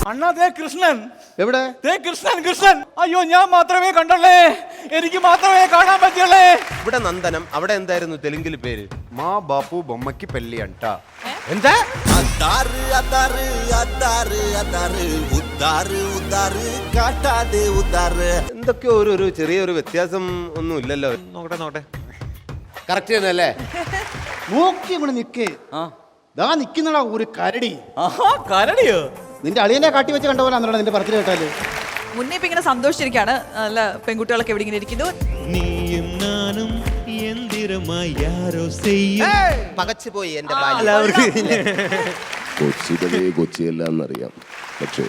അണ്ണാ ദേ കൃഷ്ണൻ. എവിടെ? ദേ കൃഷ്ണൻ കൃഷ്ണൻ. അയ്യോ ഞാൻ മാത്രമേ കണ്ടല്ലേ, എനിക്ക് മാത്രമേ കാണാൻ പറ്റിയല്ലേ. ഇവിടെ നന്ദനം, അവിടെ എന്തായിരുന്നു തെലുങ്കിൽ പേര്? മാ ബാപ്പു ബൊമ്മക്ക് പെല്ലി അണ്ട. എന്താ? എന്തൊക്കെയോ ഒരു ചെറിയൊരു വ്യത്യാസം ഒന്നും ഇല്ലല്ലോ. നോക്കട്ടെ കറക്റ്റ് ചെയ്യുന്നല്ലേ? നോക്കി ഇവിടെ നിക്ക്. ദാ നിക്കുന്നടാ ഒരു കരടി. കരടിയോ? നിന്റെ അളിയനെ കാട്ടി വെച്ച് കണ്ട പോലെ നിന്റെ പറച്ചിൽ കേട്ടാല്. മുന്നേ ഇപ്പൊ ഇങ്ങനെ സന്തോഷിച്ചിരിക്കാണ്. നല്ല പെൺകുട്ടികളൊക്കെ എവിടെ ഇങ്ങനെ ഇരിക്കുന്നു. പകച്ചു പോയി എന്റെ കൊച്ചിയല്ല എന്നറിയാം, പക്ഷേ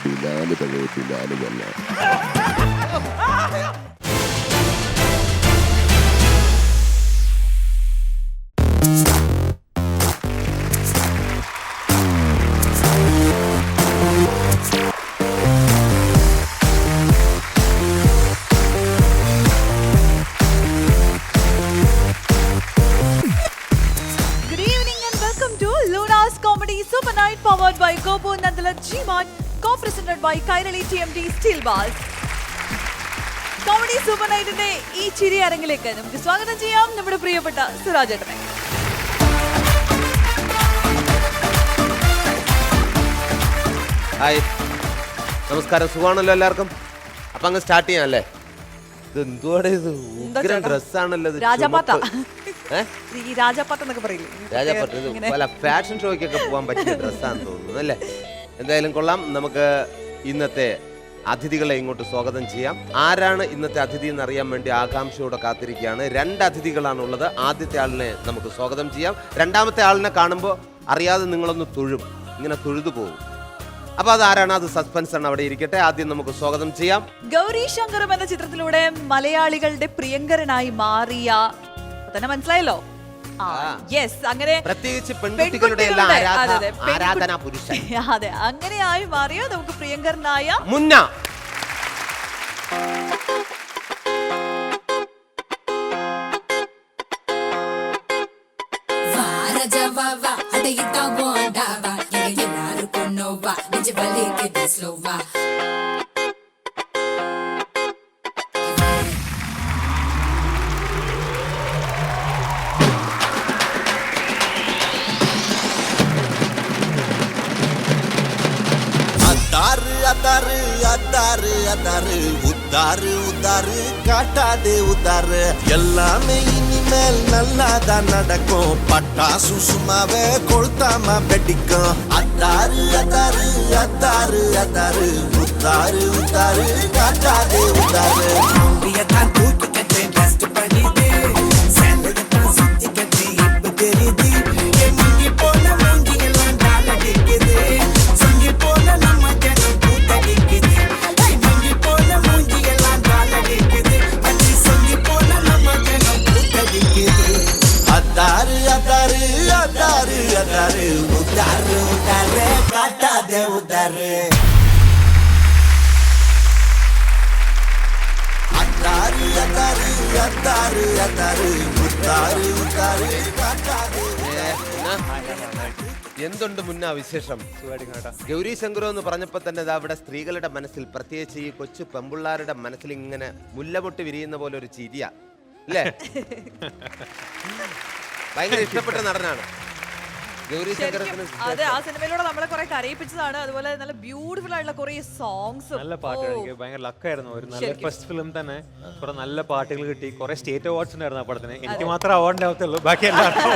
ബിലാല് പഴയ ബിലാല് തന്നെ. Comedy Super Nite powered by Gobo Nandala Gmart, co-presented by Kairali TMT Steel Bars. Comedy Super Nite ന്റെ ഈ ചിരി അരങ്ങിലേക്ക് നമുക്ക് സ്വാഗതം ചെയ്യാം നമ്മുടെ പ്രിയപ്പെട്ട സുരാജ് ഏട്ടനെ. ഹായ്, നമസ്കാരം. സുഖമാണല്ലോ എല്ലാവർക്കും? അപ്പൊ അങ്ങ് സ്റ്റാർട്ട് ചെയ്യാം അല്ലേ? ഇത് എന്തുവാടെ, ഇത് ഉഗ്രൻ ഡ്രസ്സാണല്ലോ. രാജാപ്പാട്ട എന്നൊക്കെ പറയില്ലേ? രാജാപ്പാട്ട പല ഫാഷൻ ഷോയ്ക്കൊക്കെ പോകാൻ പറ്റിയ ഡ്രസ്സാണെന്ന് തോന്നുന്നു അല്ലേ? എന്തായാലും കൊള്ളാം. നമുക്ക് ഇന്നത്തെ അതിഥികളെ ഇങ്ങോട്ട് സ്വാഗതം ചെയ്യാം. ആരാണ് ഇന്നത്തെ അതിഥി എന്നറിയാൻ വേണ്ടി ആകാംക്ഷയോടെ കാത്തിരിക്കുകയാണ്. 2 അതിഥികളാണുള്ളത്. ആദ്യത്തെ ആളിനെ നമുക്ക് സ്വാഗതം ചെയ്യാം. രണ്ടാമത്തെ ആളിനെ കാണുമ്പോൾ അറിയാതെ നിങ്ങളൊന്ന് തൊഴും, ഇങ്ങനെ തൊഴുതു പോകും. അപ്പൊ അതാരാണ്? അത് സസ്പെൻസ് ആണ്, അവിടെ ഇരിക്കട്ടെ. ആദ്യം നമുക്ക് സ്വാഗതം ചെയ്യാം. ഗൗരി ശങ്കറും എന്ന ചിത്രത്തിലൂടെ മലയാളികളുടെ പ്രിയങ്കരനായി മാറിയ, തന്നെ മനസ്സിലായല്ലോ, അങ്ങനെ പ്രത്യേകിച്ച് പെൺകുട്ടികളുടെ ആരാധനാ പുരുഷൻ. അതെ, അങ്ങനെയായി മാറിയ നമുക്ക് പ്രിയങ്കരനായ മുന്ന. காட்டாதே உதாரு எல்லாமே இனிமேல் நல்லாதான் நடக்கும். பட்டாசு சும்மாவே கொளுத்தாம வெடிக்கும். அத்தாரு அத்தாரு அத்தாரு அத்தாரு உத்தாரு உத்தாரு காட்டாதே உதாரு. தான் தூக்கி கட்டே டஸ்ட் பண்ணிது சேலட் தான் சுத்தி கட்டி இப்ப தெரியுது. எங்கி போன மூங்கி எல்லாம் டாலடிக்குது. சொங்கி போன நம்ம ஜனம் பூத்தடிக்குது. எங்கி போன மூங்கி எல்லாம் டாலடிக்குது. அச்சி சொங்கி போன நம்ம ஜனம் பூத்தடிக்குது. அத்தாரு அத்தாரு அத்தாரு அத்தாரு உத்தாரு உத்தாரு காட்டாதே உதாரு. എന്തുണ്ട് മുന്ന വിശേഷം? ഗൗരി ശങ്കറോ എന്ന് പറഞ്ഞപ്പോ തന്നെ അവിടെ സ്ത്രീകളുടെ മനസ്സിൽ, പ്രത്യേകിച്ച് ഈ കൊച്ചു പെമ്പിള്ളാരുടെ മനസ്സിൽ ഇങ്ങനെ മുല്ലമൊട്ട് വിരിയുന്ന പോലെ ഒരു ചിരിയ അല്ലേ? ഭയങ്കര ഇഷ്ടപ്പെട്ട നടനാണ് ഗൗരി ശങ്കർ. അതെ, ആ സിനിമയിലൂടെ നമ്മളെ കുറെ കരയിപ്പിച്ചതാണ്. അതുപോലെ നല്ല ബ്യൂട്ടിഫുൾ ആയിട്ടുള്ള കുറെ സോങ്സ്, നല്ല പാട്ടുകൾ. എനിക്ക് ഭയങ്കര ലക്കായിരുന്നു. ഒരു നല്ല ഫസ്റ്റ് ഫിലിം തന്നെ കുറെ നല്ല പാട്ടുകൾ കിട്ടി. കുറെ സ്റ്റേറ്റ് അവാർഡ്സ് ഉണ്ടായിരുന്നു ആ പടത്തിന്. എനിക്ക് മാത്രം അവാർഡിന്റെ ആവത്തുള്ളൂ, ബാക്കി എല്ലാവർക്കും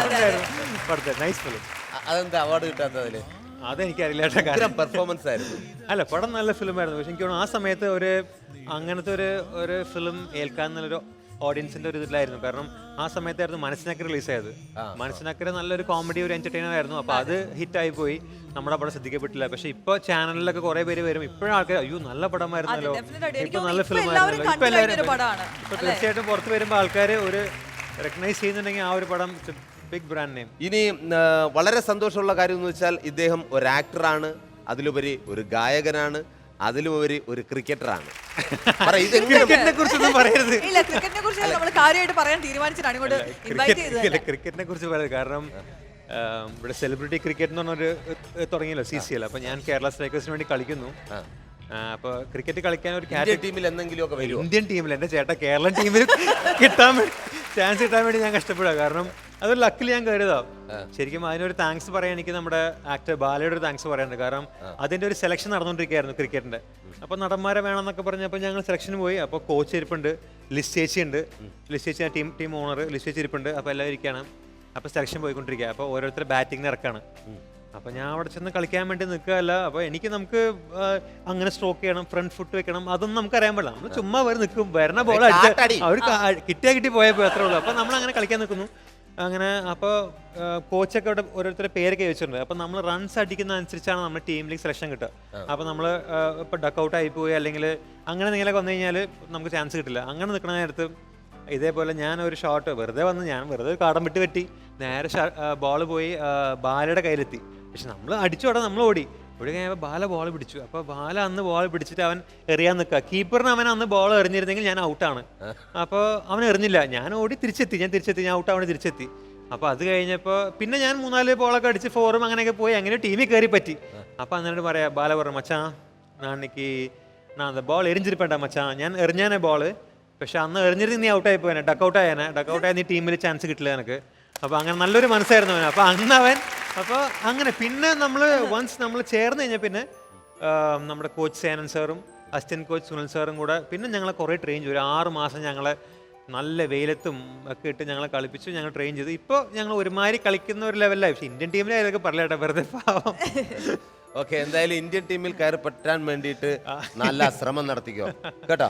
പടത്തെ നൈസ് ഫിലിം. അതെന്താ അവാർഡ് കിട്ടാത്തതില്? അതെനിക്കറിയില്ല. പെർഫോമൻസ് ആയിരുന്നു. അല്ല, പടം നല്ല ഫിലിം ആയിരുന്നു. പക്ഷെ എനിക്ക് ആ സമയത്ത് അങ്ങനത്തെ ഒരു ഫിലിം ഏൽക്കാൻ നല്ലൊരു ഓഡിയൻസിന്റെ ഒരു ഇതിലായിരുന്നു. കാരണം ആ സമയത്തായിരുന്നു മനസ്സിനക്കര റിലീസായത്. മനസ്സിനക്കര നല്ലൊരു കോമഡി, ഒരു എന്റർടൈനർ ആയിരുന്നു. അപ്പൊ അത് ഹിറ്റായി പോയി. നമ്മുടെ പടം ശ്രദ്ധിക്കപ്പെട്ടില്ല. പക്ഷെ ഇപ്പൊ ചാനലിലൊക്കെ കുറെ പേര് വരും. ഇപ്പോഴും ആൾക്കാർ അയ്യോ നല്ല പടമായിരുന്നല്ലോ, ഇപ്പൊ നല്ല ഫിലിം ആയിരുന്നല്ലോ. ഇപ്പൊ എല്ലാവരും ഇപ്പൊ തീർച്ചയായിട്ടും പുറത്ത് വരുമ്പോ ആൾക്കാർ ഒരു റെക്കഗ്നൈസ് ചെയ്യുന്നുണ്ടെങ്കിൽ ആ ഒരു പടം ബിഗ് ബ്രാൻഡ് നെയിം. ഇനി വളരെ സന്തോഷമുള്ള കാര്യം എന്ന് വെച്ചാൽ ഇദ്ദേഹം ഒരു ആക്ടറാണ്, അതിലുപരി ഒരു ഗായകനാണ്. അതിലും ഒരു ക്രിക്കറ്ററാണ്. ക്രിക്കറ്റിനെ കുറിച്ചൊന്നും പറയരുത്. ഇല്ല, ക്രിക്കറ്റിനെ കുറിച്ച് നമ്മൾ കാര്യമായിട്ട് പറയാൻ തീരുമാനിച്ചിട്ടാണ് ഇങ്ങോട്ട് ഇൻവൈറ്റ് ചെയ്തത്. ക്രിക്കറ്റിനെ കുറിച്ച് പറയുന്നത് കാരണം ഇവിടെ സെലിബ്രിറ്റി ക്രിക്കറ്റ് എന്ന് പറഞ്ഞൊരു തുടങ്ങിയല്ലോ CCL. അപ്പൊ ഞാൻ കേരള സ്ട്രൈക്കേഴ്സിന് വേണ്ടി കളിക്കുന്നു. അപ്പൊ ക്രിക്കറ്റ് കളിക്കാൻ ഒരു ടീമിൽ എന്തെങ്കിലും ഒക്കെ വരും. ഇന്ത്യൻ ടീമിൽ എന്റെ ചേട്ടാ കേരള ടീമിൽ ചാൻസ് കിട്ടാൻ വേണ്ടി ഞാൻ കഷ്ടപ്പെടുക. കാരണം അതൊരു ലക്കിൽ ഞാൻ കരുതാം. ശരിക്കും അതിനൊരു താങ്ക്സ് പറയാൻ എനിക്ക് നമ്മുടെ ആക്ടർ ബാലയുടെ ഒരു താങ്ക്സ് പറയാനുണ്ട്. കാരണം അതിന്റെ ഒരു സെലക്ഷൻ നടന്നുകൊണ്ടിരിക്കുകയായിരുന്നു ക്രിക്കറ്റിന്റെ. അപ്പൊ നടന്മാരെ വേണമെന്നൊക്കെ പറഞ്ഞപ്പോൾ ഞങ്ങൾ സെലക്ഷന് പോയി. അപ്പോൾ കോച്ച് ഇരിപ്പുണ്ട്, ലിസ്റ്റ് ചേച്ചി ഉണ്ട്, ലിസ്റ്റ് ചേച്ചി ടീം ഓണർ ലിസ്റ്റ് ചേച്ചി ഇരിപ്പുണ്ട്. അപ്പോൾ എല്ലാവരും ഇരിക്കുകയാണ്. അപ്പോൾ സെലക്ഷൻ പോയിക്കൊണ്ടിരിക്കുക. അപ്പോൾ ഓരോരുത്തർ ബാറ്റിങ്ങിന് ഇറക്കാണ്. അപ്പോൾ ഞാൻ അവിടെ ചെന്ന് കളിക്കാൻ വേണ്ടി നിൽക്കുകയല്ല. അപ്പോൾ നമുക്ക് അങ്ങനെ സ്ട്രോക്ക് ചെയ്യണം, ഫ്രണ്ട് ഫുട്ട് വെക്കണം, അതൊന്നും നമുക്ക് അറിയാൻ പാടില്ല. നമ്മൾ ചുമ്മാ വരെ നിൽക്കും, വരണ ബോൾ അടിച്ച് അവർ കിട്ടി പോയപ്പോൾ അത്രേ ഉള്ളൂ. അപ്പോൾ നമ്മൾ അങ്ങനെ കളിക്കാൻ നിൽക്കുന്നു. അങ്ങനെ അപ്പോൾ കോച്ചൊക്കെ അവിടെ ഓരോരുത്തരുടെ പേരൊക്കെ വെച്ചിട്ടുണ്ട്. അപ്പോൾ നമ്മൾ റൺസ് അടിക്കുന്ന അനുസരിച്ചാണ് നമ്മുടെ ടീമിലേക്ക് സെലക്ഷൻ കിട്ടുക. അപ്പോൾ നമ്മൾ ഇപ്പോൾ ഡക്കൗട്ട് ആയിപ്പോയി അല്ലെങ്കിൽ അങ്ങനെ എന്തെങ്കിലുമൊക്കെ വന്നു കഴിഞ്ഞാൽ നമുക്ക് ചാൻസ് കിട്ടില്ല. അങ്ങനെ നിൽക്കുന്ന നേരത്ത് ഇതേപോലെ ഞാൻ ഒരു ഷോട്ട് ഞാൻ വെറുതെ കാടം വിട്ട് വെട്ടി നേരെ ബോൾ പോയി ബാലയുടെ കയ്യിലെത്തി. പക്ഷെ നമ്മൾ അടിച്ചോടെ നമ്മൾ ഓടി കഴിഞ്ഞപ്പോൾ ബാല ബോൾ പിടിച്ചു. അപ്പോൾ ബാല അന്ന് ബോൾ പിടിച്ചിട്ട് അവൻ എറിയാൻ നിൽക്കുക. കീപ്പറിന് അവൻ അന്ന് ബോൾ എറിഞ്ഞിരുന്നെങ്കിൽ ഞാൻ ഔട്ടാണ്. അപ്പോൾ അവൻ എറിഞ്ഞില്ല. ഞാൻ ഓടി തിരിച്ചെത്തി, ഞാൻ ഔട്ടാവണി തിരിച്ചെത്തി. അപ്പോൾ അത് കഴിഞ്ഞപ്പോൾ പിന്നെ ഞാൻ 3-4 ബോളൊക്കെ അടിച്ച് 4ഉം അങ്ങനെയൊക്കെ പോയി. അങ്ങനെ ടീമിൽ കയറി പറ്റി. അപ്പോൾ എന്നിട്ട് പറയാം, ബാല പറഞ്ഞു, മച്ചാൻ നാണിക്ക് அந்த ബോൾ എറിഞ്ഞിരിപ്പേണ്ട മച്ചാൻ, ഞാൻ എറിഞ്ഞാനേ ബോള്, പക്ഷെ അന്ന് എറിഞ്ഞിരുന്ന് നീ ഔട്ടായി പോയാനെ, ഡക്കൗട്ടായ നീ ടീമിൽ ചാൻസ് കിട്ടില്ല എനിക്ക്. അപ്പോൾ അങ്ങനെ നല്ലൊരു മനസ്സായിരുന്നു അവൻ. അപ്പോൾ അന്ന് അവൻ അപ്പോൾ അങ്ങനെ പിന്നെ നമ്മൾ ചേർന്ന് കഴിഞ്ഞാൽ പിന്നെ നമ്മുടെ കോച്ച് സേനൻ സാറും അസിസ്റ്റന്റ് കോച്ച് സുനിൽ സാറും കൂടെ പിന്നെ ഞങ്ങളെ കുറേ ട്രെയിൻ ചെയ്തു. ഒരു 6 മാസം ഞങ്ങളെ നല്ല വെയിലത്തും ഒക്കെ ഇട്ട് ഞങ്ങളെ കളിപ്പിച്ചു, ഞങ്ങൾ ട്രെയിൻ ചെയ്തു. ഇപ്പോൾ ഞങ്ങൾ ഒരുമാതിരി കളിക്കുന്ന ഒരു ലെവലിലായി. പക്ഷെ ഇന്ത്യൻ ടീമിലെ ഇതൊക്കെ പറയട്ടെ, വെറുതെ പാവം. ഓക്കെ, എന്തായാലും ഇന്ത്യൻ ടീമിൽ കയറി പറ്റാൻ വേണ്ടിയിട്ട് നല്ല ശ്രമം നടത്തിക്കോ കേട്ടോ.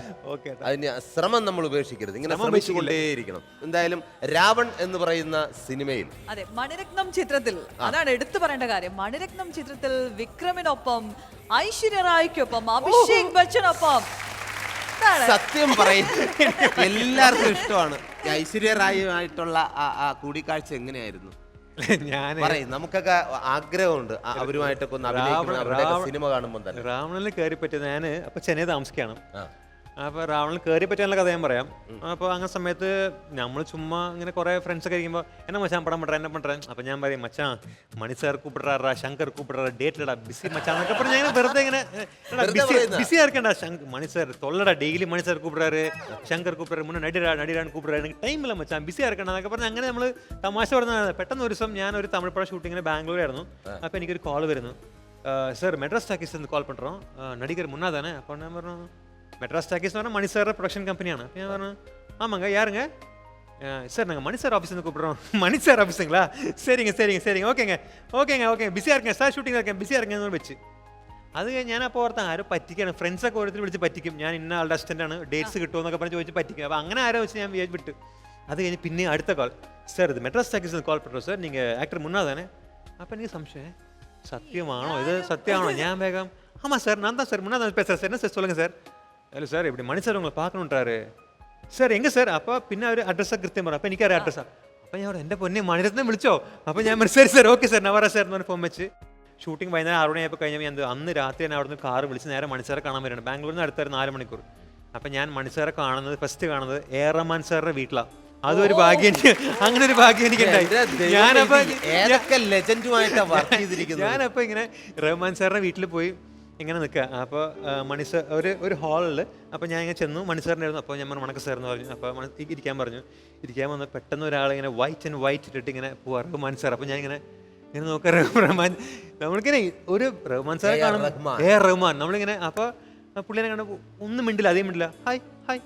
അതിന് ശ്രമം നമ്മൾ ഉപേക്ഷിക്കരുത്, ഇങ്ങനെ ശ്രമിച്ചുകൊണ്ടേയിരിക്കണം. എന്തായാലും രാവൺ എന്ന് പറയുന്ന സിനിമയിൽ അതെ മണിരത്നം ചിത്രത്തിൽ അതാണ് എടുത്തു പറയേണ്ട കാര്യം. മണിരത്നം ചിത്രത്തിൽ വിക്രമിനൊപ്പം ഐശ്വര്യ റായ്ക്കൊപ്പം അഭിഷേക് ബച്ചനൊപ്പം സത്യം പറയും എല്ലാവർക്കും ഇഷ്ടമാണ്. ഐശ്വര്യ റായുമായിട്ടുള്ള ആ കൂടിക്കാഴ്ച എങ്ങനെയായിരുന്നു? നമുക്കൊക്കെ ആഗ്രഹമുണ്ട് അവരുമായിട്ടൊക്കെ ഒന്ന് അഭിനയിക്കണം സിനിമ കാണുമ്പോൾ തന്നെ. രാവണനിൽ കയറി പറ്റിയത് ഞാൻ അപ്പൊ ചെന്നൈ താമസിക്കുകയാണ്. അപ്പോൾ രാവണനിൽ കയറി പറ്റാനുള്ള കഥ ഞാൻ പറയാം. അപ്പോൾ അങ്ങനെ സമയത്ത് നമ്മൾ ചുമ്മാ ഇങ്ങനെ കുറേ ഫ്രണ്ട്സൊക്കെ ഇരിക്കുമ്പോൾ എന്നെ മച്ചാൻ പടം പண்றேன். അപ്പോൾ ഞാൻ പറയും, മച്ചാൻ മണി സാർ കൂപ്പിടാറാ, ശങ്കർ കൂപ്പിടാറാ, ഡേറ്റിലടാ ബിസി മച്ചാൻ എന്നൊക്കെ പറഞ്ഞാൽ ഞാൻ വെറുതെ ഇങ്ങനെ ബിസി ആർക്കണ്ട മണി സാർ തൊള്ളടാ, ഡെയിലി മണി സാർ കൂപ്പിടാറ്, ശങ്കർ കൂപ്പിടാറ്, മുന്നേ നടിരാണ് കൂപ്പിടാറ്, എനിക്ക് ടൈമില്ല മച്ചാൻ, ബിസി ആർക്കണ്ട എന്നൊക്കെ പറഞ്ഞാൽ അങ്ങനെ നമ്മൾ തമാശ പറഞ്ഞതാണ്. പെട്ടെന്ന് ഒരു ദിവസം ഞാൻ ഒരു തമിഴ് പടം ഷൂട്ടിങ്ങിന് ബാംഗ്ലൂരായിരുന്നു. അപ്പോൾ എനിക്കൊരു കോൾ വരുന്നു, സാർ മെഡ്രാസ് ടാക്കീസ് നിന്ന് കോൾ പண்றோம், നടികർ മുന്നാ தானே. അപ്പോൾ ഞാൻ പറഞ്ഞു, மெட்ராஸ் டாக்கீஸ் வர மணி சார் ப்ரொடக்ஷன் கம்பெனியான. ஆமாங்க, யாருங்க? சார் நாங்கள் மணி சார் ஆஃபீஸ்லேருந்து கூப்பிட்றோம். மணி சார் ஆஃபீஸுங்களா? சரிங்க, ஓகேங்க பிஸியாக இருக்கேன் சார், ஷூட்டிங்கில் இருக்கேன், பிஸியாக இருக்கேன்னு വെച്ച് അത് ഞാൻ അപ്പോൾ ഓർത്താൽ ആരും പറ്റിക്കാണ്. ഫ്രണ്ട്സൊക്കെ ഓരോരുത്തർ വിളിച്ച് പറ്റിക്കും, ഞാൻ ഇന്ന ആളുടെ അസിസ്റ്റൻ്റാണ്, ഡേറ്റ്സ് കിട്ടുമെന്നൊക്കെ പറഞ്ഞ് ചോദിച്ച് പറ്റിക്കും. അപ്പോൾ അങ്ങനെ ആരോ വെച്ച് ഞാൻ വിട്ടു. അത് കഴിഞ്ഞ് പിന്നെ അടുത്ത കോൾ, സാർ ഇത് മെഡ്രാസ് ടാക്കീസിൽ കോൾ പண்றோம் സാർ, നിങ്ങൾ ആക്ടർ മുന്നാ தானே. അപ്പോൾ എനിക്ക് സംശയം, സത്യമാണോ ഇത്, സത്യമാണോ? ഞാൻ വേഗം ஆமாம் சார் நான் தான் சார் முன்னா தான் பேசுகிறேன் சார், என்ன சார் சொல்லுங்கள் சார். இல்லை சார் இப்படி மணி சார் உங்களை பார்க்கணுன்றாரு സാർ എங்கே സാർ. അപ്പോൾ പിന്നെ അവർ അഡ്രസ്സൊക്കെ കൃത്യം പറഞ്ഞു. അപ്പോൾ എനിക്കറിയാം അഡ്രസ്സാണ്. അപ്പോൾ ഞാൻ എൻ്റെ പൊന്നെ മണിരത്നം വിളിച്ചോ. അപ്പോൾ ഞാൻ ശരി സാർ, ഓക്കെ സാർ ഞാൻ വരാം സാർ എന്ന് പറഞ്ഞ് ഫോൺ വെച്ച് ഷൂട്ടിംഗ് വൈകുന്നേരം 6 മണിയായപ്പോൾ കഴിഞ്ഞപ്പോൾ ഞാൻ അന്ന് രാത്രി തന്നെ അവിടെ നിന്ന് കാറ് വിളിച്ച് നേരെ മണിസാറെ കാണാൻ വരുന്നുണ്ട്. ബാംഗ്ലൂരിൽ നിന്ന് അടുത്തൊരു 4 മണിക്കൂർ. അപ്പോൾ ഞാൻ മണിസാറെ ഫസ്റ്റ് കാണുന്നത് എ റഹ്മാൻ സാറിൻ്റെ വീട്ടിലാണ്. അതൊരു ഭാഗ്യം എനിക്ക്, അങ്ങനെ ഒരു ഭാഗ്യം എനിക്കുണ്ടായി. ഞാനപ്പോൾ ഇങ്ങനെ റഹ്മാൻ സാറിൻ്റെ വീട്ടിൽ പോയി ഇങ്ങനെ നിൽക്കുക. അപ്പോൾ മണി സാർ ഒരു ഹാളിൽ. അപ്പോൾ ഞാൻ ഇങ്ങനെ ചെന്നു, മണി സാറിൻ്റെ ആയിരുന്നു. അപ്പോൾ ഞാൻ പറഞ്ഞു വണക്കം സാർ എന്ന് പറഞ്ഞു. അപ്പോൾ ഇരിക്കാൻ പറഞ്ഞു. ഇരിക്കാൻ വന്ന് പെട്ടെന്ന് ഒരാളിങ്ങനെ വൈറ്റ് ഇട്ടിട്ട് ഇങ്ങനെ പോവാ, റഹ്മാൻ സാർ. അപ്പോൾ ഞാൻ ഇങ്ങനെ നോക്കാം, റഹ്മാൻ നമ്മളിങ്ങനെ ഒരു റഹ്മാൻ സാറെ കാണുമ്പോൾ റഹ്മാൻ നമ്മളിങ്ങനെ. അപ്പോൾ പുള്ളിനെ കണ്ടപ്പോൾ ഒന്നും മിണ്ടില്ല, അതേ മിണ്ടില്ല, ഹായ്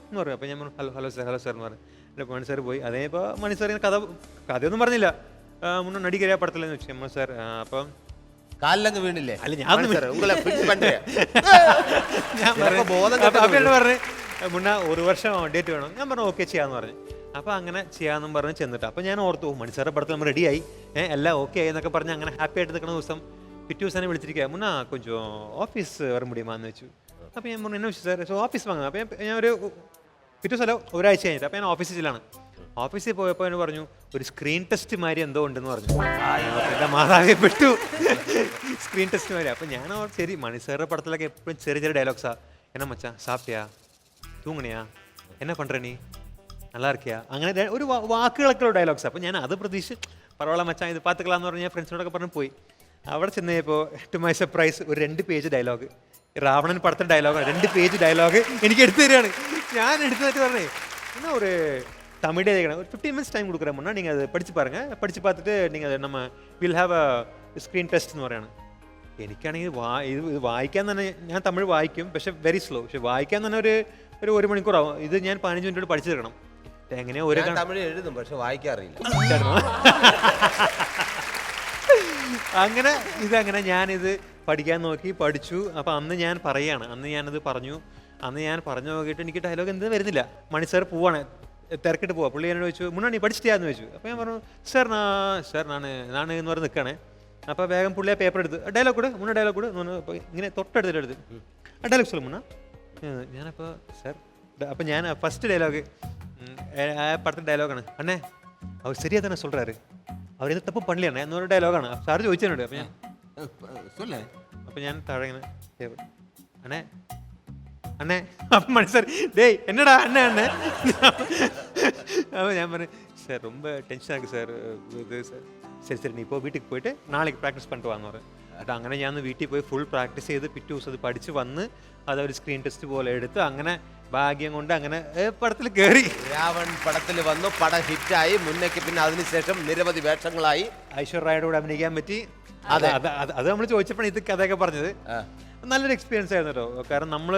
എന്ന് പറയും. അപ്പോൾ ഞാൻ പറഞ്ഞു ഹലോ സാർ എന്ന് പറഞ്ഞു. എൻ്റെ മണി സാർ പോയി. അതേപ്പോൾ മണി സാർ ഇങ്ങനെ കഥയൊന്നും പറഞ്ഞില്ല, മുന്നേ നടികരിയാ പടത്തില്ലെന്ന് വെച്ചു മണി സാർ. അപ്പം കാലിലങ്ങ് വീണില്ലേ? അല്ല ഞാൻ പറഞ്ഞു മുന്നേ 1 വർഷം ഡേറ്റ് വേണം. ഞാൻ പറഞ്ഞു ഓക്കെ ചെയ്യാന്ന് പറഞ്ഞു. അപ്പോൾ അങ്ങനെ ചെയ്യാമെന്നും പറഞ്ഞ് ചെന്നിട്ട് അപ്പോൾ ഞാൻ ഓർത്തു മണിസാറെ പടത്തിൽ നമ്മൾ റെഡിയായി, എല്ലാം ഓക്കെ ആയി എന്നൊക്കെ പറഞ്ഞ് അങ്ങനെ ഹാപ്പി ആയിട്ട് നിൽക്കുന്ന ദിവസം പിറ്റേ ദിവസം തന്നെ വിളിച്ചിരിക്കുക, മുന്നാ കൊഞ്ചം ഓഫീസ് വര മുടിയുമാന്ന് വെച്ചു. അപ്പോൾ ഞാൻ പറഞ്ഞു എന്നെ വെച്ചു സാർ, സോ ഓഫീസ് വാങ്ങുന്നത്. അപ്പോൾ ഞാൻ ഒരു പിറ്റേ ദിവസം ഒരാഴ്ച കഴിഞ്ഞിട്ട് അപ്പോൾ ഞാൻ ഓഫീസിലാണ്. ഓഫീസിൽ പോയപ്പോൾ അവന് പറഞ്ഞു ഒരു സ്ക്രീൻ ടെസ്റ്റ് മാതിരി എന്തോ ഉണ്ടെന്ന് പറഞ്ഞു. എൻ്റെ മാതാവെ പെട്ടു. സ്ക്രീൻ ടെസ്റ്റ് മാതിരി. അപ്പം ഞാൻ ശരി മണിസാറിൻ്റെ പടത്തിലൊക്കെ എപ്പോഴും ചെറിയ ചെറിയ ഡയലോഗ്സാ. എന്നാ മച്ചാ സാപ്പിയാ തൂങ്ങണിയാ എന്നാ പണ്ടേ നീ நல்லா இருக்கியா അങ്ങനെ ഒരു വാക്കുകളൊക്കെ ഉള്ള ഡയലോഗ്സ്. അപ്പോൾ ഞാൻ അത് പ്രതീക്ഷിച്ച് പറവള മച്ചാൻ ഇത് പാത്തുക്കളാന്ന് പറഞ്ഞ് ഞാൻ ഫ്രണ്ട്സിനോടൊക്കെ പറഞ്ഞ് പോയി. അവിടെ ചെന്ന് കഴിഞ്ഞപ്പോൾ ടു മൈ സർപ്രൈസ് ഒരു 2 പേജ് ഡയലോഗ്, രാവണൻ പടത്തിൻ്റെ ഡയലോഗ്, 2 പേജ് ഡയലോഗ് എനിക്ക് എടുത്തു തരികയാണ്. ഞാൻ എടുത്തിട്ട് പറഞ്ഞേ എന്നാ ഒരു தமிழே ஒரு 15 minutes டைம் கொடுக்குறேன் முன்னா நீங்கள் அதை படித்து பாருங்கள், படித்து பார்த்துட்டு நீங்கள் அதை நம்ம will have A screen test എന്ന് പറയുകയാണ്. എനിക്കാണെങ്കിൽ ഇത് വായിക്കാൻ തന്നെ ഞാൻ തമിഴ് വായിക്കും, പക്ഷെ വെരി സ്ലോ. പക്ഷെ വായിക്കാൻ തന്നെ ഒരു മണിക്കൂറാവും. ഇത് ഞാൻ 15 മിനിറ്റ് പഠിച്ചു തീർക്കണം. എങ്ങനെയാ ഒരു തമിഴ് എഴുതും പക്ഷെ വായിക്കാറില്ല. അങ്ങനെ ഇതങ്ങനെ ഞാനിത് പഠിക്കാൻ നോക്കി പഠിച്ചു. അപ്പം അന്ന് ഞാൻ പറയുകയാണ്, അന്ന് ഞാനത് പറഞ്ഞു. അന്ന് ഞാൻ പറഞ്ഞു നോക്കിയിട്ട് എനിക്ക് ഡയലോഗ് എന്തും വരുന്നില്ല. മണി സാർ പോവാണ്, തിരക്കിട്ട് പോവാം. പുള്ളി എന്നോട് ചോദിച്ചു മുന്നാ നീ പഠിച്ചിട്ടാന്ന് ചോദിച്ചു. അപ്പോൾ ഞാൻ പറഞ്ഞു സാർ നാണ് എന്ന് പറഞ്ഞ് നിൽക്കണേ. അപ്പോൾ വേഗം പുള്ളി ആ പേപ്പർ എടുത്ത് ഡയലോഗ് കൂടെ മുന്നേ ഡയലോഗ് കൂടെ ഇങ്ങനെ തൊട്ടടുത്തിട്ട് ഡയലോഗ് சொல்ல മുന്നാ. ഞാനപ്പോൾ സാർ അപ്പം ഞാൻ ഫസ്റ്റ് ഡയലോഗ് ആ പടത്തിൻ്റെ ഡയലോഗാണ്. അണ്ണേ അവർ ശരിയാ തന്നെ சொல்கிறாரு, അവർ ഇത് തപ്പ് പള്ളിയാണ് എന്നൊരു ഡയലോഗാണ്. സാറ് ചോദിച്ചതിനോട്. അപ്പം ഞാൻ താഴെ ഇങ്ങനെ അണ്ണേ അണ്ണേ അപ്പം മനസ്സാർ ഡേയ് എന്നടാ അണ്ണേ അണ്ണേ. അപ്പോൾ ഞാൻ പറഞ്ഞു சார் ரொம்ப டென்ஷனாக இருக்குது சார் இது சார். சரி சரி நீ இப்போ வீட்டுக்கு போயிட்டு நாளைக்கு ப்ராக்டிஸ் பண்ணிட்டு வாங்க வர. അത് അങ്ങനെ ഞാൻ വീട്ടിൽ പോയി ഫുൾ പ്രാക്ടീസ് ചെയ്ത് പിറ്റേ ദിവസം അത് പഠിച്ച് വന്ന് അതൊരു സ്ക്രീൻ ടെസ്റ്റ് പോലെ എടുത്ത് അങ്ങനെ ഭാഗ്യം കൊണ്ട് അങ്ങനെ പടത്തിൽ കയറി. രാവൺ പടത്തിൽ വന്നു, പടം ഹിറ്റായി. മുന്നേക്ക് പിന്നെ അതിനുശേഷം നിരവധി വേഷങ്ങളായി. ഐശ്വര്യയുടെ കൂടെ അഭിനയിക്കാൻ പറ്റി. അത് നമ്മൾ ചോദിച്ചപ്പോഴാണ് ഇത് കഥയൊക്കെ പറഞ്ഞത്. നല്ലൊരു എക്സ്പീരിയൻസ് ആയിരുന്നു കേട്ടോ. കാരണം നമ്മൾ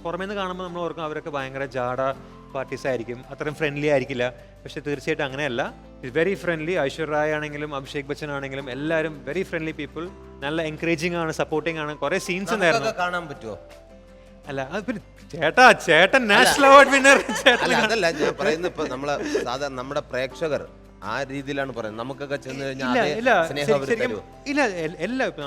പുറമേ നിന്ന് കാണുമ്പോൾ നമ്മൾ ഓർക്കും അവരൊക്കെ ഭയങ്കര ജാട പാർട്ടീസ് ആയിരിക്കും, അത്രയും ഫ്രണ്ട്ലി ആയിരിക്കില്ല. പക്ഷെ തീർച്ചയായിട്ടും അങ്ങനെയല്ല. Very friendly. ഐശ്വര്യ ആണെങ്കിലും അഭിഷേക് ബച്ചൻ ആണെങ്കിലും എല്ലാവരും വെരി ഫ്രണ്ട്ലി പീപ്പിൾ. നല്ല എൻകറേജിങ് ആണ്, സപ്പോർട്ടിങ് ആണ്. കുറെ സീൻസ് ഉണ്ടായിരുന്നു. കാണാൻ പറ്റുമോ? അല്ല അത് പിന്നെ ചേട്ടൻ നാഷണൽ അവാർഡ് വിന്നർ. അതല്ല ഞാൻ പറയുന്നത്, ഇപ്പൊ നമ്മളെ സാധാരണ നമ്മുടെ പ്രേക്ഷകർ ആ രീതിയിലാണ് പറയുന്നത്. നമുക്കൊക്കെ ചെന്ന് കഴിഞ്ഞാൽ ഇല്ല എല്ലാം ഇപ്പൊ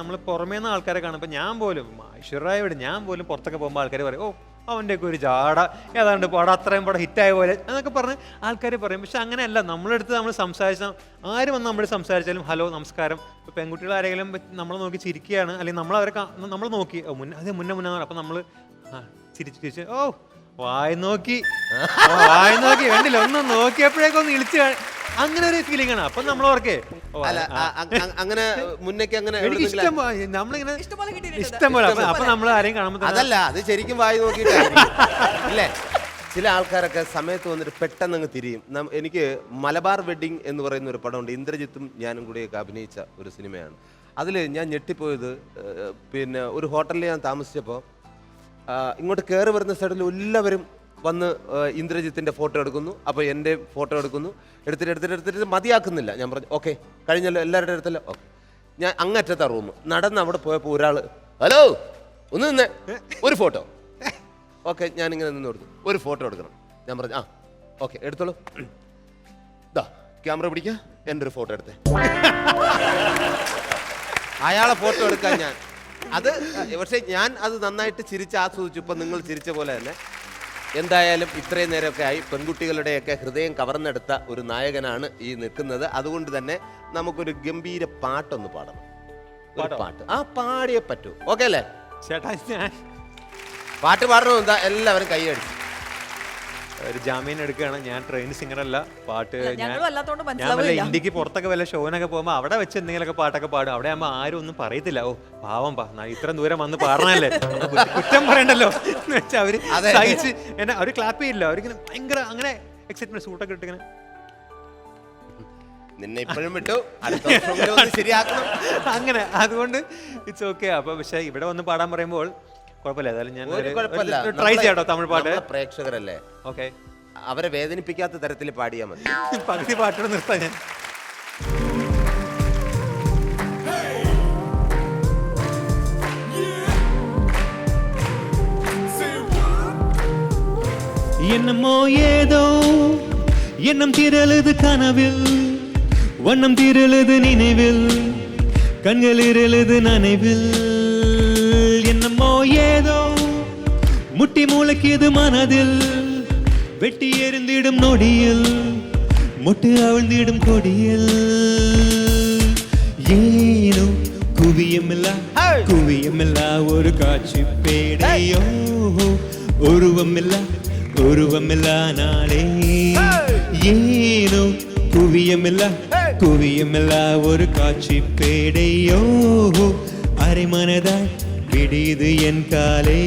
നമ്മൾ പുറമേന്ന് ആൾക്കാരെ കാണും. ഇപ്പൊ ഞാൻ പോലും ഐശ്വര്യയോട് ഞാൻ പോലും പുറത്തൊക്കെ പോകുമ്പോൾ ആൾക്കാർ പറയും ഓ അവൻ്റെയൊക്കെ ഒരു ജാട ഏതാണ്ട് പടം അത്രയും പടം ഹിറ്റായ പോലെ എന്നൊക്കെ പറഞ്ഞ് ആൾക്കാർ പറയും. പക്ഷെ അങ്ങനെയല്ല. നമ്മളെടുത്ത് നമ്മൾ സംസാരിച്ചാൽ ആര് വന്ന് നമ്മൾ സംസാരിച്ചാലും ഹലോ നമസ്കാരം. ഇപ്പോൾ പെൺകുട്ടികൾ ആരെങ്കിലും നമ്മളെ നോക്കി ചിരിക്കുകയാണ്, അല്ലെങ്കിൽ നമ്മൾ നോക്കി മുന്നേ അപ്പം നമ്മൾ ചിരിച്ച് ഓ വായി നോക്കി വേണ്ടില്ല ഒന്ന് നോക്കിയപ്പോഴേക്കും ഒന്ന് ഇളിച്ച് അങ്ങനെ ഒരു ഫീലിംഗ് ആണ്. അപ്പൊ നമ്മൾ ഓർക്കേ അങ്ങനെ മുന്നേക്ക് അങ്ങനെ എനിക്ക് ഇഷ്ടം നമ്മളിങ്ങനെ ഇഷ്ടം പോലെ. അപ്പൊ നമ്മൾ ആരെയും കാണുമ്പോൾ അതല്ല, അത് ശരിക്കും വായി നോക്കിയിട്ട് അല്ലേ. ചില ആൾക്കാരൊക്കെ സമയത്ത് വന്നിട്ട് പെട്ടെന്ന് അങ്ങ് തിരിയും. എനിക്ക് മലബാർ വെഡ്ഡിങ് എന്ന് പറയുന്ന ഒരു പടമുണ്ട്. ഇന്ദ്രജിത്തും ഞാനും കൂടിയൊക്കെ അഭിനയിച്ച ഒരു സിനിമയാണ്. അതിൽ ഞാൻ ഞെട്ടിപ്പോയത്, പിന്നെ ഒരു ഹോട്ടലിൽ ഞാൻ താമസിച്ചപ്പോൾ ഇങ്ങോട്ട് കയറി വരുന്ന സൈഡിൽ എല്ലാവരും വന്ന് ഇന്ദ്രജിത്തിൻ്റെ ഫോട്ടോ എടുക്കുന്നു. അപ്പോൾ എൻ്റെ ഫോട്ടോ എടുക്കുന്നു. എടുത്തിട്ട് മതിയാക്കുന്നില്ല. ഞാൻ പറഞ്ഞു ഓക്കെ കഴിഞ്ഞല്ലോ, എല്ലാവരുടെ അടുത്തല്ലോ. ഓക്കെ ഞാൻ അങ്ങറ്റത്തെ റൂം നടന്ന് അവിടെ പോയപ്പോൾ ഒരാൾ ഹലോ ഒന്ന് നിന്നേ ഒരു ഫോട്ടോ. ഓക്കെ ഞാനിങ്ങനെ നിന്ന് കൊടുത്തു, ഒരു ഫോട്ടോ എടുക്കണം. ഞാൻ പറഞ്ഞു ആ ഓക്കെ എടുത്തോളൂ, ഇതാ ക്യാമറ പിടിക്കുക, എൻ്റെ ഒരു ഫോട്ടോ എടുത്തേ. അയാളെ ഫോട്ടോ എടുക്കാൻ ഞാൻ അത് പക്ഷേ ഞാൻ അത് നന്നായിട്ട് ചിരിച്ച് ആസ്വദിച്ചു. ഇപ്പം നിങ്ങൾ ചിരിച്ച പോലെ തന്നെ. എന്തായാലും ഇത്രയും നേരമൊക്കെ ആയി പെൺകുട്ടികളുടെയൊക്കെ ഹൃദയം കവർന്നെടുത്ത ഒരു നായകനാണ് ഈ നിൽക്കുന്നത്. അതുകൊണ്ട് തന്നെ നമുക്കൊരു ഗംഭീര പാട്ടൊന്ന് പാടണം. ഒരു പാട്ട് പാടിയേ പറ്റൂ. ഓക്കെ അല്ലേ ചേട്ടാ? ഞാൻ പാട്ട് പാടണം. എന്താ എല്ലാവരും കൈയടിച്ചു. ഒരു ജാമ്യം എടുക്കുകയാണ്. ഞാൻ ട്രെയിൻ സിംഗർ അല്ല. പാട്ട് ഞാൻ ഇന്ത്യക്ക് പുറത്തൊക്കെ വല്ല ഷോനൊക്കെ പോകുമ്പോൾ അവിടെ വെച്ച് എന്തെങ്കിലുമൊക്കെ പാട്ടൊക്കെ പാടും. അവിടെ ആകുമ്പോൾ ആരും ഒന്നും പറയത്തില്ല. ഓ പാവം ഇത്ര ദൂരം വന്ന് പാടണല്ലേ, കുറ്റം പറയണ്ടല്ലോ എന്ന് വെച്ചാൽ അവര് സഹിച്ച് എന്നെ അവർ ക്ലാപ്പ് ചെയ്യില്ല. അവരിങ്ങനെ ഭയങ്കര അങ്ങനെ എക്സൈറ്റ്മെന്റ് സൂട്ടൊക്കെ ഇട്ടിങ്ങനെ നിന്നെ ഇപ്പോഴും വിട്ടു ശരിയാക്കണം അങ്ങനെ. അതുകൊണ്ട് ഇറ്റ്സ് ഓക്കെ. അപ്പൊ പക്ഷെ ഇവിടെ വന്ന് പാടാൻ പറയുമ്പോൾ കുഴപ്പമില്ല. ഏതായാലും ഞാൻ ട്രൈ ചെയ്യാട്ടോ തമിഴ് പാട്ട്. പ്രേക്ഷകരല്ലേ, ഓക്കെ, അവരെ വേദനിപ്പിക്കാത്ത തരത്തിൽ പാടിയാൽ മതി. പകുതി പാട്ടോട് നിർത്താൻ ഞാൻ. என்னமோ ஏதோ எண்ணம் திரளுது கனவில், வண்ணம் திரளுது நினைவில், கண்கள் இருளுது நனைவில். என்னமோ ஏதோ முட்டி முளைக்குது மனதில், வெட்டி எறிந்திடும் நொடியில் மொட்டு அவிழ்ந்திடும் கொடியில் ஏனோ குவியமில்லா ஒரு காட்சி பேடையோ உருவமில்லா நாளே ஏனோ குவியமில்லா ஒரு காட்சி பேடையோ அரை மனதாய் விடியுது என் காலை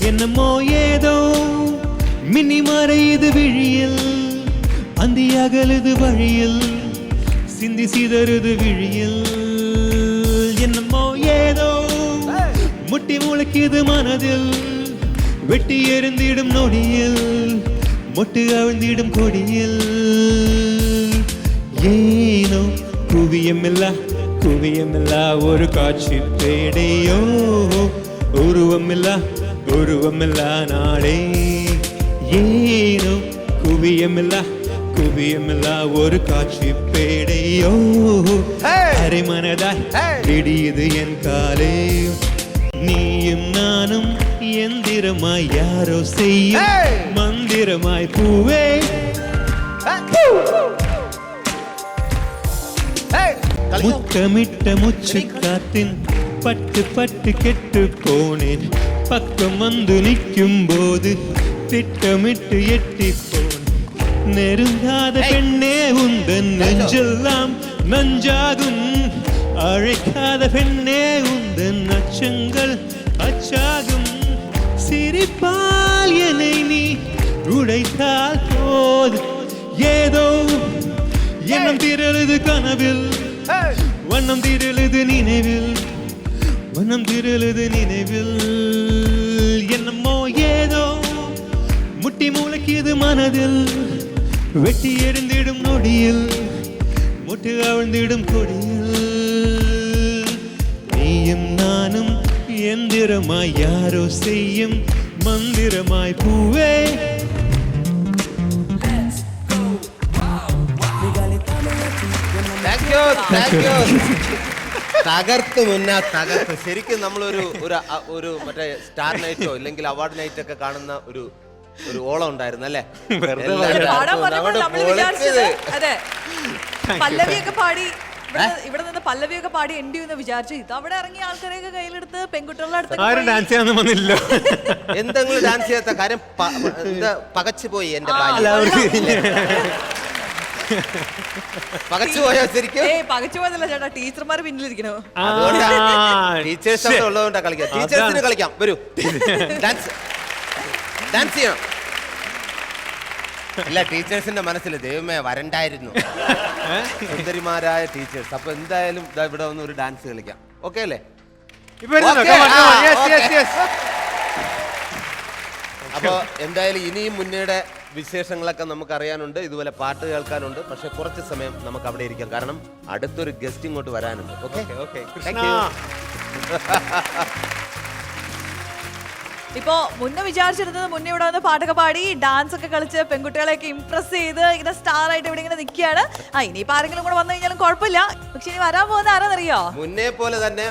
என்னமோ ஏதோ மின்னி மறையுது விழியில் அந்தி அகலுது வழியில் சிந்தி சிதறுது விழியில் என்னமோ ஏதோ முட்டி முளைக்குது மனதில் வெட்டி எறிந்திடும் நொடியில் மொட்டு அவிழ்ந்திடும் கொடியில் ஏனோ குவியமில்லா ஒரு காட்சி பேடையோ உருவமில்லா நாளே ஏனோ குவியமில்லா ஒரு காட்சி பேடையோ அரை மனதாய் விடியுது என் காலே நீயும் நானும் எந்திரமாய் யாரோ செய்யும் மந்திரமாய் பூவே முத்தமிட்ட முச்சு காத்தின் பட்டு கெட்டு போனேன் பக்கம் வந்து நிற்கும் போது திட்டமிட்டு எட்டி போனேன் நெருங்காத பெண்ணே உந்தன் நெஞ்செல்லாம் நஞ்சாகும் அழைக்காத பெண்ணே உந்தன் அச்சங்கள் அச்சாகும் சிரிப்பால் என்னை நீ உடைத்தால் போது ஏதோ எண்ணம் திரளுது கனவில் வண்ணம் திரளுது நினைவில் என்னமோ ஏதோ முட்டி மூளைக்குது மனதில் வெட்டி எறிந்திடும் நொடியில் முட்டு அவிழ்ந்திடும் கொடியில் நீயும் நானும் எந்திரமாய் யாரோ செய்யும் மந்திரமாய் பூவே തകർത്ത് ശരിക്കും നമ്മളൊരു ഒരു മറ്റേ സ്റ്റാർ നൈറ്റോ ഇല്ലെങ്കിൽ അവാർഡ് നൈറ്റ് ഒക്കെ കാണുന്ന ഒരു ഓളം ഉണ്ടായിരുന്നു അല്ലേ? പല്ലവിയൊക്കെ പാടി ഇവിടെ നിന്ന് പല്ലവിയൊക്കെ പാടി എൻഡ് ചെയ്യുന്ന വിചാരിച്ചു ഇത് അവിടെ ഇറങ്ങിയ ആൾക്കാരെയൊക്കെ കയ്യിലെടുത്ത് പെൺകുട്ടികളുടെ അടുത്ത് ഡാൻസ് ചെയ്യാൻ വന്നില്ല. എന്തെങ്കിലും ഡാൻസ് ചെയ്യാത്ത കാര്യം പകച്ചു പോയി എന്റെ പകച്ചു പോയാ ശരിക്കും പകച്ചു പോയതല്ല ചേട്ടാ, ടീച്ചർമാർ പിന്നിലിരിക്കണോ? ടീച്ചേഴ്സ് ഉള്ളതുകൊണ്ടാ കളിക്കാം. ടീച്ചേഴ്സിന് കളിക്കാം, വരൂ ഡാൻസ് ചെയ്യണം. ഇല്ല, ടീച്ചേഴ്സിന്റെ മനസ്സിൽ ദൈവമേ വരണ്ടായിരുന്നു സുന്ദരിമാരായ ടീച്ചേഴ്സ്. അപ്പൊ എന്തായാലും ഇവിടെ വന്ന് ഒരു ഡാൻസ് കളിക്കാം. ഓക്കെ അല്ലേ? അപ്പൊ എന്തായാലും ഇനിയും മുന്നേടെ വിശേഷങ്ങളൊക്കെ നമുക്ക് അറിയാനുണ്ട്, ഇതുപോലെ പാട്ട് കേൾക്കാനുണ്ട്. പക്ഷെ കുറച്ച് സമയം നമുക്ക് അവിടെ ഇരിക്കാം, കാരണം അടുത്തൊരു ഗസ്റ്റ് ഇങ്ങോട്ട് വരാനുണ്ട്. Okay okay. ഇപ്പോ മുന്നേ വിചാരിച്ചിരുന്നത് മുന്നേ ഇവിടെ വന്ന് പാട്ടൊക്കെ പാടി ഡാൻസ് ഒക്കെ കളിച്ച് പെൺകുട്ടികളെയൊക്കെ ഇംപ്രസ് ചെയ്ത് ഇങ്ങനെ സ്റ്റാർ ആയിട്ട് ഇവിടെ ഇങ്ങനെ നിൽക്കുകയാണ്. ഇനിയിപ്പോ ആരെങ്കിലും കൂടെ വന്നു കഴിഞ്ഞാലും കുഴപ്പമില്ല. പക്ഷെ ഇനി വരാൻ പോകുന്ന ആരാന്നറിയോ? മുന്നേ പോലെ തന്നെ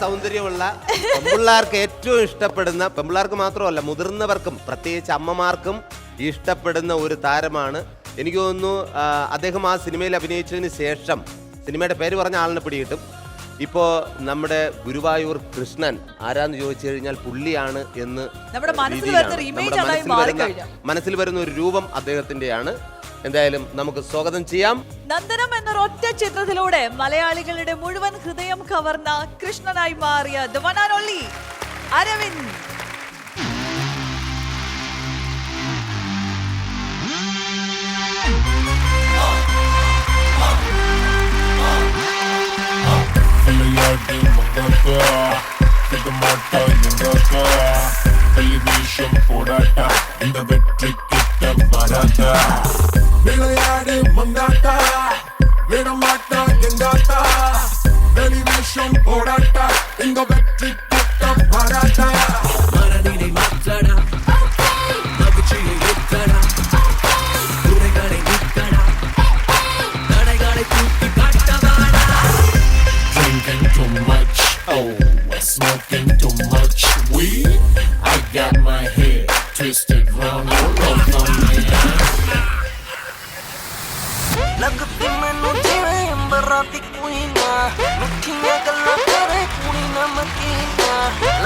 സൗന്ദര്യമുള്ള പെൺപിള്ളേർക്ക് ഏറ്റവും ഇഷ്ടപ്പെടുന്ന, പെൺപിള്ളേർക്ക് മാത്രമല്ല മുതിർന്നവർക്കും പ്രത്യേകിച്ച് അമ്മമാർക്കും ഇഷ്ടപ്പെടുന്ന ഒരു താരമാണ്. എനിക്ക് തോന്നുന്നു അദ്ദേഹം ആ സിനിമയിൽ അഭിനയിച്ചതിന് ശേഷം, സിനിമയുടെ പേര് പറഞ്ഞ ആളിനെ പിടികിട്ടും, ഇപ്പോൾ നമ്മുടെ ഗുരുവായൂർ കൃഷ്ണൻ ആരാന്ന് ചോദിച്ചു കഴിഞ്ഞാൽ പുള്ളിയാണ് എന്ന് മനസ്സിൽ വരുന്ന ഒരു രൂപം അദ്ദേഹത്തിന്റെയാണ്. എന്തായാലും നമുക്ക് സ്വാഗതം ചെയ്യാം. നന്ദനം എന്നൊരൊറ്റ ചിത്രത്തിലൂടെ മലയാളികളുടെ മുഴുവൻ ഹൃദയം കവർന്ന കൃഷ്ണനായി മാറിയ the one and only Aravind. இந்த வெற்றி கிட்ட வராத விளையாடு மங்காட்டா விடமாட்டா எங்காட்டா வெளி விஷம் போடாட்டா இந்த வெற்றி கிட்ட வராத மனதினை மாற்றடா மகிழ்ச்சியை ஏற்றடா துறைகளை நிற்கடா தடைகளை தூக்கி காட்டவாடா. Drinking too much, oh, smoking too much weed. I got my head twisted round from my hand. लगती मैनू जिवें अंबरां दी कुइना मिठियां गल्लां करे कुड़ी नमकीना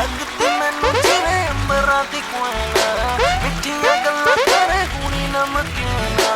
लगती मैनू जिवें अंबरां दी कुइना मिठियां गल्लां करे कुड़ी नमकीना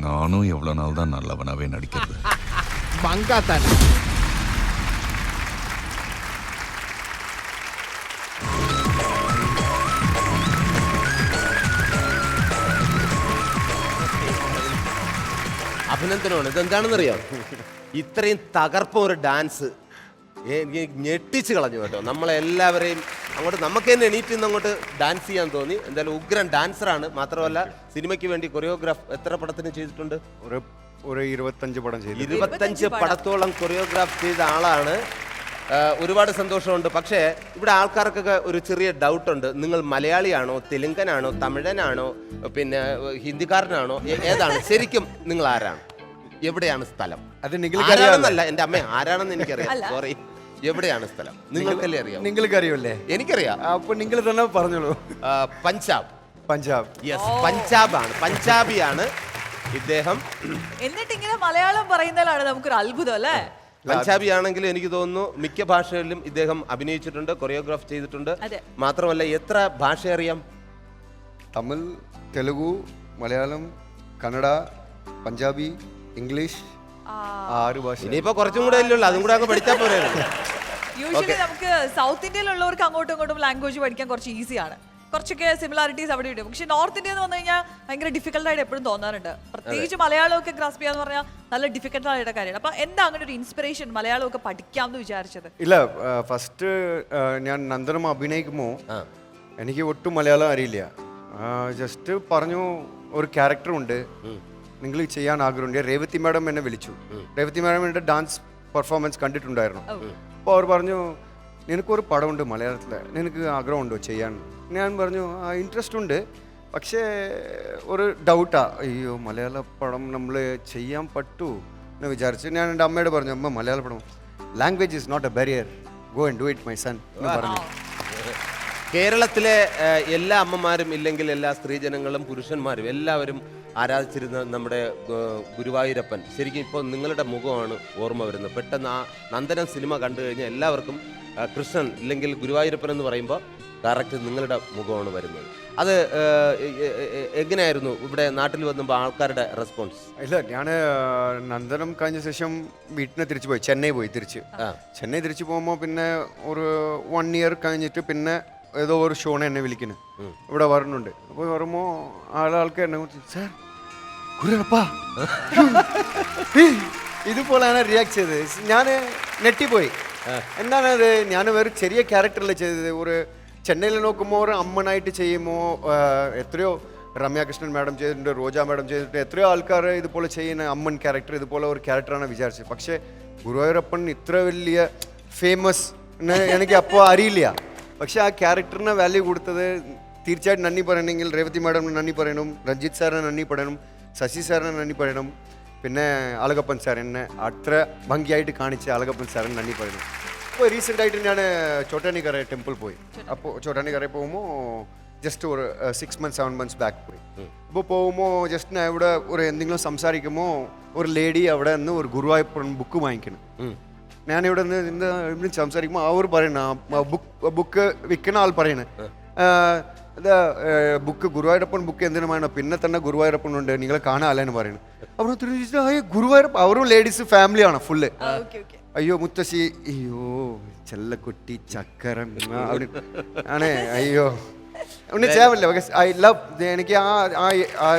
நானும் எவ்வளவு நாள் தான் நல்லவனாவே நடிக்கிறது. മങ്കാത്താൻ അഭിനന്ദനമാണ്. ഇതെന്താണെന്നറിയാം, ഇത്രയും തകർപ്പം ഒരു ഡാൻസ് എനിക്ക് ഞെട്ടിച്ച് കളഞ്ഞു കേട്ടോ. നമ്മളെല്ലാവരെയും അങ്ങോട്ട് നമുക്ക് തന്നെ എണീറ്റ് നിന്ന് അങ്ങോട്ട് ഡാൻസ് ചെയ്യാൻ തോന്നി. എന്തായാലും ഉഗ്രൻ ഡാൻസറാണ്. മാത്രമല്ല സിനിമയ്ക്ക് വേണ്ടി കൊറിയോഗ്രാഫ് എത്ര പടത്തിന് ചെയ്തിട്ടുണ്ട്? ഒരു 25 പടം ചെയ്തു. 25 പടത്തോളം കൊറിയോഗ്രാഫ് ചെയ്ത ആളാണ്. ഒരുപാട് സന്തോഷമുണ്ട്. പക്ഷേ ഇവിടെ ആൾക്കാർക്കൊക്കെ ഒരു ചെറിയ ഡൗട്ടുണ്ട്. നിങ്ങൾ മലയാളിയാണോ, തെലുങ്കനാണോ, തമിഴനാണോ, പിന്നെ ഹിന്ദിക്കാരനാണോ, ഏതാണ് ശരിക്കും? നിങ്ങൾ ആരാണ്? എവിടെയാണ് സ്ഥലം? അത് ആരാണെന്നല്ല, എൻ്റെ അമ്മ ആരാണെന്ന് എനിക്കറിയാം. സോറി, എവിടെയാണ് സ്ഥലം? നിങ്ങൾക്കല്ലേ അറിയാം? നിങ്ങൾക്ക് അറിയുമല്ലേ? എനിക്കറിയാം. അപ്പൊ നിങ്ങൾ തന്നെ പറഞ്ഞോളൂ. പഞ്ചാബ്. പഞ്ചാബ്. യെസ്, പഞ്ചാബാണ്, പഞ്ചാബിയാണ് ഇദ്ദേഹം. എന്നിട്ട് ഇങ്ങനെ മലയാളം പറയുന്നതിലാണ് നമുക്കൊരു അത്ഭുതം അല്ലേ? പഞ്ചാബി ആണെങ്കിൽ എനിക്ക് തോന്നുന്നു മിക്ക ഭാഷകളിലും ഇദ്ദേഹം അഭിനയിച്ചിട്ടുണ്ട്, കൊറിയോഗ്രാഫ് ചെയ്തിട്ടുണ്ട്. മാത്രമല്ല എത്ര ഭാഷ അറിയാം? തമിഴ്, തെലുഗു, മലയാളം, കന്നഡ, പഞ്ചാബി, ഇംഗ്ലീഷ്, 6 ഭാഷ. ഇനിയിപ്പോ കുറച്ചും കൂടെ അല്ലേ ഉള്ളൂ, അതും കൂടെ അങ്ങ് പഠിച്ചാൽ പോരെ. യൂഷ്വലി നമുക്ക് സൗത്ത് ഇന്ത്യയിലുള്ളവർക്ക് അങ്ങോട്ടും ഇങ്ങോട്ടും ലാംഗ്വേജ് പഠിക്കാൻ കുറച്ച് ഈസിയാണ്. കുറച്ചൊക്കെ സിമിലാരിറ്റീസ് അവിടെ ഉണ്ട്. പക്ഷെ നോർത്ത് ഇന്ത്യ എന്ന് പറഞ്ഞു കഴിഞ്ഞാൽ ഭയങ്കര ഡിഫിക്കൽട്ടായിട്ട് എപ്പോഴും തോന്നാറുണ്ട്. പ്രത്യേകിച്ച് മലയാളമൊക്കെ ഗ്രാസ്പ് ചെയ്യാന്ന് പറഞ്ഞാൽ നല്ല ഡിഫിക്കൽട്ടായിട്ട് കാര്യമാണ്. അപ്പൊ എന്താ അങ്ങനെ ഒരു ഇൻസ്പിറേഷൻ മലയാളമൊക്കെ പഠിക്കാമെന്ന് വിചാരിച്ചത്? ഇല്ല, ഫസ്റ്റ് ഞാൻ നന്ദനം അഭിനയിക്കുമ്പോൾ എനിക്ക് ഒട്ടും മലയാളം അറിയില്ല. ജസ്റ്റ് പറഞ്ഞു ഒരു ക്യാരക്ടറുണ്ട്, നിങ്ങൾ ചെയ്യാൻ ആഗ്രഹമുണ്ട്. രേവതി മാഡം എന്നെ വിളിച്ചു. രേവതി മാഡം എൻ്റെ ഡാൻസ് പെർഫോമൻസ് കണ്ടിട്ടുണ്ടായിരുന്നു. അപ്പോൾ അവർ പറഞ്ഞു, നിനക്കൊരു പടമുണ്ട് മലയാളത്തിൽ, നിനക്ക് ആഗ്രഹമുണ്ടോ ചെയ്യാൻ? ഞാൻ പറഞ്ഞു ഇൻട്രസ്റ്റ് ഉണ്ട്, പക്ഷേ ഒരു ഡൗട്ടാ, അയ്യോ മലയാള പടം നമ്മൾ ചെയ്യാൻ പറ്റൂ എന്ന് വിചാരിച്ചു. ഞാൻ എൻ്റെ അമ്മയോട് പറഞ്ഞു, അമ്മ മലയാള പടം, language is not a barrier, go and do it my son എന്ന് പറഞ്ഞു. കേരളത്തിലെ എല്ലാ അമ്മമാരും ഇല്ലെങ്കിൽ എല്ലാ സ്ത്രീജനങ്ങളും പുരുഷന്മാരും എല്ലാവരും ആരാധിച്ചിരുന്ന നമ്മുടെ ഗുരുവായൂരപ്പൻ, ശരിക്കും ഇപ്പോൾ നിങ്ങളുടെ മുഖമാണ് ഓർമ്മ വരുന്നത്. പെട്ടെന്ന് ആ നന്ദനം സിനിമ കണ്ടു കഴിഞ്ഞാൽ എല്ലാവർക്കും കൃഷ്ണൻ ഇല്ലെങ്കിൽ ഗുരുവായൂരപ്പൻ എന്ന് പറയുമ്പോൾ കറക്റ്റ് നിങ്ങളുടെ മുഖമാണ് വരുന്നത്. അത് എങ്ങനെയായിരുന്നു ഇവിടെ നാട്ടിൽ വന്നപ്പോൾ ആൾക്കാരുടെ റെസ്പോൺസ്? ഇല്ല, ഞാൻ നന്ദനം കഴിഞ്ഞ ശേഷം വീട്ടിൽ തിരിച്ചു പോയി, ചെന്നൈ പോയി. ചെന്നൈ തിരിച്ചു പോകുമ്പോൾ പിന്നെ ഒരു 1 ഇയർ കഴിഞ്ഞിട്ട് പിന്നെ ഏതോ ഒരു ഷോണ് എന്നെ വിളിക്കുന്നു, ഇവിടെ വരുന്നുണ്ട്. അപ്പോൾ വരുമ്പോൾ ആൾക്ക് എന്നെ സാർ ഗുരുവായൂരപ്പാ ഇതുപോലെയാണ് റിയാക്ട് ചെയ്തത്. ഞാൻ നെട്ടിപ്പോയി. എന്താണത്, ഞാൻ വേറെ ചെറിയ ക്യാരക്ടറിൽ ചെയ്തത്. ഒരു ചെന്നൈയിൽ നോക്കുമ്പോൾ ഒരു അമ്മനായിട്ട് ചെയ്യുമ്പോൾ എത്രയോ രമ്യാകൃഷ്ണൻ മാഡം ചെയ്തിട്ടുണ്ട്, റോജ മാഡം ചെയ്തിട്ടുണ്ട്, എത്രയോ ആൾക്കാർ ഇതുപോലെ ചെയ്യുന്ന അമ്മൻ ക്യാരക്ടർ ഇതുപോലെ ഒരു ക്യാരക്ടറാണ് വിചാരിച്ചത്. പക്ഷേ ഗുരുവായൂരപ്പൻ ഇത്ര വലിയ ഫേമസ് എനിക്ക് അപ്പോൾ അറിയില്ല. പക്ഷെ ആ ക്യാരക്ടറിന് വാല്യൂ കൊടുത്തത് തീർച്ചയായിട്ടും നന്ദി പറയണമെങ്കിൽ രേവതി മാഡമിന് നന്ദി പറയണം, രഞ്ജിത്ത് സാറിന് നന്ദി പറയണം, ശശി സാറിന് നന്ദി പറയണം, പിന്നെ അളകപ്പൻ സാർ എന്നെ അത്ര ഭംഗിയായിട്ട് കാണിച്ച അളകപ്പൻ സാറിന് നന്ദി പറയണം. ഇപ്പോൾ റീസെൻ്റായിട്ട് ഞാൻ ചോട്ടാനിക്കര ടെമ്പിൾ പോയി. അപ്പോൾ ചോട്ടാനിക്കര പോകുമ്പോൾ ജസ്റ്റ് ഒരു 6 months 7 months ബാക്ക് പോയി. അപ്പോൾ പോകുമ്പോൾ ജസ്റ്റ് ഞാൻ ഇവിടെ ഒരു എന്തെങ്കിലും സംസാരിക്കുമ്പോൾ ഒരു ലേഡി അവിടെ നിന്ന് ഒരു ഗുരുവായൂരപ്പൻ ബുക്ക് വാങ്ങിക്കണം. ഞാനിവിടെ നിന്ന് സംസാരിക്കുമ്പോൾ അവർ പറയണ ബുക്ക് വിൽക്കുന്ന ആൾ പറയണേ, ബുക്ക് ഗുരുവായൂരപ്പൻ ബുക്ക് എന്തിനുമാണ്, പിന്നെ തന്നെ ഗുരുവായൂരപ്പനുണ്ട്, നിങ്ങളെ കാണാല്ലെന്ന് പറയുന്നത്. അവർ ഗുരുവായൂരപ്പൻ അവരും ലേഡീസ് ഫാമിലിയാണ് ഫുള്ള്. അയ്യോ മുത്തശ്ശി, അയ്യോ ചെല്ലക്കുട്ടി ചക്കരം ആണ്, അയ്യോ ഒന്നും ചെയ്യാൻ പറ്റില്ല. ഐ ലവ് എനിക്ക്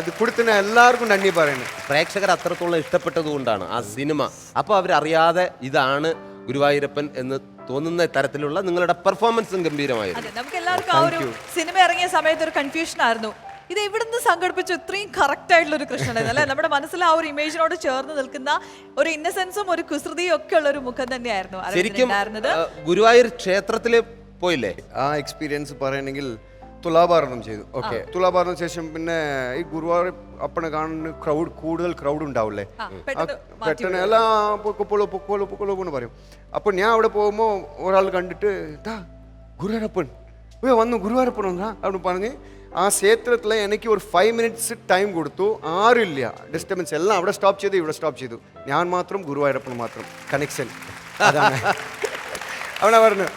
ഇത് കൊടുത്തിന് എല്ലാവർക്കും നന്ദി പറയുന്നു. പ്രേക്ഷകർ അത്രത്തോളം ഇഷ്ടപ്പെട്ടത് കൊണ്ടാണ് ആ സിനിമ. അപ്പോൾ അവരറിയാതെ ഇതാണ് ഗുരുവായൂരപ്പൻ എന്ന് തോന്നുന്ന തരത്തിലുള്ള നിങ്ങളുടെ പെർഫോമൻസും ഗംഭീരമായിരുന്നു. നമുക്ക് എല്ലാവർക്കും ആ ഒരു സിനിമ ഇറങ്ങിയ സമയത്ത് ഒരു കൺഫ്യൂഷൻ ആയിരുന്നു, ഇത് എവിടുന്ന് സംഘടിപ്പിച്ചു ഇത്രയും കറക്റ്റ് ആയിട്ടുള്ള ഒരു കൃഷ്ണനായിരുന്നു അല്ലെ. നമ്മുടെ മനസ്സിൽ ആ ഒരു ഇമേജിനോട് ചേർന്ന് നിൽക്കുന്ന ഒരു ഇന്നസെൻസും ഒരു കുസൃതിയും ഒക്കെ ഉള്ള ഒരു മുഖം തന്നെയായിരുന്നു ശരിക്കും. ഗുരുവായൂർ ക്ഷേത്രത്തിൽ പോയില്ലേ? ആ എക്സ്പീരിയൻസ് പറയണമെങ്കിൽ തുലാഭാരണം ചെയ്തു. ഓക്കെ, തുലാഭാരണ ശേഷം പിന്നെ ഈ ഗുരുവായൂർ അപ്പനെ കാണുന്ന കൂടുതൽ ക്രൗഡ് ഉണ്ടാവില്ലേ, പെട്ടെന്ന് എല്ലാം പൊക്കോളൂ പൊക്കോളൂ പൊക്കോളൂ എന്ന് പറയും. അപ്പോൾ ഞാൻ അവിടെ പോകുമ്പോൾ ഒരാൾ കണ്ടിട്ട് ഗുരുവായൂരപ്പൻ വന്നു, ഗുരുവായൂരപ്പൻ വന്നാ അവിടെ പറഞ്ഞ് ആ ക്ഷേത്രത്തിൽ എനിക്ക് ഒരു 5 minutes ടൈം കൊടുത്തു. ആരുമില്ല, ഡിസ്റ്റർബൻസ് എല്ലാം അവിടെ സ്റ്റോപ്പ് ചെയ്തു, ഇവിടെ സ്റ്റോപ്പ് ചെയ്തു. ഞാൻ മാത്രം ഗുരുവായൂരപ്പൻ മാത്രം കണക്ഷൻ. അതാണ് അവനെ പറഞ്ഞു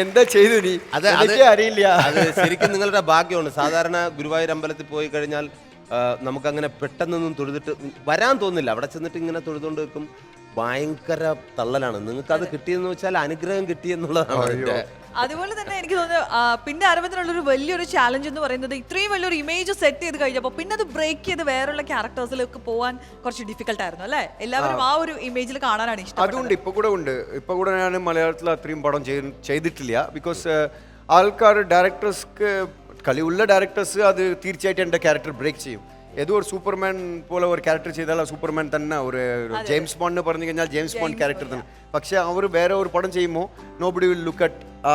എന്താ ചെയ്തു നീ, അതൊക്കെ അറിയില്ല. അത് ശരിക്കും നിങ്ങളുടെ ഭാഗ്യമാണ്. സാധാരണ ഗുരുവായൂർ അമ്പലത്തിൽ പോയി കഴിഞ്ഞാൽ നമുക്കങ്ങനെ പെട്ടെന്നൊന്നും തൊഴുതിട്ട് വരാൻ തോന്നില്ല. അവിടെ ചെന്നിട്ട് ഇങ്ങനെ തൊഴുതുകൊണ്ട് വെക്കും, ഭയങ്കര തള്ളലാണ്. നിങ്ങൾക്ക് അത് കിട്ടിയെന്ന് വെച്ചാൽ അനുഗ്രഹം കിട്ടിയെന്നുള്ളതാണ്. അതുപോലെ തന്നെ എനിക്ക് തോന്നുന്നു പിന്നെ അരവിന്ദനുള്ളൊരു വലിയൊരു ചാലഞ്ച് എന്ന് പറയുന്നത് ഇത്രയും വലിയൊരു ഇമേജ് സെറ്റ് ചെയ്ത് കഴിഞ്ഞപ്പോൾ പിന്നെ അത് ബ്രേക്ക് ചെയ്ത് വേറെയുള്ള ക്യാരക്ടേഴ്സിലേക്ക് പോകാൻ കുറച്ച് ഡിഫിക്കൽട്ട് ആയിരുന്നു അല്ലേ. എല്ലാവരും ആ ഒരു ഇമേജിൽ കാണാനാണ് ഇഷ്ടം. അതുകൊണ്ട് ഇപ്പൊ കൂടെ ഞാൻ മലയാളത്തിൽ അത്രയും പടം ചെയ്തിട്ടില്ല. ബിക്കോസ് ആൾക്കാർ ഡയറക്ടേഴ്സ്ക്ക് കളിയുള്ള ഡയറക്ടേഴ്സ് അത് തീർച്ചയായിട്ടും എൻ്റെ ക്യാരക്ടർ ബ്രേക്ക് ചെയ്യും. ഏതോ ഒരു സൂപ്പർമാൻ പോലെ ഒരു ക്യാരക്ടർ ചെയ്താൽ സൂപ്പർമാൻ തന്നെ ഒരു ജെയിംസ് ബോണ്ട് പറഞ്ഞു കഴിഞ്ഞാൽ ജെയിംസ് ബോണ്ട് ക്യാരക്ടർ തന്നെ. പക്ഷെ അവർ വേറെ ഒരു പടം ചെയ്യുമ്പോൾ നോബഡി വിൽ ലുക്ക് അറ്റ് ആ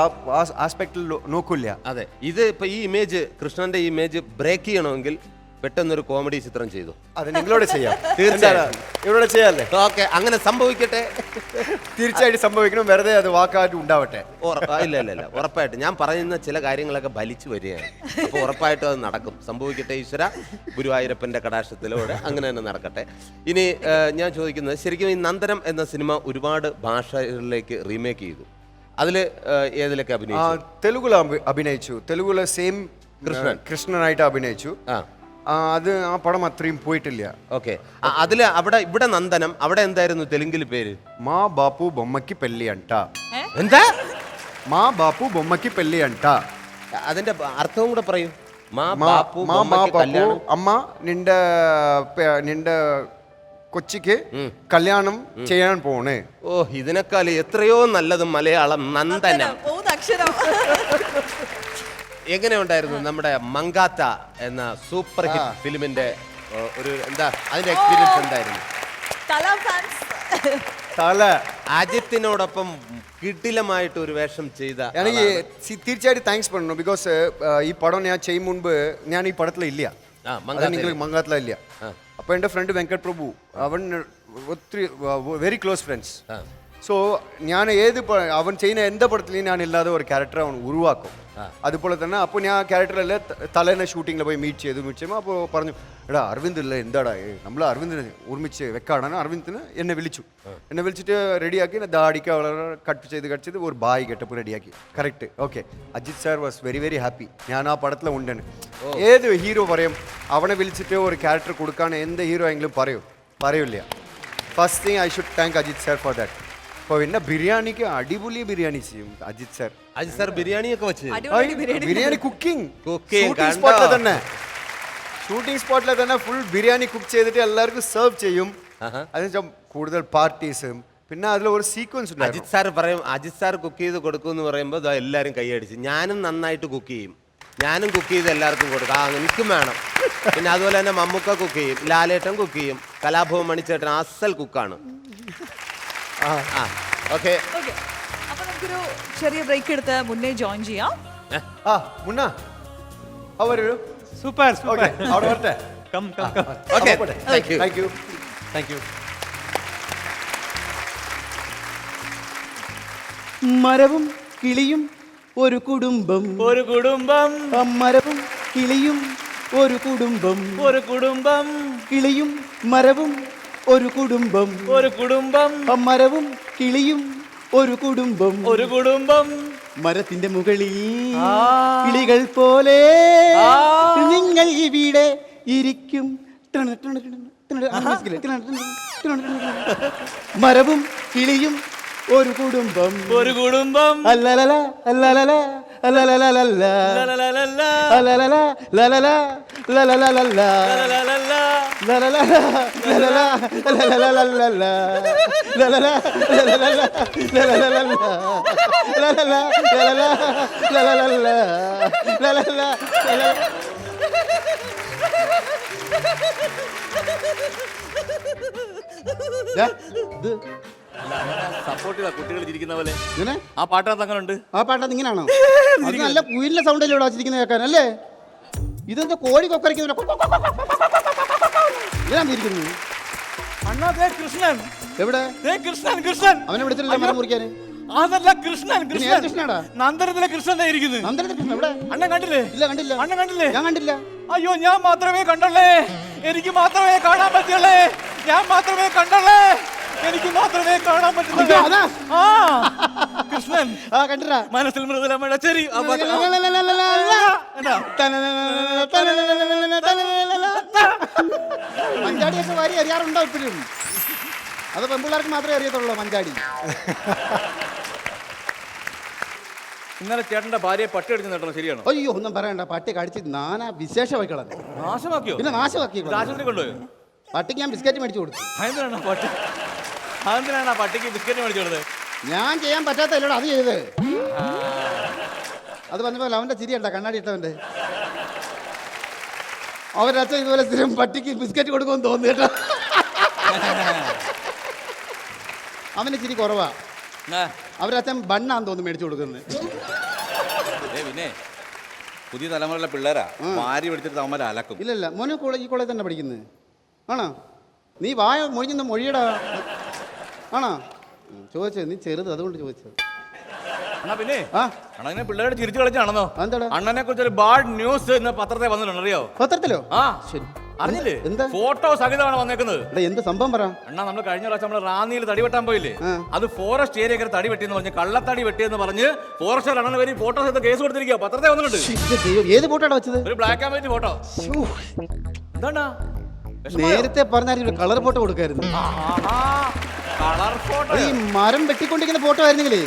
ആസ്പെക്റ്റിൽ നോക്കില്ല. അതെ, ഇത് ഇപ്പൊ ഈ ഇമേജ് കൃഷ്ണന്റെ ഇമേജ് ബ്രേക്ക് ചെയ്യണമെങ്കിൽ പെട്ടെന്നൊരു കോമഡി ചിത്രം ചെയ്തു. അത് നിങ്ങളോട് ചെയ്യാം, തീർച്ചയായും ഇവിടെ ചെയ്യാല്ലേ. ഓക്കെ, അങ്ങനെ സംഭവിക്കട്ടെ. തീർച്ചയായിട്ടും സംഭവിക്കണം, വെറുതെ അത് വാക്കായിട്ട് ഉണ്ടാവട്ടെ. ഇല്ല ഇല്ല ഇല്ല, ഉറപ്പായിട്ട് ഞാൻ പറയുന്ന ചില കാര്യങ്ങളൊക്കെ ഫലിച്ചു വരികയാണ്. അപ്പോൾ ഉറപ്പായിട്ടും അത് നടക്കും, സംഭവിക്കട്ടെ. ഈശ്വര ഗുരുവായൂരപ്പൻ്റെ കടാക്ഷത്തിലൂടെ അങ്ങനെ തന്നെ നടക്കട്ടെ. ഇനി ഞാൻ ചോദിക്കുന്നത്, ശരിക്കും ഈ നന്ദനം എന്ന സിനിമ ഒരുപാട് ഭാഷകളിലേക്ക് റീമേക്ക് ചെയ്തു. അതിൽ ഏതിലൊക്കെ അഭിനയിച്ചു? തെലുഗുല അഭിനയിച്ചു. തെലുഗുല സെയിം കൃഷ്ണനായിട്ട് അഭിനയിച്ചു. അത് ആ പടം അത്രയും പോയിട്ടില്ല. ഓക്കെ, അതില് ഇവിടെ നന്ദനം, അവിടെ എന്തായിരുന്നു തെലുങ്കിൽ പേര്? മാ ബാപ്പു ബൊമ്മക്ക് പെല്ലി അണ്ട. എന്താ? മാ ബാപ്പു ബൊമ്മക്ക് പെല്ലി അണ്ട. അതിന്റെ അർത്ഥവും കൂടെ പറയൂ. അമ്മ നിന്റെ കൊച്ചിക്ക് കല്യാണം ചെയ്യാൻ പോണേ. ഓ, ഇതിനേക്കാൾ എത്രയോ നല്ലത് മലയാളം നന്ദനം. എങ്ങനെ ഉണ്ടായിരുന്നു നമ്മുടെ മങ്കാത്ത എന്ന സൂപ്പർ ഹിറ്റ് ഫിലിമിന്റെ ഒരു എന്താ അതിന്റെ എക്സ്പീരിയൻസ് എന്തായിരുന്നു? അജിത്തിനോടൊപ്പം കിടിലമായിട്ട് ഒരു വേഷം ചെയ്ത എനിക്ക് തീർച്ചയായിട്ടും താങ്ക്സ് പറഞ്ഞു. ബിക്കോസ് ഈ പടം ഞാൻ ചെയ്യും മുൻപ് ഞാൻ ഈ പടത്തിൽ ഇല്ല, മങ്കാത്തില ഇല്ല. അപ്പൊ എൻ്റെ ഫ്രണ്ട് വെങ്കട് പ്രഭു, അവൻ ഒത്തിരി വെരി ക്ലോസ് ഫ്രണ്ട്സ്. സോ ഞാൻ അവൻ ചെയ്യുന്ന എന്ത് പടത്തിലും ഞാൻ ഇല്ലാതെ ഒരു ക്യാരക്ടർ അവൻ ഉരുവാക്കും. അതുപോലെ തന്നെ അപ്പോൾ ഞാൻ ക്യാരക്ടറല്ലേ തലേന്നെ ഷൂട്ടിങ്ങിൽ പോയി മീറ്റ് ചെയ്യുമ്പോൾ അപ്പോൾ പറഞ്ഞു, എടാ അരവിന്ദ് ഇല്ല, എന്താടാ നമ്മൾ അരവിന്ദിനെ ഒരുമിച്ച് വെക്കാടാണ്. അരവിന്ദിന് എന്നെ വിളിച്ചിട്ട് റെഡിയാക്കി ദാടിക്ക് വളരെ കട്ട് ചെയ്ത് ഒരു ബായ് ഗെറ്റപ്പ് റെഡിയാക്കി. Correct. Okay, Ajith sir was very very happy. ഞാൻ ആ പടത്തിൽ ഉണ്ടെന്ന്. ഏത് ഹീറോ പറയും അവനെ വിളിച്ചിട്ട് ഒരു ക്യാരക്ടർ കൊടുക്കാൻ? എന്ത് ഹീറോ എങ്കിലും പറയൂല. First thing I should thank Ajith sir for that. പിന്നെ ബിരിയാണിക്ക് അടിപൊളി ബിരിയാണി ചെയ്യും അജിത് സാർ. ബിരിയാണിയൊക്കെ വെച്ച് ബിരിയാണി കുക്കിംഗ് ഷൂട്ടിംഗ് സ്പോട്ടിലെ തന്നെ ഫുൾ ബിരിയാണി കുക്ക് ചെയ്തിട്ട് എല്ലാവർക്കും സെർവ് ചെയ്യും. അതിനുശേഷം കൂടുതൽ പാർട്ടീസും. പിന്നെ അതിൽ ഒരു സീക്വൻസ് ഉണ്ട്. അജിത് സാർ കുക്ക് ചെയ്ത് കൊടുക്കുമെന്ന് പറയുമ്പോൾ എല്ലാവരും കൈയടിച്ച്. ഞാനും നന്നായിട്ട് കുക്ക് ചെയ്യും, ഞാനും കുക്ക് ചെയ്ത് എല്ലാവർക്കും കൊടുക്കും, എനിക്കും വേണം. പിന്നെ അതുപോലെ തന്നെ മമ്മൂക്ക കുക്ക് ചെയ്യും, ലാലേട്ടൻ കുക്ക് ചെയ്യും, കലാഭവൻ മണിച്ചേട്ടൻ അസൽ കുക്കാണ്. അപ്പൊ നമുക്കൊരു ചെറിയ ബ്രേക്ക് എടുത്ത് മുന്നേ ജോയിൻ ചെയ്യാം. മുന്ന അവര് സൂപ്പർ അവിടെ വരട്ടെ. Thank you. മരവും കിളിയും ഒരു കുടുംബം, മരവും കിളിയും ഒരു കുടുംബം, കിളിയും മരവും ഒരു കുടുംബം, മരവും കിളിയും ഒരു കുടുംബം, മരത്തിന്റെ മുകളിൽ കിളികൾ പോലെ നിങ്ങൾ ഇവിടെ ഇരിക്കും. മരവും കിളിയും ഒരു കുടുംബം ഒരു കുടുംബം അല്ലലല അല്ലലല അല്ലലലലല്ല അല്ലലല ലലല ലലലലല്ല ലലല ലലല ലലലലല്ല ലലല ലലല ലലലലല്ല ലലല ലലല ലലലല്ല ലലല സപ്പോർട്ട് ചെയ്താ കുട്ടികൾ ചിരിക്കുന്ന പോലെ. ഇങ്ങനെ ആ പാട്ടിനകത്ത് അങ്ങനെ ഉണ്ട്. ആ പാട്ടത് ഇങ്ങനാണോ? അത് നല്ല കുയിലിന്റെ സൗണ്ടല്ലേ ഇവിടെ വച്ചിരിക്കുന്നത് കേൾക്കാൻ അല്ലേ? ഇതെന്താ കോഴി കൊക്കരയ്ക്കുന്നില്ല ഇരിക്കുന്നു. അണ്ണാ ദേ കൃഷ്ണൻ. എവിടെ? ദേ കൃഷ്ണൻ കൃഷ്ണൻ. അവനെ വിളിച്ചിട്ടില്ല മരം മുറിക്കാന്. അതല്ല കൃഷ്ണൻ കൃഷ്ണൻ. കൃഷ്ണനാടാ. നന്ദനത്തിലെ കൃഷ്ണൻ ഇരിക്കുന്നു. നന്ദനത്തിലെ കൃഷ്ണൻ എവിടെ? അണ്ണൻ കണ്ടില്ലേ? ഇല്ല കണ്ടില്ല. അണ്ണൻ കണ്ടില്ലേ? ഞാൻ കണ്ടില്ല. അയ്യോ ഞാൻ മാത്രമേ കണ്ടല്ലേ. എനിക്ക് മാത്രമേ കാണാൻ പറ്റുള്ളേ. ഞാൻ മാത്രമേ കണ്ടല്ലേ. എനിക്ക് മാത്രമേ കാണാൻ പറ്റുള്ളൂ. ആ കൃഷ്ണൻ. ആ കണ്ടിട്ടാ. മനസ്സിൽ മൃദുലമഴ ചെരി. മഞ്ചാടിയൊക്കെ വാരി അറിയാറുണ്ടോ ഇപ്പോഴും? അത് പെൺപിള്ളേർക്ക് മാത്രമേ അറിയത്തുള്ളൂ മഞ്ചാടി. ഇന്നലെ ചേട്ടന്റെ ഭാര്യയെ പട്ടി അടിച്ചു നേട്ടണം ശരിയാണോ? അയ്യോ ഒന്നും പറയണ്ട. പട്ടി കടിച്ച് നാനാ വിശേഷമായി കളഞ്ഞു. നാശമാക്കിയോ? പിന്നെ നാശമാക്കി. ആശുപത്രി കൊണ്ടുപോയോ? പട്ടിക്ക് ഞാൻ ബിസ്ക്കറ്റ് മേടിച്ചു കൊടുത്തു. അതെന്തിനാണ് പട്ടിക്ക് ബിസ്ക്കറ്റ് മേടിച്ചു കൊടുത്തത്? ഞാൻ ചെയ്യാൻ പറ്റാത്തല്ലോട് അത് ചെയ്ത്. അത് പറഞ്ഞപ്പോൾ അവന്റെ ചിരിയണ്ട കണ്ണാടി ഇട്ടവന്റെ. അവരുടെ അച്ഛൻ ഇതുപോലെ സ്ഥിരം പട്ടിക്ക് ബിസ്ക്കറ്റ് കൊടുക്കുമെന്ന് തോന്നി കേട്ടോ. അവന്റെ ചിരി കുറവാ. അവരുടെ അച്ഛൻ ബണ്ണാന്ന് തോന്നുന്നു മേടിച്ചു കൊടുക്കുന്നത്. പിന്നെ പുതിയ തലമുറയിലെ പിള്ളേരാ മാരി പിടിച്ചിട്ട് അവന്മാരെ അലക്കും. ഇല്ലല്ല മോനെ ഈ കോളേജ് തന്നെ പഠിക്കുന്നത് ആണോ? നീ വായ മൊഴിഞ്ഞ മൊഴിയടാ ആണോ? ചോദിച്ചത് നീ ചെറുത് അതുകൊണ്ട് ചോദിച്ചത്. അണ്ണാ പിന്നെ ആ അണ്ണനെ പിള്ളേരുടെ ചിരിച്ചു കളിച്ചാണെന്നോ? എന്താടാ? അണ്ണനെ കുറിച്ച് ഒരു ബാഡ് ന്യൂസ് ഇന്ന് പത്രത്തിൽ വന്നിട്ടുണ്ട് അറിയോ? പത്രത്തിലോ? ആ ശരി. അറിഞ്ഞില്ലേ? എന്താ? ഫോട്ടോ സഹിതമാണ് വന്നേക്കുന്നത്. എന്ത് സംഭവം പറ. അണ്ണാ നമ്മൾ കഴിഞ്ഞ പ്രാവശ്യം നമ്മൾ റാന്നിയിൽ തടി വെട്ടാൻ പോയില്ലേ? അത് ഫോറസ്റ്റ് ഏരിയ തടി വെട്ടിയെന്ന് പറഞ്ഞ് കള്ളത്തടി വെട്ടിയെന്ന് പറഞ്ഞ് ഫോറസ്റ്റ് അണ്ണനെ വരി ഫോട്ടോ സഹിതം കേസ് കൊടുത്തിരിക്കുക. പത്രത്തിൽ വന്നിട്ടുണ്ട്. ഏത് ഫോട്ടോ വെച്ചത്? ഒരു ബ്ലാക്ക് ആൻഡ് വൈറ്റ് ഫോട്ടോ. എന്താ നേരത്തെ പറഞ്ഞാൽ കളർ ഫോട്ടോ കൊടുക്കായിരുന്നു. Colour photo. ഈ മരം വെട്ടിക്കൊണ്ടിരിക്കുന്ന ഫോട്ടോ ആയിരുന്നെങ്കിലേ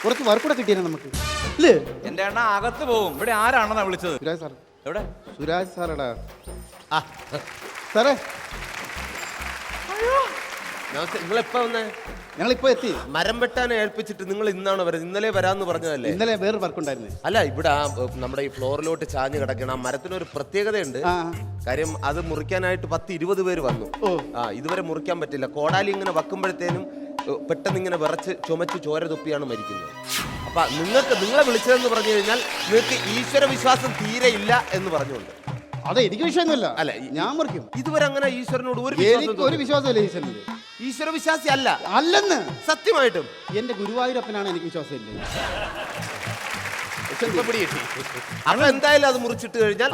കുറച്ച് വർക്ക് കൂടെ കിട്ടിയിരുന്നു നമുക്ക്. ഇല്ലേ? എന്റെ അണ്ണ അകത്ത് പോകും. ഇവിടെ ആരാണെന്നാ വിളിച്ചത്? സുരാജ് സാർ. എവിടെ? സുരാജ് സാറടാ. സാറേ നിങ്ങളെപ്പോ വന്നേ? ഞങ്ങളിപ്പോ എത്തി. മരം വെട്ടാൻ ഏൽപ്പിച്ചിട്ട് നിങ്ങൾ ഇന്നാണോ വരുന്നത്? ഇന്നലെ വരാന്ന് പറഞ്ഞതല്ലേ? ഇന്നലെ വേറൊരു വർക്ക് ഉണ്ടായിരുന്നു. അല്ല ഇവിടെ നമ്മുടെ ഈ ഫ്ലോറിലോട്ട് ചാഞ്ഞ് കിടക്കണം. ആ മരത്തിനൊരു പ്രത്യേകതയുണ്ട്. കാര്യം അത് മുറിക്കാനായിട്ട് 10-20 പേര് വന്നു. ഇതുവരെ മുറിക്കാൻ പറ്റില്ല. കോടാലി ഇങ്ങനെ വക്കുമ്പോഴത്തേനും പെട്ടെന്ന് ഇങ്ങനെ വിറച്ച് ചുമച്ച് ചോര തുപ്പിയാണ് മരിക്കുന്നത്. അപ്പൊ നിങ്ങളെ വിളിച്ചതെന്ന് പറഞ്ഞു കഴിഞ്ഞാൽ നിങ്ങൾക്ക് ഈശ്വര വിശ്വാസം തീരെ ഇല്ല എന്ന് പറഞ്ഞുകൊണ്ട്. അതെ എനിക്ക് വിഷയമൊന്നുമില്ല. അല്ല ഞാൻ മുറിക്കും. ഇതുവരെ അങ്ങനെ ഈശ്വരനോട് ഒരു വിശ്വാസമില്ല. ഈശ്വരന് ഈശ്വര വിശ്വാസി അല്ല. അല്ലെന്ന് സത്യമായിട്ടും എന്റെ ഗുരുവായൂരപ്പനാണ് എനിക്ക് വിശ്വാസമില്ല. അപ്പൊ എന്തായാലും അത് മുറിച്ചിട്ട് കഴിഞ്ഞാൽ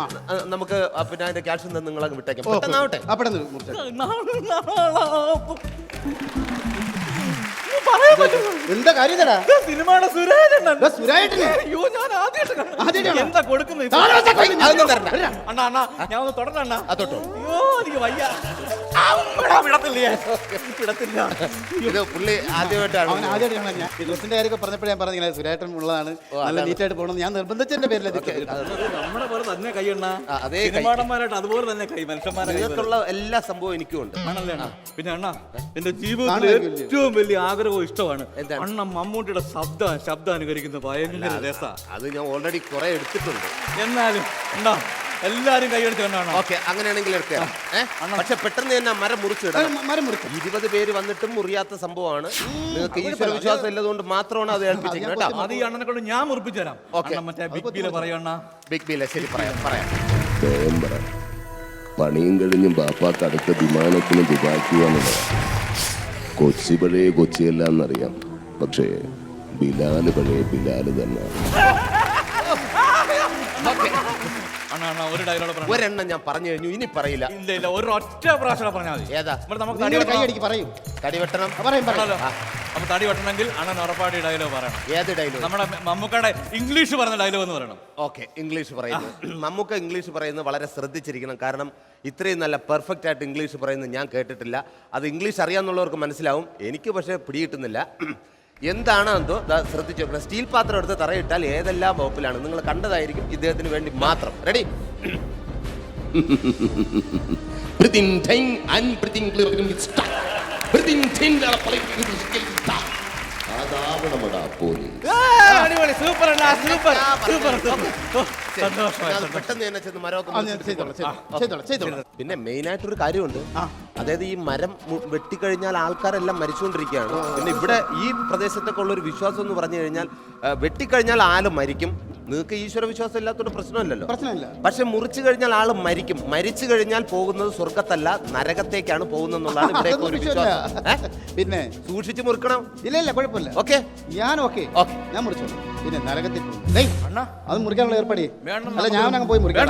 നമുക്ക് പിന്നെ അതിന്റെ ക്യാഷ് നിങ്ങളങ്ങ് വിട്ടേക്കാം. പെട്ടെന്നാവട്ടെ. എന്താ കാര്യം? സിനിമയുടെ സുരാജ് എന്താ കൊടുക്കുന്നത്? അണ്ണാ അണ്ണാ ഞാൻ ഒന്ന് തുടരണ. അയ്യോ എനിക്ക് വയ്യ. പുള്ളി ആദ്യമായിട്ടാണ്. അവൻ ആദ്യമായിട്ടാണ്. ഞാൻ ദിവസത്തിന്റെ കാര്യമൊക്കെ പറഞ്ഞപ്പോഴേ ഞാൻ പറഞ്ഞില്ല സുരാട്ടൻ ഉള്ളതാണ്, നല്ല നീറ്റായിട്ട് പോകണം. ഞാൻ നിർബന്ധിച്ചെന്റെ പേരിൽ നമ്മുടെ പോലെ തന്നെ കൈയ്യണ്ണ. സിനിമാടന്മാരായിട്ട് അതുപോലെ തന്നെ കൈ മനുഷ്യന്മാരായിട്ടുള്ള എല്ലാ സംഭവവും എനിക്കും ഉണ്ട്. ആണല്ലേ അണ്ണാ? പിന്നെ അണ്ണാ എന്റെ ജീവിതത്തിൽ ഏറ്റവും വലിയ ആഗ്രഹവും ഇഷ്ടമാണ് അണ്ണ മമ്മൂട്ടിയുടെ ശബ്ദം അനുകരിക്കുന്ന ഭയങ്കര രസ. അത് ഞാൻ ഓൾറെഡി കുറെ എടുത്തിട്ടുണ്ട്. എന്നാലും ഉണ്ടാ എല്ലാരും കൈയടിച്ച് കണ്ടാണ്. ഓക്കെ അങ്ങനെയാണെങ്കിൽ എടുക്കാം. പക്ഷെ പെട്ടെന്ന് തന്നെ മരം മുറിച്ചിടാം. 20 പേര് വന്നിട്ടും മുറിയാത്ത സംഭവമാണ്. നിങ്ങൾക്ക് ഈശ്വര വിശ്വാസം ഇല്ലതുകൊണ്ട് മാത്രമാണ് അത് ഏൽപ്പിച്ചിരിക്കുന്നത് കേട്ടോ. അത് ഈ അണ്ണനെ കൊണ്ട് ഞാൻ മുറിപ്പിച്ചു തരാം. മറ്റേ ബിഗ് ബിലെ പറയണ. ബിഗ് ബിലെ ശരി പറയാം. പണിയും കഴിഞ്ഞും ബാപ്പാക്ക് അടുത്ത വിമാനത്തിന് ദുബായ്ക്ക് വന്നത്. കൊച്ചി പഴയ കൊച്ചിയല്ലാന്നറിയാം, പക്ഷേ ബിലാല് പഴയ ബിലാല് തന്നെ. ഒരെണ്ണം ഞാൻ പറഞ്ഞു കഴിഞ്ഞു, ഇനി പറയില്ല. ഇല്ല ഒരു ഒറ്റ പ്രാവശ്യം പറഞ്ഞാൽ മതി. ഏതാ? നമുക്ക് തടി വെട്ടണം. അപ്പൊ തടി വെട്ടണമെങ്കിൽ അണ്ണൻ ഉറപ്പാടി ഡയലോഗ് പറയണം. ഏത് ഡയലോഗ്? നമ്മുടെ മമ്മൂക്കയുടെ ഇംഗ്ലീഷ് പറഞ്ഞ ഡയലോഗ് എന്ന് പറയണം. ഓക്കെ ഇംഗ്ലീഷ് പറയുന്നത്. മമ്മൂക്ക ഇംഗ്ലീഷ് പറയുന്നത് വളരെ ശ്രദ്ധിച്ചിരിക്കണം. കാരണം ഇത്രയും നല്ല പെർഫെക്റ്റ് ആയിട്ട് ഇംഗ്ലീഷ് പറയുന്നത് ഞാൻ കേട്ടിട്ടില്ല. അത് ഇംഗ്ലീഷ് അറിയാന്നുള്ളവർക്ക് മനസ്സിലാവും. എനിക്ക് പക്ഷേ പിടികിട്ടുന്നില്ല. എന്താണ് എന്തോ ശ്രദ്ധിച്ചു നോക്കണം. സ്റ്റീൽ പാത്രം എടുത്ത് തറയിട്ടാൽ ഏതെല്ലാം വകുപ്പിലാണ് നിങ്ങൾ കണ്ടതായിരിക്കും ഇദ്ദേഹത്തിന് വേണ്ടി മാത്രം. റെഡി? അടിപൊളി, സൂപ്പർ അണ്ണാ, സൂപ്പർ സൂപ്പർ സൂപ്പർ. പെട്ടെന്ന് തന്നെ ചെന്ന് മരമൊക്കെ. പിന്നെ മെയിൻ ആയിട്ടൊരു കാര്യമുണ്ട്. അതായത് ഈ മരം വെട്ടിക്കഴിഞ്ഞാൽ ആൾക്കാരെല്ലാം മരിച്ചുകൊണ്ടിരിക്കുകയാണ്. പിന്നെ ഇവിടെ ഈ പ്രദേശത്തൊക്കെ ഉള്ള ഒരു വിശ്വാസം എന്ന് പറഞ്ഞു കഴിഞ്ഞാൽ വെട്ടിക്കഴിഞ്ഞാൽ ആള് മരിക്കും. നിങ്ങൾക്ക് ഈശ്വര വിശ്വാസം ഇല്ലാത്തൊരു പ്രശ്നമല്ലല്ലോ. പക്ഷെ മുറിച്ചു കഴിഞ്ഞാൽ ആള് മരിക്കും. മരിച്ചു കഴിഞ്ഞാൽ പോകുന്നത് സ്വർഗത്തല്ല നരകത്തേക്കാണ് പോകുന്നതെന്നുള്ളതാണ് ഇവിടെ ഒരു വിശ്വാസം. പിന്നെ സൂക്ഷിച്ച് മുറിക്കണം. ഇല്ല കുഴപ്പമില്ല. ഓക്കെ, ഞാൻ ഓക്കെ, ഞാൻ മുറിച്ചോളാം. പിന്നെ നരകത്തിൽ അത് മുറിക്കാനുള്ള ഏർപ്പാടി അല്ല, ഞാൻ അങ്ങ് പോയി മുറിക്കാം.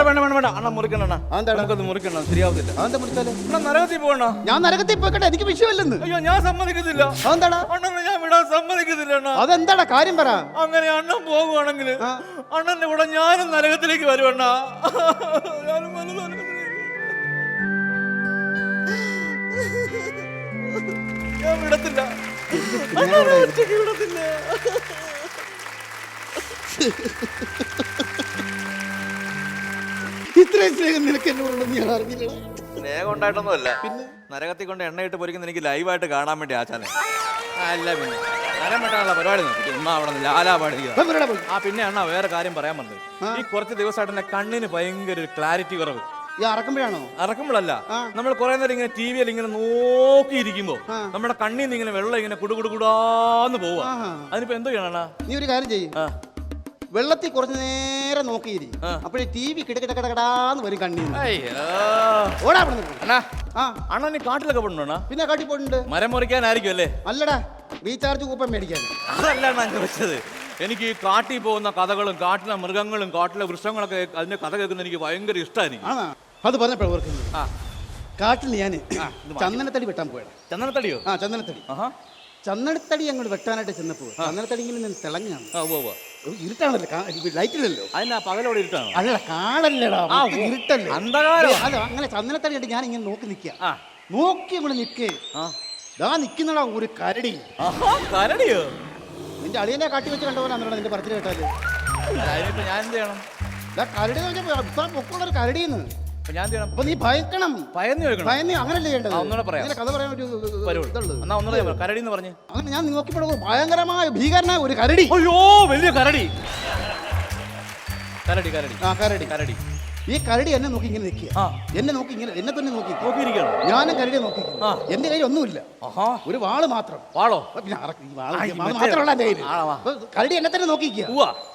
അണ്ണ മുറിക്കണ, നമുക്കത് മുറിക്കണം, ശരിയാവത്തില്ല. അതെന്താ മുറിച്ചാല്? നരകത്തിൽ പോകണ. ഞാൻ നരകത്തിൽ പോയിക്കട്ടെ, എനിക്ക് വിഷയമല്ലെന്ന്. അയ്യോ, ഞാൻ സമ്മതിക്കത്തില്ല. അതെന്താടാ? അണ്ണനെ ഞാൻ വിടാൻ സമ്മതിക്കത്തില്ല അണ്ണ. അതെന്താടാ കാര്യം പറ. അങ്ങനെ അണ്ണൻ പോകുവാണെങ്കിൽ അണ്ണന്റെ കൂടെ ഞാനും നരകത്തിലേക്ക് വരുവണ്ണ. ഞാൻ വിടത്തില്ല, വിടത്തില്ല. ഇത്രയും സ്നേഹം നിനക്ക് എന്നോടുണ്ടെന്ന് ഞാൻ അറിഞ്ഞില്ല. സ്നേഹം ഉണ്ടായിട്ടൊന്നുമല്ല, പിന്നെ നരകത്തിൽ കൊണ്ട് എണ്ണയിട്ട് പൊരിക്കുന്ന എനിക്ക് ലൈവായിട്ട് കാണാൻ വേണ്ടി ആച്ചാനെ. അല്ല, പിന്നെ നരം വെട്ടാനുള്ള പരിപാടി നോക്കി അവിടെ ലാലാ പാടിക്കുക. പിന്നെ അണ്ണാ വേറെ കാര്യം പറയാൻ പറഞ്ഞത്, ഈ കുറച്ച് ദിവസമായിട്ട് എന്റെ കണ്ണിന് ഭയങ്കര ഒരു ക്ലാരിറ്റി കുറവ്. ഈ അറക്കുമ്പോഴാണോ? അറക്കുമ്പോഴല്ല, നമ്മൾ കുറെ നേരം ഇങ്ങനെ ടി വിയിൽ ഇങ്ങനെ നോക്കിയിരിക്കുമ്പോ നമ്മുടെ കണ്ണിൽ നിന്ന് ഇങ്ങനെ വെള്ളം ഇങ്ങനെ കുടുകുടുകൂടാന്ന് പോവാ. അതിനിപ്പോ എന്തോ ചെയ്യണ? നീ ഒരു കാര്യം ചെയ്യും, വെള്ളത്തിൽ കുറച്ചു നേരം നോക്കിയിരി. അപ്പോഴേ ടി വി കിടക്കിടക്കിടക്കിടാന്ന് വരും കണ്ണിൽ. അണ്ണാ നീ കാട്ടിലൊക്കെ പോയിട്ടുണ്ടോ? പിന്നെ കാട്ടിൽ പോയിട്ടുണ്ട്. മരം മുറിക്കാനായിരിക്കും അല്ലേ? അല്ലടാ, റീചാർജ് കൂപ്പൺ മേടിക്കാൻ. അതല്ല ഞാൻ ചോദിച്ചത്. എനിക്ക് കാട്ടിൽ പോകുന്ന കഥകളും കാട്ടിലെ മൃഗങ്ങളും കാട്ടിലെ വൃക്ഷങ്ങളൊക്കെ അതിന്റെ കഥ കേൾക്കുന്നത് എനിക്ക് ഭയങ്കര ഇഷ്ടമായിരിക്കും. അത് പറഞ്ഞപ്പോഴാണ് ഓർക്കുന്നത്, കാട്ടിൽ ഞാൻ ചന്ദനത്തടി വെട്ടാൻ പോയത്. ചന്ദനത്തടിയോ? ചന്ദനത്തടി. ചന്ദനത്തടി അങ്ങോട്ട് വെട്ടാനായിട്ട് ചെന്നപ്പോ ചന്ദനത്തടി ഇങ്ങനെ തിളങ്ങാണ്. ഇരുട്ടാണല്ലോ, ലൈറ്റില്ലല്ലോ. അതിനാ പകലോടെ ഇരുട്ടാണ്. അല്ല, കാടല്ലടാ, ഇരുട്ടല്ലേ. അല്ല, അങ്ങനെ ചന്ദനത്തടി ആയിട്ട് ഞാൻ ഇങ്ങനെ നോക്കി നിൽക്കുക. നോക്കി അങ്ങോട്ട് നിൽക്കേ, ദാ നിൽക്കുന്നടാ ഒരു കരടി. കരടിയോ? നിന്റെ അളിയനെ കാട്ടി വെച്ച് കണ്ടവനാ നിന്റെ പറച്ചിൽ കേട്ടാല്. ഞാൻ എന്ത് ചെയ്യണം? കരടി പൊക്കമുള്ളൊരു കരടിന്ന് ഞാൻ അപ്പൊ നീ ഭയക്കണം. ഭയന്ന് അങ്ങനല്ലേ ചെയ്യേണ്ടത്? കഥ പറയാൻ കരടി എന്ന് പറഞ്ഞു. അങ്ങനെ ഞാൻ നോക്കിയപ്പോൾ ഭയങ്കരമായ ഭീകരനായ ഒരു കരടി. അയ്യോ, വലിയ കരടി. കരടി കരടി കരടി കരടി. ഈ കരടി എന്നെ നോക്കി ഇങ്ങനെ നിൽക്കുക. എന്നെ നോക്കി ഇങ്ങനെ എന്നെ തന്നെ നോക്കിയിരിക്കണം. ഞാനും കരടിയെ നോക്കി. എന്റെ കയ്യിൽ ഒന്നുമില്ല, ഒരു വാള് മാത്രം. വാളോ? പിന്നെ മാത്രമല്ല എന്റെ കയ്യിൽ. കരടി എന്നെ തന്നെ നോക്കിയിരിക്കുക.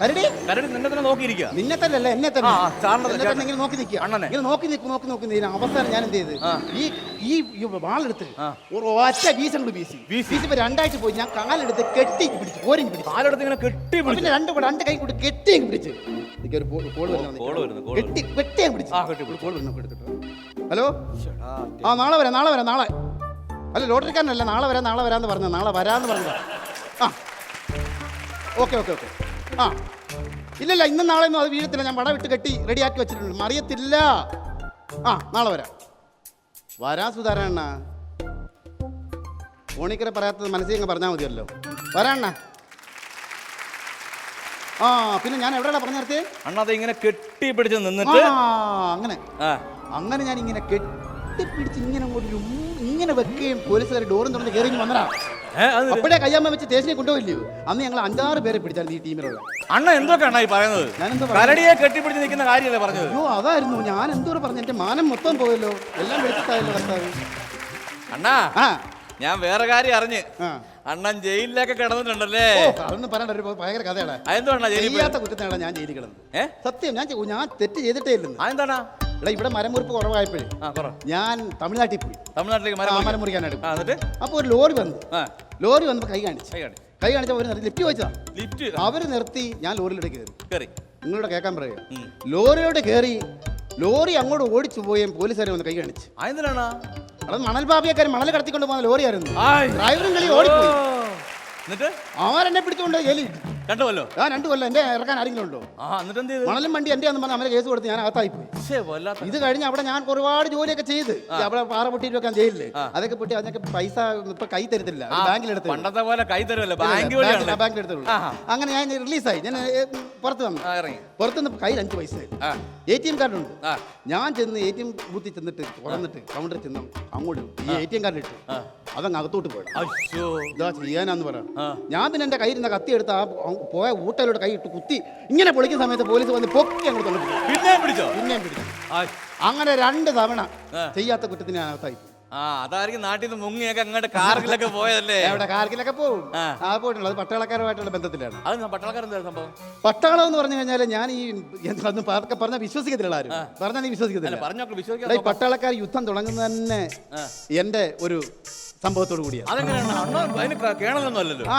കരടി കരടി നിന്നെ തന്നെ നോക്കിയിരിക്കുക. നിന്നെ തന്നെ അല്ല, എന്നെ തന്നെ ഇങ്ങനെ നോക്കി നിൽക്കുക. ഇങ്ങനെ നോക്കി അവസാനം ഞാൻ എന്ത് ചെയ്ത്, ഈ വാളെടുത്ത് ഒറ്റ വീശങ്ങോട് വീശിപ്പോ രണ്ടാഴ്ച പോയി. ഞാൻ കാലെടുത്ത് കെട്ടി പിടിച്ചു, കോരിങ് പിടിച്ചു. കാലെടുത്ത് ഇങ്ങനെ കെട്ടി പിന്നെ രണ്ട് കൈ കൂടി കെട്ടി പിടിച്ച്. എനിക്കൊരു കോൾ വരുന്നു, കെട്ടി കെട്ടിയാൻ പിടിച്ചു. ഹലോ, നാളെ വരാം. നാളെ അല്ല, ലോട്ടറിക്കാരനല്ല, നാളെ വരാന്ന് പറഞ്ഞ. നാളെ വരാന്ന് പറഞ്ഞതാ. ഓക്കെ. ഇല്ലല്ല, ഇന്നും നാളെ ഒന്നും അത് വീഴത്തില്ല. ഞാൻ വട വിട്ട് കെട്ടി റെഡിയാക്കി വെച്ചിട്ടുണ്ട്, മറിയത്തില്ല. നാളെ വരാം സുധാരണ. ഫോണിക്കര പറയാത്തത് മനസ്സിൽ അങ്ങ് പറഞ്ഞാൽ മതിയല്ലോ. വരാണ്ണ. പിന്നെ ഞാൻ എവിടെയാണ് പറഞ്ഞു നിർത്തിയേ? അണ്ണാ ഇങ്ങനെ കെട്ടിപ്പിടിച്ച് നിന്നിട്ട് അങ്ങനെ ഞാൻ ഇങ്ങനെ കെട്ടിപ്പിടിച്ച് ഇങ്ങനെ വെക്കുകയും പോലീസുകാർ ഡോറും തുറന്ന് കയറി വന്നടാ. അപ്പോഴേ കയ്യമ്മ വെച്ച് സ്റ്റേഷനിൽ കൊണ്ടുപോയില്ലയോ? അന്ന് ഞങ്ങൾ 5-6 പേരെ പിടിച്ചാൽ ഈ ടീമിലുള്ള. അണ്ണ എന്തൊക്കെയാണ് ഈ പറയുന്നത്? കരടിയെ കെട്ടിപ്പിടിച്ച് നിൽക്കുന്ന കാര്യമല്ലേ പറഞ്ഞത്? അയ്യോ, അതായിരുന്നു ഞാൻ എന്തോരം പറഞ്ഞു. എന്റെ മാനം മൊത്തം പോയല്ലോ, എല്ലാം വെളിച്ചത്തായല്ലോ കർത്താവ്. അണ്ണാ, ഞാൻ വേറെ കാര്യം അറിഞ്ഞ്, അണ്ണൻ ജയിലിലൊക്കെ കിടന്നിട്ടുണ്ടല്ലേ? അതൊന്നും പറയണ്ട, ഒരു ഭയങ്കര കഥയാണ്. അതെന്താ ചെയ്യാത്ത കുറ്റത്തിനാണ് ഞാൻ ജയിലിൽ കിടന്നത്. സത്യം, ഞാൻ തെറ്റ് ചെയ്തിട്ടേ ഇല്ലെന്ന്. അതെന്താ? ഇവിടെ മരം മുറിപ്പ് കുറവായപ്പോഴേ ഞാൻ തമിഴ്നാട്ടിൽ പോയി. തമിഴ്നാട്ടിലേക്ക് മരം മുറിക്കാനായിട്ട്. അപ്പൊ ഒരു ലോറി വന്നപ്പോ കൈ കാണിച്ച ഒരു ലിഫ്റ്റ് ചോദിച്ചതാ. അവര് നിർത്തി, ഞാൻ ലോറിയിലോട്ട് കയറി. നിങ്ങളോട് കേൾക്കാൻ പറയുക, ലോറിയിലോട്ട് കയറി. ലോറി അങ്ങോട്ട് ഓടിച്ചു പോയും പോലീസുകാരെ വന്ന് കൈ കാണിച്ചു. അത് മണൽ ബാബിയക്കാരൻ മണൽ കടത്തിക്കൊണ്ട് പോകുന്ന ലോറിയായിരുന്നു. ഡ്രൈവറും കളി ഓടിപ്പോയി. അവരെന്നെ പിടിച്ചുകൊണ്ട് ജയിലിൽ 2 കൊല്ലോ? ആ 2 കൊല്ലം. എന്റെ ഇറക്കാൻ ആരെങ്കിലും ഉണ്ടോ? എന്നിട്ട് എന്ത് ചെയ്തു? മണലും വണ്ടി എന്റെ ആണെന്ന് പറഞ്ഞാൽ അവരെ കേസ് കൊടുത്ത് ഞാൻ അകത്തായി പോയി. ഇത് കഴിഞ്ഞ് അവിടെ ഞാൻ ഒരുപാട് ജോലിയൊക്കെ ചെയ്ത് അവിടെ പാറ പൊട്ടിയിട്ട് വെക്കാൻ ജയിലില് അതൊക്കെ പൊട്ടി അതിനൊക്കെ പൈസ ഇപ്പൊ കൈ തരത്തില്ല, ബാങ്കിലെടുത്ത്. പണ്ടത്തെ പോലെ കൈ തരുമല്ലോ, ബാങ്കിലെടുത്തുള്ളൂ. അങ്ങനെ ഞാൻ റിലീസായി. ഞാൻ പുറത്ത് വന്നു. പുറത്തുനിന്ന് കയ്യിൽ 5 പൈസ, ATM കാർഡുണ്ട്. ഞാൻ ചെന്ന് ATM ബൂത്തിൽ ചെന്നിട്ട് തുറന്നിട്ട് കൗണ്ടറിൽ ചെന്ന് അങ്ങോട്ട് ഈ ATM കാർഡ് ഇട്ടു അതങ്ങ് അകത്തോട്ട് പോയി. ഇതാ ചെയ്യാനാന്ന് പറ. ഞാൻ പിന്നെ എന്റെ കയ്യിൽ നിന്ന് കത്തി എടുത്ത് ആ പോയ ഊട്ടയിലോട്ട് കൈ ഇട്ട് കുത്തി ഇങ്ങനെ പൊളിക്കുന്ന സമയത്ത് പോലീസ് വന്ന് പൊക്കി അങ്ങോട്ട് പിന്നെയും പിടിച്ചു. അങ്ങനെ 2 തവണ ചെയ്യാത്ത കുറ്റത്തിന് ഞാൻ അകത്തായി. അതായിരിക്കും നാട്ടിൽ നിന്ന് മുങ്ങിയൊക്കെ അങ്ങോട്ട് കാർഗിലൊക്കെ പോയതല്ലേ? അവിടെ കാർഗിലൊക്കെ പോകും. പോയിട്ടുള്ളത് അത് പട്ടാളക്കാരുമായിട്ടുള്ള ബന്ധത്തിലാണ്. പട്ടാളക്കാരെന്താ സംഭവം? പട്ടാളം എന്ന് പറഞ്ഞു കഴിഞ്ഞാൽ ഞാൻ ഈ പറഞ്ഞാൽ വിശ്വസിക്കത്തില്ല. ആരും പറഞ്ഞാൽ നീ വിശ്വസിക്കത്തില്ല. ഈ പട്ടാളക്കാർ യുദ്ധം തുടങ്ങുന്നത് തന്നെ എന്റെ ഒരു സംഭവത്തോട് കൂടിയാണ്.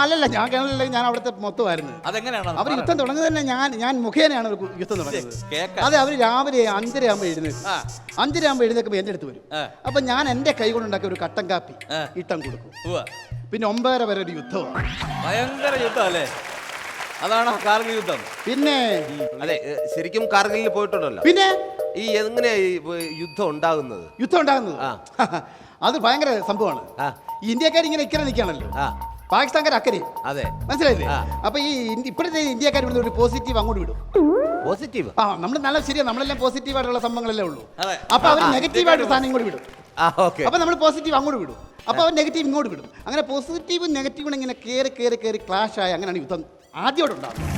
അല്ലല്ല, ഞാൻ കേരളത്തിലെ ഞാൻ അവിടുത്തെ മൊത്തമായിരുന്നു. അവർ യുദ്ധം തുടങ്ങുന്നത് തന്നെ ഞാൻ മുഖേനയാണ് യുദ്ധം തുടങ്ങുന്നത്. അതെ, അവർ രാവിലെ 5:30 ആകുമ്പോൾ എഴുന്നേക്കും. 5:30 ആകുമ്പോൾ എഴുന്നേക്കുമ്പോൾ എന്റെ അടുത്ത് വരും. അപ്പൊ ഞാൻ എന്റെ കൈ കൊണ്ടുണ്ടാക്കിയ ഒരു കട്ടൻ കാപ്പി ഇട്ടം കൊടുക്കും. പിന്നെ 9:30 വരെ ഒരു യുദ്ധമാണ്. ഭയങ്കര യുദ്ധമല്ലേ? അതാണ് കാർഗിൽ യുദ്ധം. പിന്നെ അതെ, ശരിക്കും കാർഗിലിൽ പോയിട്ടുണ്ടല്ലോ. പിന്നെ ഈ എങ്ങനെയാ യുദ്ധം ഉണ്ടാകുന്നത്? അത് ഭയങ്കര സംഭവമാണ്. ഇന്ത്യക്കാർ ഇങ്ങനെ ഇക്കരെ നിൽക്കുകയാണല്ലോ, പാകിസ്ഥാൻകാർ അക്കരെ. അതെ, മനസ്സിലായില്ലേ? അപ്പൊ ഈ ഇപ്പോഴത്തെ ഇന്ത്യക്കാർ ഇവിടുന്ന് ഒരു പോസിറ്റീവ് അങ്ങോട്ട് വിടും. പോസിറ്റീവ്? നമ്മൾ നല്ല ശരിയാ, നമ്മളെല്ലാം പോസിറ്റീവ് ആയിട്ടുള്ള സംഭവങ്ങളല്ലേ ഉള്ളൂ. അപ്പൊ അവർ നെഗറ്റീവ് ആയിട്ട് സാധനം ഇങ്ങോട്ട് വിടും. അപ്പൊ നമ്മൾ പോസിറ്റീവ് അങ്ങോട്ട് വിടും, അപ്പൊ അവർ നെഗറ്റീവ് ഇങ്ങോട്ട് വിടും. അങ്ങനെ പോസിറ്റീവും നെഗറ്റീവും ഇങ്ങനെ കയറി ക്ലാഷ് ആയി അങ്ങനെയാണ് യുദ്ധം ആദ്യമായിട്ട് ഉണ്ടാകുന്നത്.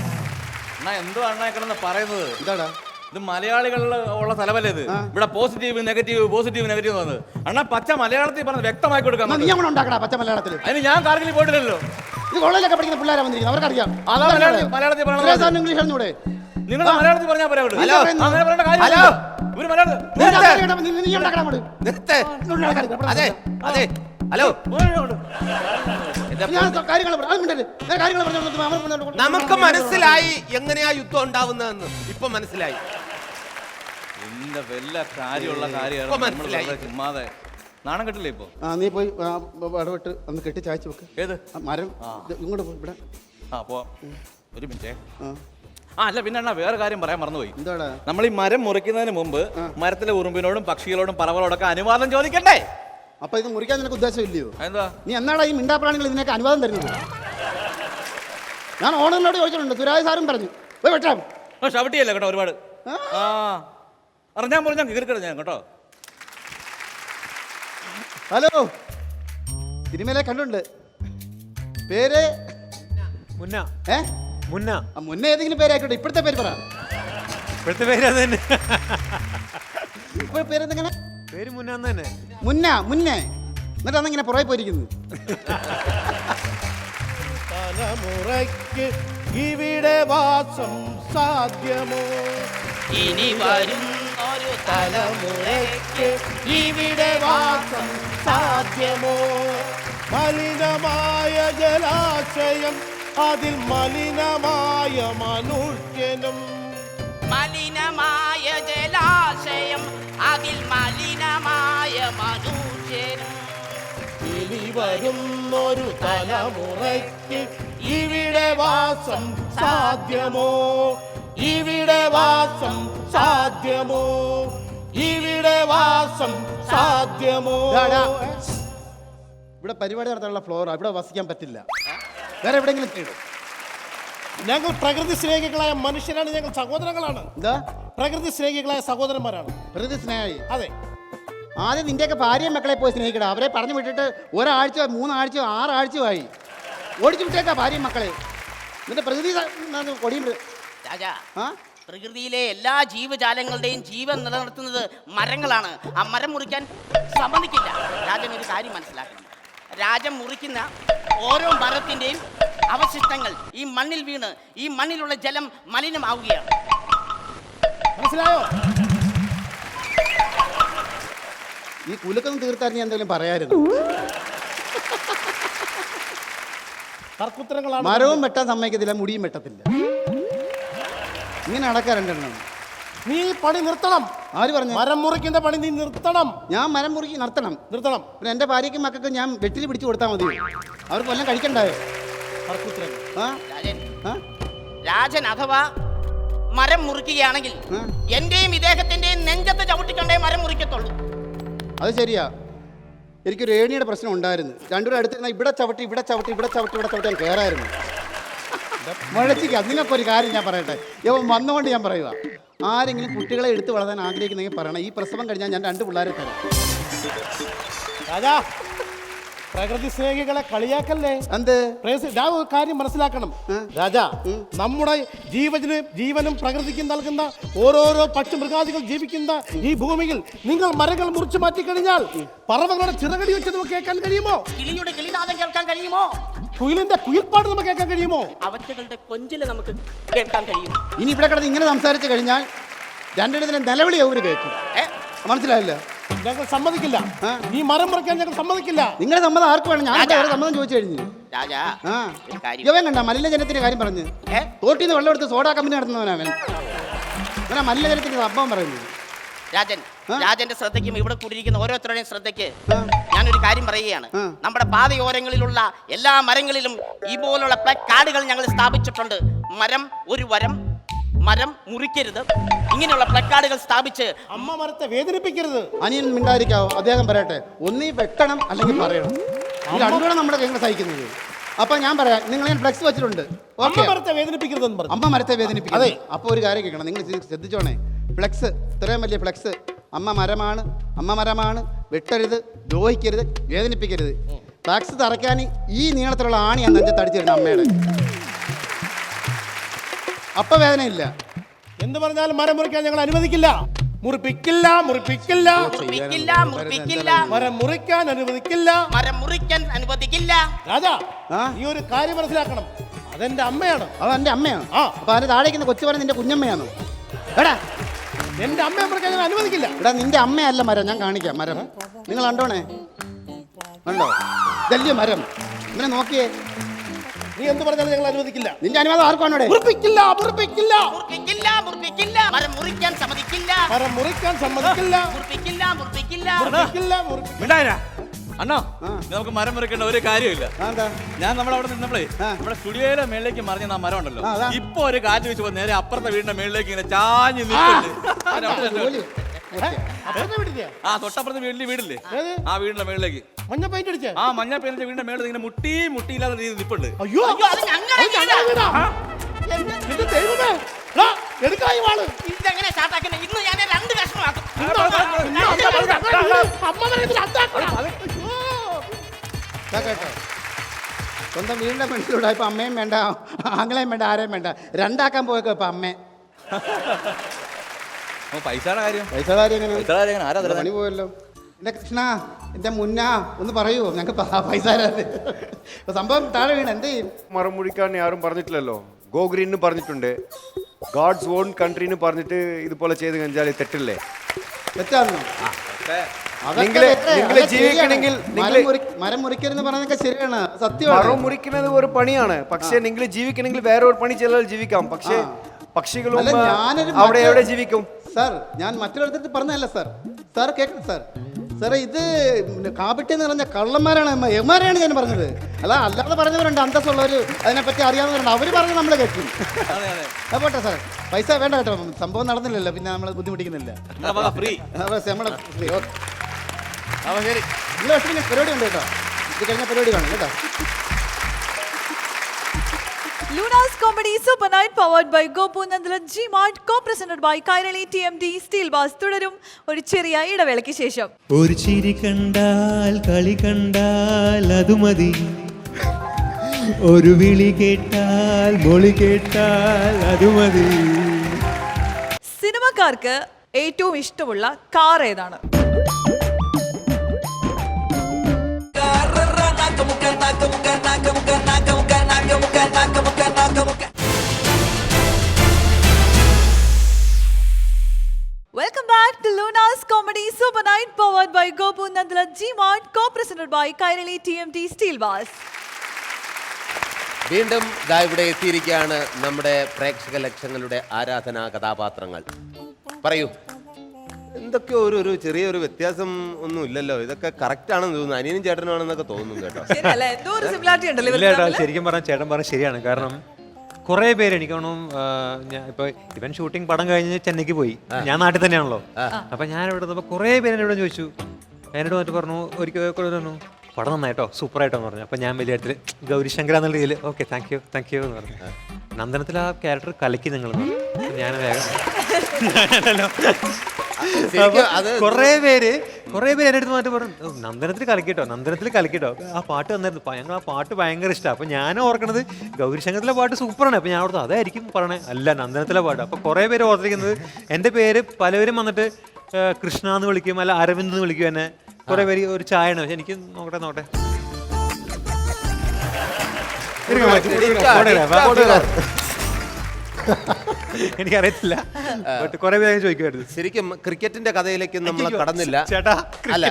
എന്തോ അണ്ണാ പറയുന്നത്? ഇതാടാ, ഇത് മലയാളികളിൽ ഉള്ള സ്ഥലമല്ലേ ഇത്? ഇവിടെ പോസിറ്റീവ് നെഗറ്റീവ് വന്നത് അണ്ണാ പച്ച മലയാളത്തിൽ പറഞ്ഞ് വ്യക്തമായി കൊടുക്കാം. നീ അങ്ങനെ ഉണ്ടാക്കടാ പച്ച മലയാളത്തിൽ. അതിന് ഞാൻ കാർഗിൽ പോയിട്ടില്ലല്ലോ. ഇത് കോളേജിലൊക്കെ പഠിക്കുന്ന പിള്ളേരാ വന്നിരിക്കുന്നത്, അവർക്കറിയാം. മലയാളത്തിൽ ഇംഗ്ലീഷ് അറിഞ്ഞൂടെ? നിങ്ങൾ മലയാളത്തിൽ പറഞ്ഞാൽ പറയാം. ഹലോ, നമുക്ക് മനസ്സിലായി എങ്ങനെയാ യുദ്ധം ഉണ്ടാവുന്നതെന്ന്. ഇപ്പൊ മനസ്സിലായി. വല്ല കാര്യമുള്ള കാര്യമാണ്. ചുമ്മാതെ നാണം കെട്ടില്ലേ ഇപ്പൊ? നീ പോയി ഇടപെട്ട് ഒന്ന് കെട്ടി ചായച്ചു വെക്ക്. ഏത് മരം? ഇങ്ങോട്ട് പോയി ഇവിടെ. പോവാം. ഒരു മിനിറ്റേ. അല്ല, പിന്നെ അണ്ണാ വേറെ കാര്യം പറയാൻ മറന്നുപോയി. എന്താടാ? നമ്മൾ ഈ മരം മുറിക്കുന്നതിന് മുമ്പ് മരത്തിലെ ഉറുമ്പിനോടും പക്ഷികളോടും പറവകളോടൊക്കെ അനുവാദം ചോദിക്കണ്ടേ? അപ്പൊ ഇത് മുറിക്കാൻ നിനക്ക് ഉദ്ദേശം ഇല്ലയോ? എന്താ നീ എന്നാടാ ഈ മിണ്ടാപ്രാണികൾ ഇതിനൊക്കെ അനുവാദം തരുന്നത്? ഞാൻ ഓണറിനോട് ചോദിച്ചിട്ടുണ്ട്, സുരാജ് സാറും പറഞ്ഞു പോയി വെട്ടാം. ഷവട്ടിയല്ല കേട്ടോ, ഒരുപാട് അറിഞ്ഞാൻ പറഞ്ഞാൽ കീർക്കട ഞാൻ കേട്ടോ. ഹലോ, സിനിമയിലെ കണ്ടുണ്ട്. പേര് മുന്ന. മുന്ന. മുന്നേ ഏതെങ്കിലും പേരായിക്കോട്ടെ, ഇപ്പോഴത്തെ പേര് പറ. ഇപ്പോഴത്തെ പേര് അത് തന്നെ. ഇപ്പോൾ പേരെന്തെങ്ങനെ? പേര് മുന്ന തന്നെ. മുന്നേ എന്നിട്ട് അന്നിങ്ങനെ പുറകെ പോയിരിക്കുന്നു. തലമുറയ്ക്ക് ഇവിടെ വാസം സാധ്യമോ? ഇനി വരും ഒരു തലമുറയ്ക്ക് ഇവിടെ വാസം സാധ്യമോ? മലിനമായ ജലാശയം, അതിൽ മലിനമായ മനുഷ്യനും. മലിനമായ ജലാശയം, അതിൽ മലിനമായ മനുഷ്യനും. ഇനി വരുന്നൊരു തലമുറയ്ക്ക് ഇവിടെ വാസം സാധ്യമോ? ഇവിടെ വാസം സാധ്യമോ? ഇവിടെ വാസം സാധ്യമോ? ഇവിടെ പരിപാടി നടത്താനുള്ള ഫ്ലോറാ, ഇവിടെ വസിക്കാൻ പറ്റില്ല. വേറെ എവിടെയെങ്കിലും ചെയ്യണം. ഞങ്ങൾ പ്രകൃതി സ്നേഹികളായ മനുഷ്യരാണ്, ഞങ്ങൾ സഹോദരങ്ങളാണ്. എന്താ? പ്രകൃതി സ്നേഹികളായ സഹോദരന്മാരാണ്. പ്രകൃതി സ്നേഹി? അതെ. ആദ്യം നിന്റെയൊക്കെ ഭാര്യയും മക്കളെ പോയി സ്നേഹിക്കണം. അവരെ പറഞ്ഞു വിട്ടിട്ട് 1 ആഴ്ച 3 ആഴ്ച 6 ആഴ്ചയായി ഓടിച്ചു വിട്ടേക്കാ ഭാര്യയും മക്കളെ. നിന്റെ പ്രകൃതി കൊടിയും. രാജാ, പ്രകൃതിയിലെ എല്ലാ ജീവജാലങ്ങളുടെയും ജീവൻ നിലനിർത്തുന്നത് മരങ്ങളാണ്. ആ മരം മുറിക്കാൻ സമ്മതിക്കില്ല. രാജൻ ഒരു കാര്യം മനസ്സിലാക്കണം. രാജൻ മുറിക്കുന്ന ഓരോ മരത്തിൻ്റെയും അവശിഷ്ടങ്ങൾ ഈ മണ്ണിൽ വീണ് ഈ മണ്ണിലുള്ള ജലം മലിനമാവുകയാണ്. മനസ്സിലായോ? ഈ കുലുക്കൊന്നും തീർത്താൻ നീ എന്തെങ്കിലും പറയായിരുന്നു. തർക്കുത്തരങ്ങളാണ്. മരവും വെട്ടാൻ സമ്മതിക്കത്തില്ല, മുടിയും വെട്ടത്തില്ല. ഇങ്ങനെ നടക്കാൻ 2 എണ്ണം. നീ പണി നിർത്തണം. ആര് പറഞ്ഞു? മരം മുറിക്കുന്ന പണി നീ നിർത്തണം. ഞാൻ മരം മുറിക്ക് നിർത്തണം. പിന്നെ എൻ്റെ ഭാര്യയ്ക്കും മക്കൾക്കും ഞാൻ വെട്ടിൽ പിടിച്ചു കൊടുത്താൽ മതി. അവർക്ക് വല്ലതും കഴിക്കണ്ടായോ? തർക്കുത്തരങ്ങൾ. രാജൻ, രാജൻ അഥവാ മരം മുറിക്കുകയാണെങ്കിൽ എന്റെയും ഇദ്ദേഹത്തിന്റെയും നെഞ്ചത്ത് ചവിട്ടിക്കൊണ്ടേ മരം മുറിക്കത്തുള്ളൂ. അത് ശരിയാ. എനിക്കൊരു ഏണിയുടെ പ്രശ്നം ഉണ്ടായിരുന്നു. രണ്ടുപേരും അടുത്തിരുന്ന ഇവിടെ ചവിട്ടി ഇവിടെ ചവിട്ടി ഇവിടെ ചവിട്ടി ഇവിടെ ചവിട്ടി ഞാൻ കയറായിരുന്നു. മുഴച്ചിക്ക. നിങ്ങൾക്കൊരു കാര്യം ഞാൻ പറയട്ടെ, ഇവൻ വന്നുകൊണ്ട് ഞാൻ പറയുക, ആരെങ്കിലും കുട്ടികളെ എടുത്ത് വളർത്താൻ ആഗ്രഹിക്കുന്നെങ്കിൽ പറയണം. ഈ പ്രസവം കഴിഞ്ഞാൽ ഞാൻ 2 പിള്ളേരെ തരാം. രാജാ, പ്രകൃതി സ്നേഹികളെ കളിയാക്കല്ലേ. എന്ത് ഞാൻ ഒരു കാര്യം മനസ്സിലാക്കണം രാജാ. നമ്മുടെ ജീവനും പ്രകൃതിക്കും നൽകുന്ന ഓരോരോ പക്ഷിമൃഗാദികൾ ജീവിക്കുന്ന ഈ ഭൂമിയിൽ നിങ്ങൾ മരങ്ങൾ മുറിച്ചു മാറ്റി കഴിഞ്ഞാൽ പറവകളുടെ ചിറകടി വെച്ച് നമുക്ക് കേൾക്കാൻ കഴിയുമോ? കിളിയുടെ കിളിനാദം കേൾക്കാൻ കഴിയുമോ? കുയിലിന്റെ കുയിൽപ്പാട് നമുക്ക് കേൾക്കാൻ കഴിയുമോ? അവറ്റകളുടെ കൊഞ്ചില് നമുക്ക് കേൾക്കാൻ കഴിയും. ഇനി ഇവിടെ കിടന്ന് ഇങ്ങനെ സംസാരിച്ചു കഴിഞ്ഞാൽ രണ്ടിടത്തിലും നിലവിളി അവര് കേൾക്കും. മനസ്സിലായില്ല? ഞങ്ങൾ സമ്മതിക്കില്ല. ഈ മരം മുറിക്കാൻ ഞങ്ങൾ സമ്മതിക്കില്ല. നിങ്ങളുടെ സമ്മതം ആർക്ക് വേണം? ഞാൻ സമ്മതം ചോദിച്ചു കഴിഞ്ഞു. രാജാ, ഇവൻ കണ്ട മലിനജലത്തിന്റെ കാര്യം പറഞ്ഞു. തോട്ടിൽ നിന്ന് വെള്ളം എടുത്ത് സോഡാ കമ്പനി നടത്തുന്നവനവൻ. അങ്ങനെ മലിനജലത്തിന്റെ സംഭവം പറയുന്നു. രാജന്റെ ശ്രദ്ധയ്ക്കും ഇവിടെ കൂടിയിരിക്കുന്ന ഓരോരുത്തരുടെയും ശ്രദ്ധയ്ക്ക് ഞാനൊരു കാര്യം പറയുകയാണ്. നമ്മുടെ പാതയോരങ്ങളിലുള്ള എല്ലാ മരങ്ങളിലും ഇതുപോലുള്ള പ്ലക്കാർഡുകൾ ഞങ്ങൾ സ്ഥാപിച്ചിട്ടുണ്ട്. മരം ഒരു വരം, മരം മുറിക്കരുത്, ഇങ്ങനെയുള്ള പ്ലക്കാർഡുകൾ സ്ഥാപിച്ച് അമ്മ മരത്തെ വേദനിപ്പിക്കരുത്. അനിയൻ മിണ്ടായിരിക്കാവോ? അദ്ദേഹം പറയട്ടെ. ഒന്നീ വെട്ടണം അല്ലെങ്കിൽ പറയണം. രണ്ടുകൂടെ നമ്മുടെ കൈകൾ സഹിക്കുന്നത്. അപ്പൊ ഞാൻ പറയാം, നിങ്ങൾ ഞാൻ ഫ്ലെക്സ് വെച്ചിട്ടുണ്ട്. അമ്മ മരത്തെ വേദനിപ്പിക്കരുതെന്ന് പറഞ്ഞു. അമ്മ മരത്തെ വേദനിപ്പിക്കും. അതെ. അപ്പൊ ഒരു കാര്യം കേൾക്കണം, നിങ്ങൾ ശ്രദ്ധിച്ചോണേ. ഫ്ലെക്സ്, ഇത്രയും വലിയ ഫ്ലെക്സ്, അമ്മ മരമാണ്, വെട്ടരുത്, ദ്രോഹിക്കരുത്, വേദനിപ്പിക്കരുത്. ഫ്ലെക്സ് തറയ്ക്കാൻ ഈ നീളത്തിലുള്ള ആണിയാണ് നെഞ്ചത്ത് അടിച്ചിരുന്നത് അമ്മയുടെ. അപ്പൊ വേദനയില്ല. എന്ത് പറഞ്ഞാലും മരം മുറിക്കാൻ ഞങ്ങൾ അനുവദിക്കില്ല. മുറിപ്പിക്കില്ല. മരം മുറിക്കാൻ അനുവദിക്കില്ല. രാജാ, ഈ ഒരു കാര്യം മനസ്സിലാക്കണം. അതെന്റെ അമ്മയാണ്. അതെന്റെ അമ്മയാണ്. അപ്പൊ അതിന് താഴേക്കുന്ന കൊച്ചു പറഞ്ഞ നിന്റെ കുഞ്ഞമ്മയാണ്. എടാ, എന്റെ അമ്മയെ മുറിക്കാൻ ഞാൻ അനുവദിക്കില്ല. എടാ, നിന്റെ അമ്മയല്ല മരം. ഞാൻ കാണിക്കാം മരം. നിങ്ങൾ കണ്ടോണേ, കണ്ടോ? വലിയ മരം. ഇങ്ങനെ നോക്കിയേ. നീ എന്ത് പറഞ്ഞാലും ഞങ്ങൾ അനുവദിക്കില്ല. നിന്റെ അനുവാദം ആർക്കാണോടെ? മുറിപ്പിക്കില്ല. മരം മുറിക്കാൻ സമ്മതിക്കില്ല. അണ്ണാ, നമുക്ക് മരം മുറിക്കേണ്ട ഒരു കാര്യമില്ല. ഞാൻ നമ്മളവിടെ നിന്നപ്പോഴേ നമ്മുടെ സ്റ്റുഡിയോയിലെ മേളിലേക്ക് മറിഞ്ഞ ആ മരം ഉണ്ടല്ലോ, ഇപ്പൊ ഒരു കാറ്റ് വെച്ച് നേരെ അപ്പുറത്തെ വീടിന്റെ മേളിലേക്ക് ഇങ്ങനെ ചാഞ്ഞ് നിൽക്കുന്നുണ്ട്. തൊട്ടപ്പുറത്തെ വീട്ടിലെ വീടില്ലേ, ആ വീടിന്റെ മേളിലേക്ക് മഞ്ഞ പെയിന്റ് അടിച്ച മഞ്ഞ പെയിന്റ് വീടിന്റെ മേളിൽ ഇങ്ങനെ മുട്ടിയില്ലാത്ത രീതിയിൽ നിൽപ്പുണ്ട്. അയ്യോ, ഇതെങ്ങനെ സ്റ്റാർട്ടാക്കുന്നത്? ഇന്ന് ഞാൻ 2 കഷ്ണമാക്കും. സ്വന്തം വീടിന്റെ പെൺസിലൂടെ ഇപ്പൊ അമ്മയും വേണ്ട, ആങ്ങളെയും വേണ്ട, ആരെയും വേണ്ട, 2 ആക്കാൻ പോയേക്കോ ഇപ്പൊ അമ്മേ. പൈസയുടെ കാര്യം എങ്ങനെ പണി പോയല്ലോ. എന്റെ കൃഷ്ണ, എന്റെ മുന്ന ഒന്ന് പറയൂ, ഞങ്ങൾക്ക് പൈസ സംഭവം താഴെ വീണ് എന്ത് ചെയ്യും? മരം മുറിക്കാൻ ആരും പറഞ്ഞിട്ടില്ലല്ലോ. ഗോ ഗ്രീൻ പറഞ്ഞിട്ടുണ്ട്, ഗോഡ്സ് ഓൺ കൺട്രിന്ന് പറഞ്ഞിട്ട് ഇതുപോലെ ചെയ്ത് കഴിഞ്ഞാൽ തെറ്റില്ലേ? തെറ്റാണോ? ജീവിക്കണമെങ്കിൽ മരം മുറിക്കരുന്ന് പറയുന്നതൊക്കെ ശരിയാണ്, സത്യമാണ്. മരം മുറിക്കുന്നത് ഒരു പണിയാണ്. പക്ഷെ നിങ്ങൾ ജീവിക്കണമെങ്കിൽ വേറെ ഒരു പണി ചെയ്താൽ ജീവിക്കാം. പക്ഷേ പക്ഷികളും അവിടെ എവിടെ ജീവിക്കും? സാർ, ഞാൻ മറ്റൊരിടത്ത് പറഞ്ഞതല്ല സാർ. സാർ കേൾക്കണം സാർ. സാറേ, ഇത് കാപിട്ടി എന്ന് പറഞ്ഞ കള്ളന്മാരാണ്, എമാരെയാണ് ഞാൻ പറഞ്ഞത്. അല്ലാതെ പറഞ്ഞവരുണ്ട്, അന്തസ്സുള്ളവർ, അതിനെപ്പറ്റി അറിയാവുന്നവരുണ്ട്. അവർ പറഞ്ഞ് നമ്മൾ കേൾക്കും. പോട്ടെ സാർ, പൈസ വേണ്ട കേട്ടോ. സംഭവം നടന്നില്ലല്ലോ, പിന്നെ നമ്മൾ ബുദ്ധിമുട്ടിക്കുന്നില്ല. നമ്മളെ ഫ്രീ. നിങ്ങൾ പക്ഷേ പരിപാടി ഉണ്ട് കേട്ടോ. ഇത് കഴിഞ്ഞ പരിപാടി കാണും കേട്ടോ. Luna's Comedy Super Nite powered by Gopu Nandala G-Mart, co-presented by Kairali TMD Steel Bars. തുടരും ഒരു ചെറിയ ഇടവേളയ്ക്ക് ശേഷം. ഒരു ചിരി കണ്ടാൽ കളി കണ്ടാൽ അത് മതി, ഒരു വിളി കേട്ടാൽ മൊഴി കേട്ടാൽ അത് മതി. സിനിമക്കാർക്ക് ഏറ്റവും ഇഷ്ടമുള്ള കാർ ഏതാണ്? Welcome back to Luna's Comedy Super Nite powered by Gopu Nandala G-Mart, co-presented by Kairali TMD Steel Bars. വീണ്ടും ഇവിടെ എത്തിയിരിക്കുകയാണ് നമ്മുടെ പ്രേക്ഷക ലക്ഷങ്ങളുടെ ആരാധനാ കഥാപാത്രങ്ങൾ. പറയൂ, എന്തൊക്കെയോ ഒരു ചെറിയൊരു വ്യത്യാസം ഒന്നും ഇല്ലല്ലോ. ഇതൊക്കെ കറക്റ്റ് ആണെന്ന് തോന്നുന്നു. അനിയനും ചേട്ടനും ആണെന്നൊക്കെ തോന്നുന്നു കേട്ടോ. ശരിക്കും പറഞ്ഞാൽ ചേട്ടൻ പറഞ്ഞ ശരിയാണ്. കാരണം കുറേ പേര് എനിക്ക് തോന്നുന്നു ഞാൻ ഇപ്പോൾ ഇവൻ ഷൂട്ടിംഗ് പടം കഴിഞ്ഞ് ചെന്നൈക്ക് പോയി, ഞാൻ നാട്ടിൽ തന്നെയാണല്ലോ. അപ്പം ഞാൻ ഇവിടെ നിന്നപ്പോൾ കുറേ പേര് എന്നോട് ചോദിച്ചു, എന്നോട് വന്നിട്ട് പറഞ്ഞു ഒരിക്കൽ പറഞ്ഞു പടം നന്നായിട്ടോ സൂപ്പറായിട്ടോ എന്ന് പറഞ്ഞു. അപ്പം ഞാൻ വലിയ അടുത്ത് ഗൗരിശങ്കർ എന്നുള്ള രീതിയിൽ ഓക്കെ താങ്ക് യു എന്ന് പറഞ്ഞു. നന്ദനത്തിൽ ആ ക്യാരക്ടർ കലക്കി നിങ്ങൾ ഞാൻ വേഗം കുറേ പേര് എൻ്റെ അടുത്ത് മാറ്റി പറഞ്ഞു നന്ദനത്തിൽ കളിക്കട്ടോ ആ പാട്ട് വന്നായിരുന്നു, ഞങ്ങൾ ആ പാട്ട് ഭയങ്കര ഇഷ്ടമാണ്. അപ്പം ഞാൻ ഓർക്കണത് ഗൗരിശങ്കറിലെ പാട്ട് സൂപ്പറാണ്. അപ്പം ഞാൻ ഓർത്തത് അതായിരിക്കും പറയണേ, അല്ല നന്ദനത്തിലെ പാട്ട്. അപ്പോൾ കുറേ പേര് ഓർത്തിരിക്കുന്നത് എൻ്റെ പേര് പലവരും വന്നിട്ട് കൃഷ്ണ എന്ന് വിളിക്കും, അല്ല അരവിന്ദ് എന്ന് വിളിക്കും എന്നെ. കുറേ പേര് ഒരു ചായ ആണ്, പക്ഷെ എനിക്ക് നോക്കട്ടെ എനിക്കറിയത്തില്ല, കുറെ പേര് ചോദിക്കുമായിരുന്നു. ശരിക്കും ക്രിക്കറ്റിന്റെ കഥയിലേക്ക് നമ്മൾ കടന്നില്ല ചേട്ടാ. അല്ല,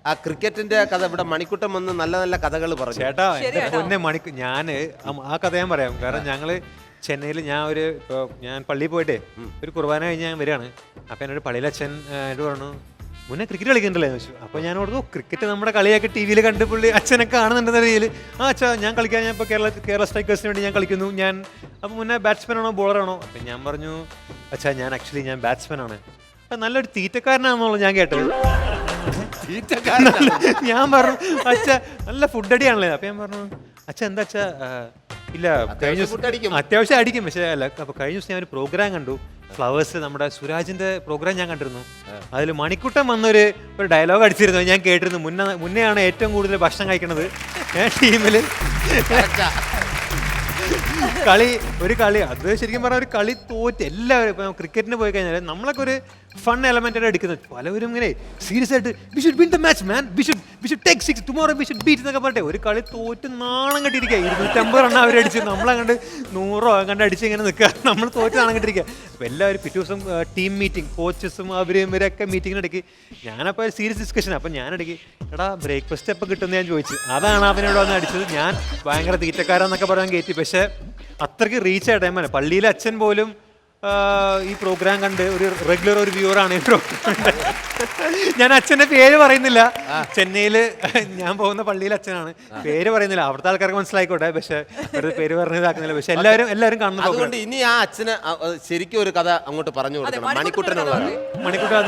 ആ ക്രിക്കറ്റിന്റെ കഥ ഇവിടെ മണിക്കുട്ടം വന്ന് നല്ല നല്ല കഥകൾ പറഞ്ഞു. ചേട്ടാ പൊന്നെ ഞാൻ ആ കഥ ഞാൻ പറയാം. കാരണം ഞങ്ങള് ചെന്നൈയിൽ ഞാൻ പള്ളിയിൽ പോയിട്ടേ ഒരു കുർബാന കഴിഞ്ഞ് ഞാൻ വരികയാണ്. അപ്പം എന്നോട് പള്ളിയിലെ അച്ഛൻ എന്നോട് പറഞ്ഞു മുന്നേ ക്രിക്കറ്റ് കളിക്കണ്ടല്ലേ എന്ന് ചോദിച്ചു. അപ്പോൾ ഞാൻ ഓർത്തു ക്രിക്കറ്റ് നമ്മുടെ കളിയൊക്കെ ടി വിയിൽ കണ്ട് പുള്ളി അച്ഛനൊക്കെ കാണുന്നുണ്ടെന്ന രീതിയിൽ അച്ഛാ ഞാൻ കളിക്കാൻ, ഞാൻ ഇപ്പോൾ കേരള സ്ട്രൈക്കേഴ്സിന് വേണ്ടി ഞാൻ കളിക്കുന്നു. അപ്പോൾ മുന്നേ ബാറ്റ്സ്മാൻ ആണോ ബോളറാണോ? അപ്പം ഞാൻ പറഞ്ഞു അച്ഛാ ഞാൻ ബാറ്റ്സ്മാൻ ആണ്. അപ്പം നല്ലൊരു തീറ്റക്കാരനാണെന്നുള്ളത് ഞാൻ കേട്ടത്. ഞാൻ പറഞ്ഞു അച്ഛാ നല്ല ഫുഡ് അടിയാണല്ലേ. അപ്പം ഞാൻ പറഞ്ഞു അച്ഛാ എന്താ അച്ഛാ ഇല്ല കഴിഞ്ഞ ദിവസം അത്യാവശ്യം അടിക്കും, പക്ഷേ അല്ല. അപ്പോൾ കഴിഞ്ഞ ദിവസം ഞാൻ ഒരു പ്രോഗ്രാം കണ്ടു, ഫ്ലവേഴ്സ്, നമ്മുടെ സുരാജിന്റെ പ്രോഗ്രാം ഞാൻ കണ്ടിരുന്നു. അതിൽ മണിക്കുട്ടൻ വന്നൊരു ഡയലോഗ് അടിച്ചിരുന്നു, ഞാൻ കേട്ടിരുന്നു. മുന്നെയാണ് ഏറ്റവും കൂടുതൽ ഭക്ഷണം കഴിക്കണത് ടീമില്. ഒരു കളി അത് ശരിക്കും പറഞ്ഞാൽ ഒരു കളി തോറ്റ് എല്ലാവരും. ഇപ്പം ക്രിക്കറ്റിന് പോയി കഴിഞ്ഞാൽ നമ്മളൊക്കെ ഒരു ഫൺ എലമെന്റ് എടുക്കുന്നത്. പലവരും ഇങ്ങനെ സീരിയസ് ആയിട്ട് we should win the match man, we should take 6 tomorrow, we should beat എന്നൊക്കെ പറഞ്ഞിട്ട് ഒരു കളി തോറ്റ് നാണം കെട്ടിരിക്കുക. 250 റണ്ണ് അവരടിച്ച് നമ്മളങ്ങണ്ട് 100 അങ്ങണ്ട് അടിച്ച് ഇങ്ങനെ നിൽക്കുക, നമ്മൾ തോറ്റ് നാണം കെട്ടിരിക്കുക. അപ്പോൾ എല്ലാവരും പിറ്റേ ദിവസം ടീം മീറ്റിംഗ്, കോച്ചസും ഇവരൊക്കെ മീറ്റിങ്ങിനിടയ്ക്ക് ഞാനപ്പോൾ സീരിയസ് ഡിസ്കഷൻ. അപ്പം ഞാനിടയ്ക്ക് എടാ ബ്രേക്ക്ഫാസ്റ്റ് എപ്പോൾ കിട്ടുമെന്ന് ഞാൻ ചോദിച്ചു. അതാണ് അവനോട് വന്ന് അടിച്ചത്. ഞാൻ ഭയങ്കര തീറ്റക്കാരെന്നൊക്കെ പറയാൻ കയറ്റി, പക്ഷേ അത്രയ്ക്ക് റീച്ച് ആയ ടൈമാണ്. പള്ളിയിലെ അച്ഛൻ പോലും ഈ പ്രോഗ്രാം കണ്ട് ഒരു റെഗുലർ ഒരു വ്യൂവറാണ് ഈ പ്രോഗ്രാം. ഞാൻ അച്ഛൻ്റെ പേര് പറയുന്നില്ല, ചെന്നൈയിൽ ഞാൻ പോകുന്ന പള്ളിയിലെ അച്ഛനാണ്, പേര് പറയുന്നില്ല. അവിടുത്തെ ആൾക്കാർക്ക് മനസ്സിലായിക്കോട്ടെ, പക്ഷെ അവരുടെ പേര് പറഞ്ഞതാക്കുന്നില്ല. പക്ഷെ എല്ലാവരും കാണുന്നു. അതുകൊണ്ട് ഇനി ആ അച്ഛന് ശരിക്കും ഒരു കഥ അങ്ങോട്ട് പറഞ്ഞു കൊടുക്കണം. മണിക്കുട്ടൻ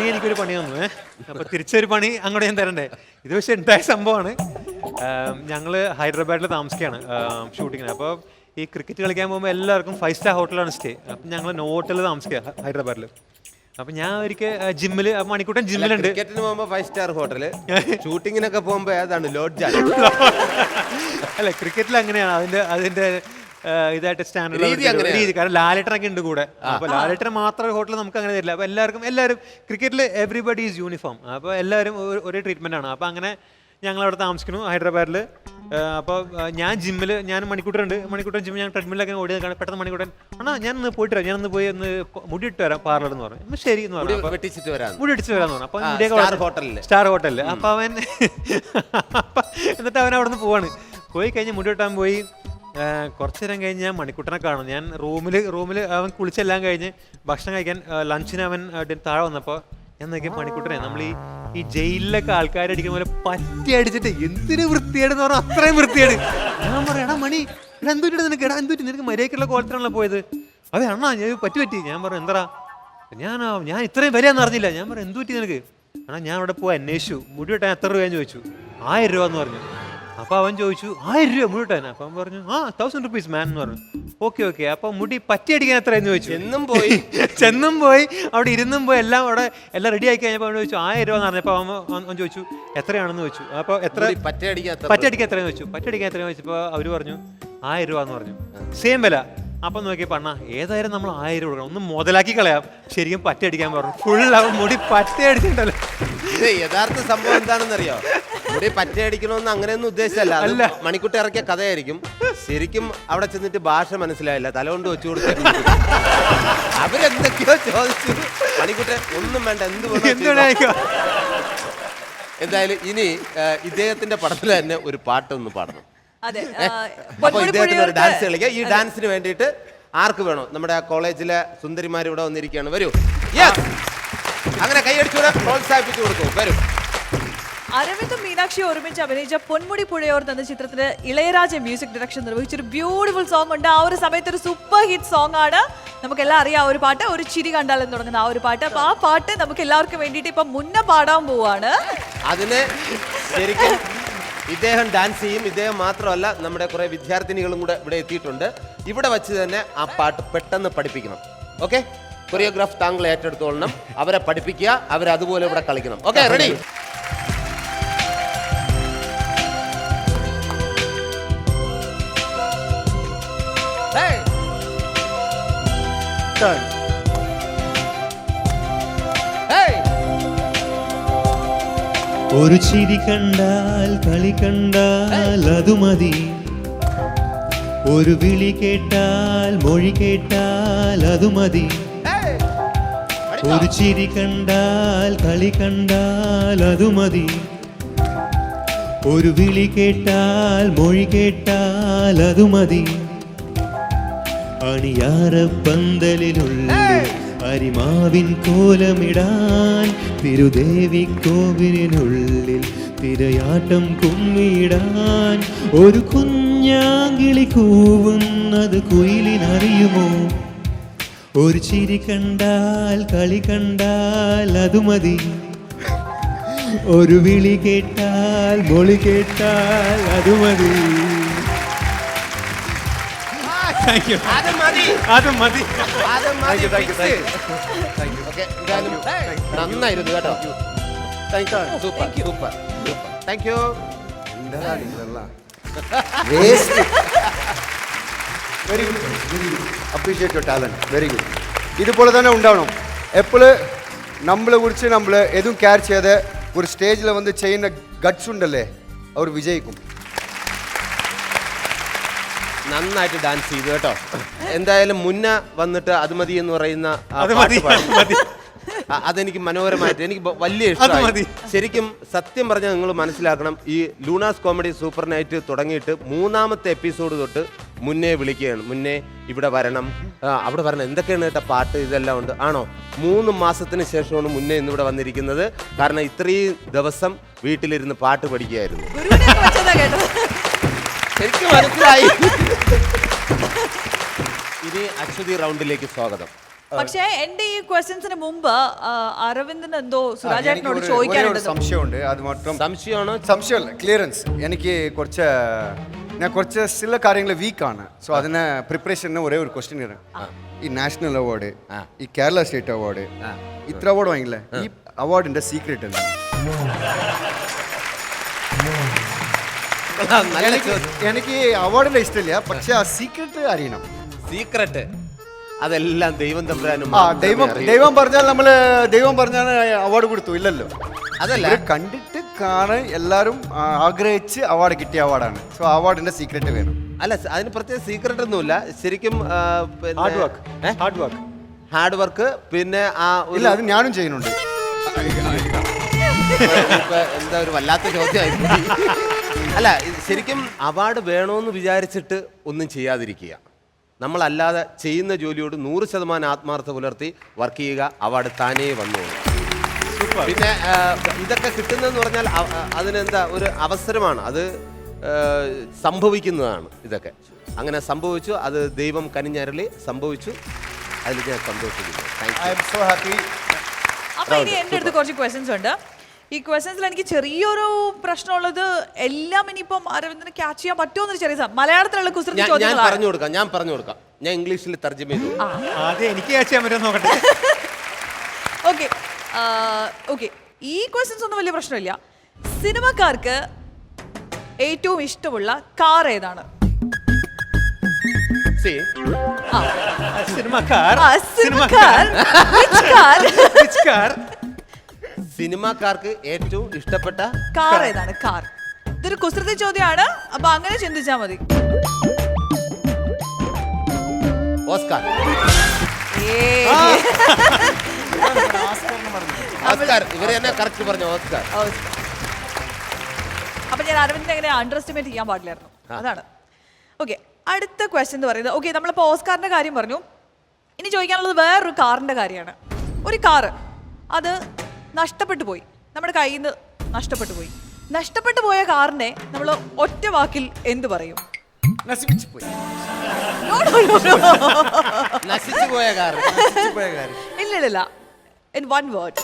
നീ എനിക്കൊരു പണി തന്നു, അപ്പൊ തിരിച്ചൊരു പണി അങ്ങോട്ട് ഞാൻ തരണ്ടേ. ഇത് പക്ഷെ ഉണ്ടായ സംഭവമാണ്. ഞങ്ങള് ഹൈദരാബാദിൽ താമസിക്കുകയാണ് ഷൂട്ടിങ്ങിന്. അപ്പോൾ ഈ ക്രിക്കറ്റ് കളിക്കാൻ പോകുമ്പോൾ എല്ലാവർക്കും 5 സ്റ്റാർ ഹോട്ടലാണ് സ്റ്റേ. അപ്പം ഞങ്ങൾ നോട്ടിൽ താമസിക്കുക ഹൈദരാബാദിൽ. അപ്പം ഞാൻ ഒരിക്കൽ ജിമ്മിൽ, മണിക്കൂട്ടൻ ജിമ്മിലുണ്ട്. ക്രിക്കറ്റിന് പോകുമ്പോൾ 5 സ്റ്റാർ ഹോട്ടൽ, ഷൂട്ടിങ്ങിനൊക്കെ പോകുമ്പോൾ ഏതാണ് ലോഡ്ജാണ്. അല്ല ക്രിക്കറ്റിൽ അങ്ങനെയാണ് അതിന്റെ ഇതായിട്ട് സ്റ്റാൻഡേർഡ് രീതി. കാരണം ലാലേട്ടനൊക്കെ ഉണ്ട് കൂടെ. അപ്പോൾ ലാലേട്ടന് മാത്രം ഹോട്ടൽ നമുക്ക് അങ്ങനെ തരില്ല. അപ്പോൾ എല്ലാവരും ക്രിക്കറ്റിൽ എവറിബഡി ഈസ് യൂണിഫോം. അപ്പോൾ എല്ലാവരും ഒരേ ട്രീറ്റ്മെൻ്റ് ആണ്. അപ്പോൾ അങ്ങനെ ഞങ്ങളവിടെ താമസിക്കുന്നു ഹൈദരാബാദിൽ. അപ്പോൾ ഞാൻ ജിമ്മിൽ, ഞാൻ മണിക്കൂട്ടൻ ജിമ്മിൽ, ഞാൻ ട്രെഡ്മില്ലൊക്കെ ഓടി നിൽക്കുകയാണ്. പെട്ടെന്ന് മണിക്കൂട്ടൻ ഞാനൊന്ന് പോയിട്ട് വരാം, ഞാനൊന്ന് പോയി ഒന്ന് മുടി ഇട്ട് വരാം പാർലർ എന്ന് പറഞ്ഞു. ശരി എന്ന് പറഞ്ഞു. മുടി അടിച്ചിട്ട് വരാമെന്ന് പറഞ്ഞു. അപ്പോൾ സ്റ്റാർ ഹോട്ടലിൽ. അപ്പോൾ അവൻ എന്നിട്ട് അവൻ അവിടെ നിന്ന് പോവാണ്. പോയി കഴിഞ്ഞ് മുടി വെട്ടാൻ പോയി. കുറച്ച് നേരം കഴിഞ്ഞ് ഞാൻ മണിക്കൂട്ടനെ കാണും. ഞാൻ റൂമിൽ അവൻ കുളിച്ചെല്ലാം കഴിഞ്ഞ് ഭക്ഷണം കഴിക്കാൻ ലഞ്ചിന് അവൻ താഴെ വന്നപ്പോൾ ഞാൻ നോക്കിയ മണിക്കൂട്ടനെ നമ്മൾ ഈ ജയിലിലൊക്കെ ആൾക്കാരടിക്കുന്ന പോലെ പറ്റി അടിച്ചിട്ട് എന്തൊരു വൃത്തിയേടെന്ന് പറഞ്ഞാൽ അത്രയും വൃത്തിയേട്. ഞാൻ പറയാം എടാ മണി എന്തുറ്റി നിനക്ക് മര്യാദക്കുള്ള കോലത്തിനാണല്ലോ പോയത്. അതെ അണ്ണാ ഞാൻ പറ്റി. ഞാൻ പറഞ്ഞു എന്താ ഞാൻ ഇത്രയും വരെയാന്ന് അറിഞ്ഞില്ല. ഞാൻ പറഞ്ഞു എന്തുറ്റി നിനക്ക്? അണ്ണാ ഞാൻ അവിടെ പോയി അന്വേഷിച്ചു, മുടി വെട്ടാൻ എത്ര രൂപയെന്ന് ചോദിച്ചു. 1000 രൂപ എന്ന് പറഞ്ഞു. അപ്പോൾ അവൻ ചോദിച്ചു 1000 രൂപ മുടി വെട്ടാൻ? അപ്പം പറഞ്ഞു 1000 rupees മാൻ എന്ന് പറഞ്ഞു. ഓക്കെ അപ്പോൾ മുടി പറ്റി അടിക്കാൻ എത്രയെന്ന് ചോദിച്ചു. ചെന്നും പോയി അവിടെ ഇരുന്നും പോയി എല്ലാം റെഡി ആക്കി കഴിഞ്ഞപ്പോൾ അവൻ ചോദിച്ചു 1000 രൂപ എന്ന് പറഞ്ഞപ്പോൾ അവൻ ചോദിച്ചു എത്രയാണെന്ന് ചോദിച്ചു. അപ്പോൾ പറ്റി അടിക്കാൻ എത്രയെന്ന് ചോദിച്ചു. പറ്റി അടിക്കാൻ എത്രയെന്ന് ചോദിച്ചപ്പോൾ അവർ പറഞ്ഞു 1000 രൂപ എന്ന് പറഞ്ഞു. സെയിം വില. അപ്പം നോക്കിയപ്പോൾ അണ്ണാ ഏതായാലും നമ്മൾ 1000 രൂപ കൊടുക്കണം, ഒന്ന് മുതലാക്കി കളയാം. ശരിക്കും പറ്റി അടിക്കാൻ പറഞ്ഞു. ഫുൾ അവൻ മുടി പറ്റി അടിച്ചിട്ടുണ്ടല്ലോ. ഇത് യഥാർത്ഥ സംഭവം എന്താണെന്നറിയോ? മുടി പറ്റി അടിക്കണമെന്ന് അങ്ങനെയൊന്നും ഉദ്ദേശിച്ചല്ല. അല്ല മണിക്കുട്ടി ഇറക്കിയ കഥയായിരിക്കും. ശരിക്കും അവിടെ ചെന്നിട്ട് ഭാഷ മനസ്സിലായില്ല, തലകൊണ്ട് വെച്ചു കൊടുത്തു. അവരെന്തൊക്കെയോ ചോദിച്ചു. മണിക്കുട്ടി ഒന്നും വേണ്ട, എന്തായാലും ഇനി ഇദ്ദേഹത്തിന്റെ പടത്തിൽ തന്നെ ഒരു പാട്ടൊന്ന് പാടണം. അപ്പൊ ഇദ്ദേഹത്തിന് ഒരു ഡാൻസ് കളിക്കാം. ഈ ഡാൻസിന് വേണ്ടിയിട്ട് ആർക്ക് വേണോ? നമ്മുടെ കോളേജിലെ സുന്ദരിമാർ ഇവിടെ വന്നിരിക്കുകയാണ്. വരൂ. അങ്ങനെ കൈയടിച്ചൂടെ പ്രോത്സാഹിപ്പിച്ചു കൊടുക്കും. വരൂ. അരവിന്ദും മീനാക്ഷി ഒരുമിച്ച് അഭിനയിച്ച പൊന്മുടി പുഴയോർ എന്ന ചിത്രത്തിന് ഇളയരാജ മ്യൂസിക് ഡയറക്ഷൻ നിർവഹിച്ചൊരു ബ്യൂട്ടിഫുൾ സോങ് ഉണ്ട്. ആ ഒരു സമയത്ത് ഒരു സൂപ്പർ ഹിറ്റ് സോങ് ആണ്. നമുക്കെല്ലാം അറിയാം ആ ഒരു പാട്ട്, ഒരു ചിരി കണ്ടാലും തുടങ്ങുന്ന ആ ഒരു പാട്ട്. അപ്പൊ ആ പാട്ട് നമുക്ക് എല്ലാവർക്കും വേണ്ടിയിട്ട് ഇപ്പൊ മുന്നേ പാടാൻ പോവാണ്. അതിന് ശരിക്കും ഇദ്ദേഹം ഡാൻസ് ചെയ്യും. ഇദ്ദേഹം മാത്രമല്ല, നമ്മുടെ കുറെ വിദ്യാർത്ഥിനികളും കൂടെ ഇവിടെ എത്തിയിട്ടുണ്ട്. ഇവിടെ വെച്ച് തന്നെ ആ പാട്ട് പെട്ടെന്ന് പഠിപ്പിക്കണം. ഓക്കെ, കൊറിയോഗ്രാഫ് താങ്കൾ ഏറ്റെടുത്തോളണം. അവരെ പഠിപ്പിക്കുക, അവരതുപോലെ ഇവിടെ കളിക്കണം. Okay, ready? ഒരു ചിരി കണ്ടാൽ കളി കണ്ടാൽ അതു മതി, ഒരു വിളി കേട്ടാൽ മൊഴി കേട്ടാൽ അതു മതി. ഒരു ചിരി കണ്ടാൽ കളി കണ്ടാൽ അതു മതി, ഒരു വിളി കേട്ടാൽ മൊഴി കേട്ടാൽ അതു മതി. അണിയാരപ്പന്തലിനുള്ളിൽ അരിമാവിൻ കോലമിടാൻ, തിരുദേവി കോവിലിനുള്ളിൽ തിരയാട്ടം കുമ്മിടാൻ. ഒരു കുഞ്ഞാങ്കിളി കൂവുന്നത് കുയിലിനറിയുമോ? ഒരു ചിരി കണ്ടാൽ കളി കണ്ടാൽ അതു മതി, ഒരു വിളി കേട്ടാൽ മൊഴി കേട്ടാൽ അതു മതി. നന്നായിരുന്നു കേട്ടോ. Super super. Thank you. Very good, appreciate your talent. Very good. ഇതുപോലെ തന്നെ ഉണ്ടാവണം. എപ്പോഴും നമ്മളെ കുറിച്ച് നമ്മൾ എതും കെയർ ചെയ്യാതെ ഒരു സ്റ്റേജിൽ വന്ന് ചെയ്യുന്ന ഗട്ട്സ് ഉണ്ടല്ലേ, അവർ വിജയിക്കും. നന്നായിട്ട് ഡാൻസ് ചെയ്തു കേട്ടോ. എന്തായാലും മുന്നേ വന്നിട്ട് അത് മതി എന്ന് പറയുന്ന അതെനിക്ക് മനോഹരമായിട്ട് എനിക്ക് വലിയ ഇഷ്ടമായി. ശരിക്കും സത്യം പറഞ്ഞാൽ നിങ്ങൾ മനസ്സിലാക്കണം, ഈ ലൂണാസ് കോമഡി സൂപ്പർ നൈറ്റ് തുടങ്ങിയിട്ട് 3ാമത്തെ എപ്പിസോഡ് തൊട്ട് മുന്നേ വിളിക്കുകയാണ്. മുന്നേ ഇവിടെ വരണം, അവിടെ വരണം, എന്തൊക്കെയാണ് കേട്ടോ പാട്ട് ഇതെല്ലാം ഉണ്ട്. ആണോ? 3 മാസത്തിന് ശേഷമാണ് മുന്നേ ഇന്നിവിടെ വന്നിരിക്കുന്നത്. കാരണം ഇത്രയും ദിവസം വീട്ടിലിരുന്ന് പാട്ട് പഠിക്കുകയായിരുന്നു. ശരിക്കും മനസ്സിലായി. ഇനി അശ്വതി റൗണ്ടിലേക്ക് സ്വാഗതം. പക്ഷേ എന്റെ ഈ ക്വസ്റ്റ്യൻസിന് മുമ്പ് അരവിന്ദന് എന്തോ സുരാജേട്ടനോട് ചോദിക്കാനുണ്ട്. സംശയമുണ്ട്. അത് മാത്രം സംശയമാണോ? സംശയമല്ല, ക്ലിയറൻസ്. എനിക്ക് ഞാൻ കുറച്ച് ചില കാര്യങ്ങൾ വീക്കാണ്. സോ അതിന് പ്രിപ്പറേഷന് ഒരേ ഒരു ക്വസ്റ്റ്യൻ ആണ്. ഈ നാഷണൽ അവാർഡ്, ഈ കേരള സ്റ്റേറ്റ് അവാർഡ്, ഇത്ര അവാർഡ് വാങ്ങില്ലേ, ഈ അവാർഡിന്റെ സീക്രട്ട് എന്താണ്? എനിക്ക് അവാർഡിന്റെ ഇഷ്ടമില്ല, പക്ഷെ ആ സീക്രട്ട് അറിയണം. സീക്രട്ട് അതെല്ലാം ദൈവം തമ്പുരാനും. ദൈവം പറഞ്ഞാൽ അവാർഡ് കൊടുത്തു ഇല്ലല്ലോ. അതല്ല, കണ്ടിട്ട് കാണാൻ എല്ലാരും ആഗ്രഹിച്ച് അവാർഡ് കിട്ടിയ അവാർഡാണ്. സോ അവാർഡിന്റെ സീക്രട്ട് വേണം. അല്ല, അതിന് പ്രത്യേക സീക്രട്ട് ഒന്നുമില്ല. ശരിക്കും ഹാർഡ് വർക്ക്. പിന്നെ ഇല്ല, അത് ഞാനും ചെയ്യുന്നുണ്ട്. എന്താ ഒരു വല്ലാത്ത ചോദ്യമായി. അല്ല, ശരിക്കും അവാർഡ് വേണമെന്ന് വിചാരിച്ചിട്ട് ഒന്നും ചെയ്യാതിരിക്കുക. നമ്മളല്ലാതെ ചെയ്യുന്ന ജോലിയോട് 100% ആത്മാർത്ഥ പുലർത്തി വർക്ക് ചെയ്യുക. അവാർഡ് താനേ വന്നു. പിന്നെ ഇതൊക്കെ കിട്ടുന്നതെന്ന് പറഞ്ഞാൽ അതിനെന്താ ഒരു അവസരമാണ്. അത് സംഭവിക്കുന്നതാണ്. ഇതൊക്കെ അങ്ങനെ സംഭവിച്ചു. അത് ദൈവം കനിഞ്ഞരളി സംഭവിച്ചു. അതിൽ ഞാൻ സന്തോഷിക്കുന്നു. അപ്പൊ ഇനി എൻ്റെ അടുത്ത് കുറച്ച് ക്വസ്റ്റ്യൻസ് ഉണ്ട്. ഈ ക്വസ്റ്റ്യൻസിൽ എനിക്ക് ചെറിയൊരു പ്രശ്നമുള്ളത്, എല്ലാം ഇനിയിപ്പം അരവിന്ദന് ക്യാച്ച് ചെയ്യാൻ പറ്റുമോ എന്നൊരു ചെറിയ മലയാളത്തിലുള്ള കുസൃതി ചോദ്യങ്ങൾ ഞാൻ പറഞ്ഞു കൊടുക്കാം. ഞാൻ ഇംഗ്ലീഷിൽ തർജ്ജമ ചെയ്തു. ആദ്യം എനിക്ക് ക്യാച്ച് ചെയ്യാൻ പറ്റുമോ നോക്കട്ടെ. ഓക്കെ, ഈ ക്വസ്റ്റ്യൻസ് ഒന്നും വലിയ പ്രശ്നമില്ല. സിനിമക്കാർക്ക് ഏറ്റവും ഇഷ്ടമുള്ള കാർ ഏതാണ്? സിനിമാക്കാർക്ക് ഏറ്റവും ഇഷ്ടപ്പെട്ട കാർ ഏതാണ്? കാർ. ഇതൊരു കുസൃതി ചോദ്യമാണ്, അപ്പൊ അങ്ങനെ ചിന്തിച്ചാ മതി. ഓസ്കാർ. ഇവരെ തന്നെ കറക്റ്റ് പറഞ്ഞു. ഓസ്കാർ. അപ്പൊ ഞാൻ അരവിന്ദനെ എങ്ങനെ അണ്ടർ എസ്റ്റിമേറ്റ് ചെയ്യാൻ പാടില്ലായിരുന്നു. അതാണ്. ഓക്കെ, അടുത്ത ക്വസ്റ്റ്യൻ എന്ന് പറയുന്നത്, ഓക്കെ നമ്മളിപ്പോൾ ഓസ്കാറിന്റെ കാര്യം പറഞ്ഞു. ഇനി ചോദിക്കാനുള്ളത് വേറൊരു കാറിന്റെ കാര്യമാണ്. ഒരു കാറ് അത് നഷ്ടപ്പെട്ടു പോയി, നമ്മുടെ കയ്യിൽ നിന്ന് നഷ്ടപ്പെട്ടു പോയി. നഷ്ടപ്പെട്ടു പോയ കാറിനെ നമ്മൾ ഒറ്റ വാക്കിൽ എന്ത് പറയും? നശിപ്പിച്ചു പോയി. No, no, no, no. നശിച്ചു പോയ കാർ. ഇല്ല. In one word.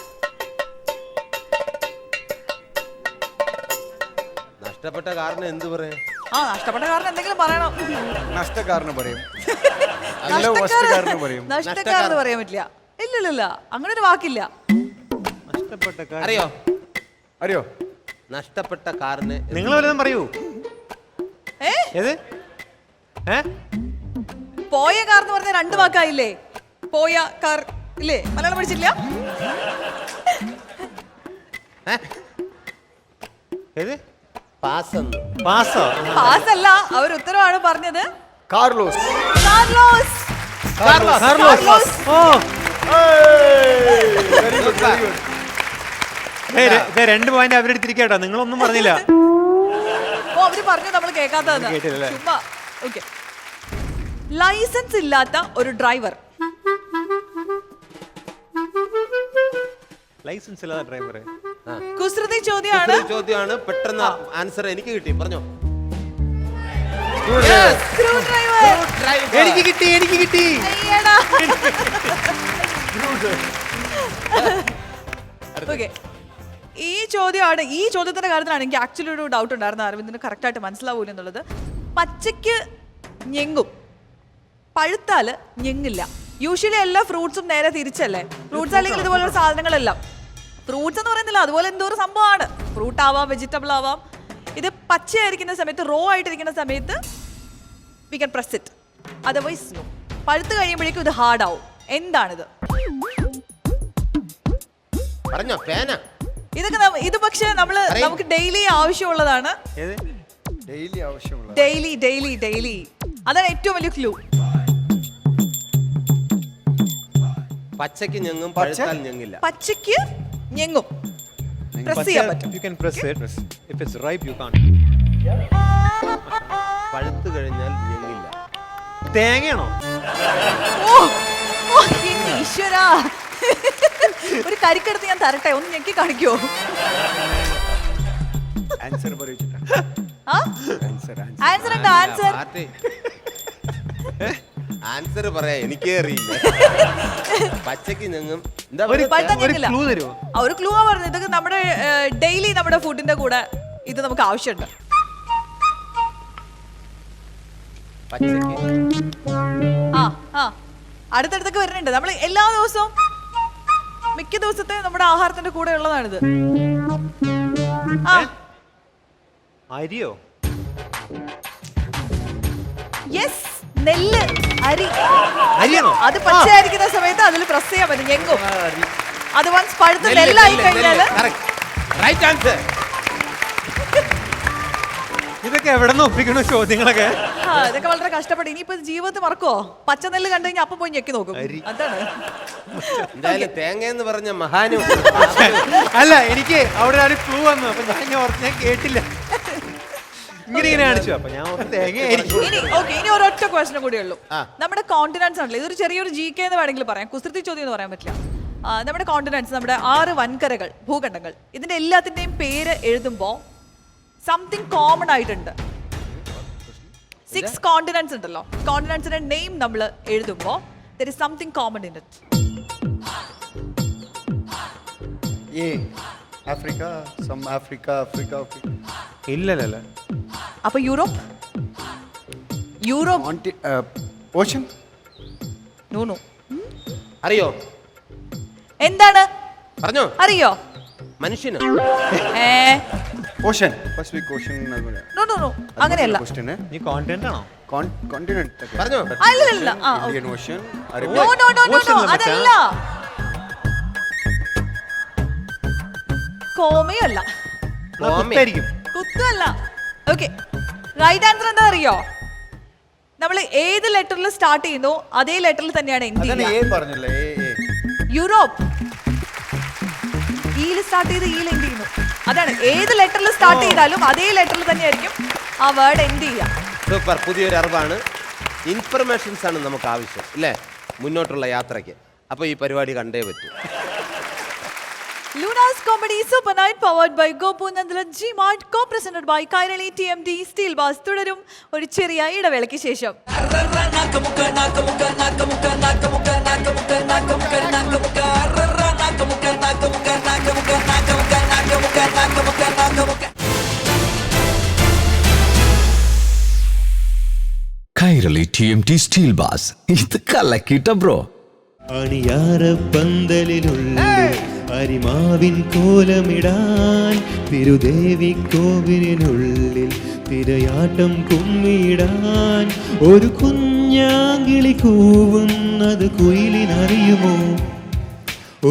നഷ്ടപ്പെട്ട കാറിന് എന്ത് പറയാ? നഷ്ടപ്പെട്ട കാറിന് എന്തെങ്കിലും പറയണം. നഷ്ടക്കാരന് പറയും. നഷ്ടക്കാരെന്ന് പറയാൻ പറ്റില്ല. ഇല്ല. അങ്ങനെ ഒരു വാക്കില്ല. നഷ്ടപ്പെട്ട കാർ. അറിയോ? നഷ്ടപ്പെട്ട കാറിന് നിങ്ങൾ വല്ലതും പറയൂ. ഏത്? പോയ കാർ എന്ന് പറഞ്ഞ 2 വാക്കായില്ലേ? പോയ കാർ ഇല്ലേ? മലയാളം പഠിച്ചില്ല? ഏത്? പാസല്ല, അവർ ഉത്തരവാണ് പറഞ്ഞത്. കാർലോസ്. രണ്ട് പോയിന്റ് അവരെടുത്തിരിക്കട്ടോ, നിങ്ങളൊന്നും പറഞ്ഞില്ല. അവര് പറഞ്ഞു, നമ്മൾ കേൾക്കാത്തതെന്ന്. ഓക്കെ. ലൈസൻസ് ഇല്ലാത്ത ഒരു ഡ്രൈവർ. ലൈസൻസ് ഇല്ലാത്ത ഡ്രൈവർ. കുസൃതി ചോദ്യമാണ്. പെട്ടെന്ന് ആൻസർ എനിക്ക് കിട്ടി. പറഞ്ഞോ. എനിക്ക് കിട്ടി. ഓക്കെ, ഈ ചോദ്യത്തിന്റെ കാര്യത്തിലാണ് എനിക്ക് ആക്ച്വലി ഒരു ഡൗട്ട് ഉണ്ടായിരുന്നു. അരവിന്ദിന് കറക്റ്റ് ആയിട്ട് മനസ്സിലാവൂല എന്നുള്ളത്. പച്ചയ്ക്ക് ഞെങ്ങും, പഴുത്താല് ഞെങ്ങില്ല. യൂഷ്വലി എല്ലാ ഫ്രൂട്ട്സും നേരെ തിരിച്ചല്ലേ? ഫ്രൂട്ട്സ് അല്ലെങ്കിൽ ഇതുപോലുള്ള സാധനങ്ങളെല്ലാം. ഫ്രൂട്ട്സ് എന്ന് പറയുന്നില്ല, അതുപോലെ എന്തോ ഒരു സംഭവമാണ്. ഫ്രൂട്ട് ആവാം, വെജിറ്റബിൾ ആവാം. ഇത് പച്ചയായിരിക്കുന്ന സമയത്ത്, റോ ആയിട്ടിരിക്കുന്ന സമയത്ത് we can press it, otherwise no. പഴുത്ത് കഴിയുമ്പോഴേക്കും ഇത് ഹാർഡ് ആവും. എന്താണിത്? ഇതൊക്കെ ഇത് പക്ഷേ നമുക്ക് ഡെയിലി ആവശ്യമുള്ളതാണ്. ഡെയിലി. അതാണ് ഏറ്റവും വലിയ ക്ലൂ. പച്ചയ്ക്ക് ഞെങ്ങും, പഴുത്താൽ ഞെങ്ങില്ല. പച്ചയ്ക്ക് ഞെങ്ങും, പ്രസ് ചെയ്യാൻ പറ്റും. You can press it. If it's ripe, you can't. പഴുത്ത് കഴിഞ്ഞാൽ ഞെങ്ങില്ല. തേങ്ങയാണോ? ഈശ്വരാ, ഒരു കരിക്കെടുത്ത് ഞാൻ തരട്ടെ, ഒന്ന് ഞെക്കി കാണിക്കോ? ആൻസർ ആൻസർ പറയാ, എനിക്കേ അറിയില്ല. പച്ചക്ക് ഞങ്ങും ഒരു ക്ലൂ പറഞ്ഞു. ഇതൊക്കെ നമ്മുടെ ഡെയിലി നമ്മുടെ ഫുഡിന്റെ കൂടെ ഇത് നമുക്ക് ആവശ്യമുണ്ട്. അടുത്തടുത്തൊക്കെ വരുന്നുണ്ട്. നമ്മൾ എല്ലാ ദിവസവും, മിക്ക ദിവസത്തെ നമ്മുടെ ആഹാരത്തിന്റെ കൂടെ ഉള്ളതാണിത്. അരിയോ? യെസ്, നെല്ല്, അരി. അത് പച്ചയായിരിക്കുന്ന സമയത്ത് അതിൽ പ്രസ് ചെയ്യാൻ പറ്റും, ഞെങ്ങും. അത് വൺസ് പഴുത്ത് നെല്ലായി കഴിഞ്ഞാല് ഇതൊക്കെ എവിടെ നിന്ന് ഒപ്പിക്കണ ചോദ്യങ്ങളൊക്കെ? ഇതൊക്കെ വളരെ കഷ്ടപ്പെട്ടു. ഇനിയിപ്പോ ജീവിതത്തിൽ മറക്കോ? പച്ച നെല്ല് കണ്ടു കഴിഞ്ഞാൽ അപ്പം പോയി ഞെക്കി നോക്കും. അതാണ്. എന്തായാലും തേങ്ങ എന്ന് പറഞ്ഞ മഹാനും അല്ല, എനിക്ക് അവിടെ ഒരു ക്ലൂ വന്നു. അപ്പൊ ഞാൻ കേട്ടില്ല. ഇങ്ങനെ കാണിച്ചു. അപ്പൊ ഞാൻ ഇനി ഒരൊറ്റ ക്വസ്റ്റനും കൂടി ഉള്ളൂ. നമ്മുടെ കോണ്ടിനൻസ് ആണല്ലോ, ഇതൊരു ചെറിയൊരു GK എന്ന് വേണമെങ്കിൽ പറയാം, കുസൃതി ചോദ്യം എന്ന് പറയാൻ പറ്റില്ല. നമ്മുടെ കോണ്ടിനൻസ്, നമ്മുടെ 6 വൻകരകൾ, ഭൂഖണ്ഡങ്ങൾ, ഇതിന്റെ എല്ലാത്തിന്റെയും പേര് എഴുതുമ്പോ സംതിങ് കോമൺ ആയിട്ടുണ്ട്. 6 കോണ്ടിനൻസ് ഉണ്ടല്ലോ, കോണ്ടിനൻസിന്റെ നെയിം നമ്മൾ എഴുതുമ്പോ there is something common in it. Africa. ഇല്ല. അപ്പൊ യൂറോപ്പ്. ഓഷൻ. നോ. അറിയോ? എന്താണ്? പറഞ്ഞോ. അറിയോ? മനുഷ്യന്. Ocean, Pacific Ocean. നോ, അങ്ങനെയല്ല. നീ കോണ്ടിനെന്റ് ആണോ? കോണ്ടിനെന്റ് പറഞ്ഞോ. അല്ലല്ല. Indian Ocean. നോ, അതല്ല. കോമയല്ല. കുത്തല്ല. ഓക്കെ, റൈറ്റ് ആൻസർ എന്താ അറിയോ? നമ്മൾ ഏത് ലെറ്ററിൽ സ്റ്റാർട്ട് ചെയ്യുന്നു അതേ ലെറ്ററിൽ തന്നെയാണ് യൂറോപ്പ്. ഈയിൽ സ്റ്റാർട്ട് ചെയ്ത് ഈയിൽ എൻഡ് ചെയ്യുന്നു. അതാണ്, ഏത് ലെറ്ററിൽ സ്റ്റാർട്ട് ചെയ്താലും അതേ ലെറ്ററിൽ തന്നെയായിരിക്കും ആ വേർഡ് എൻഡ് ചെയ്യുക. സൂപ്പർ, പുതിയൊരു അറിവാണ്. ഇൻഫർമേഷൻസ് ആണ് നമുക്ക് ആവശ്യം, അല്ലേ, മുന്നോട്ടുള്ള യാത്രയ്ക്ക്. അപ്പോൾ ഈ പരിപാടി കണ്ടേ പറ്റൂ. Luna's Comedy Super Nite powered by Gopu Nandala Gmart, co-presented by Kairali TMD Steel Bars. തുടരും ഒരു ചെറിയ ഇടവേളയ്ക്ക് ശേഷം. കൈരളി TMT സ്റ്റീൽ ബാസ് ഇത് കലക്കിട്ട ബ്രോ. അണിയാരപ്പന്തലിനുള്ളിൽ അരിമാവിൻ കോലമിടാൻ തിരുദേവി കോവിലിനുള്ളിൽ തിരയാട്ടം കുമ്മിടാൻ ഒരു കുഞ്ഞാങ്കിളി കൂവുന്നത് കുയിലിനറിയുമോ?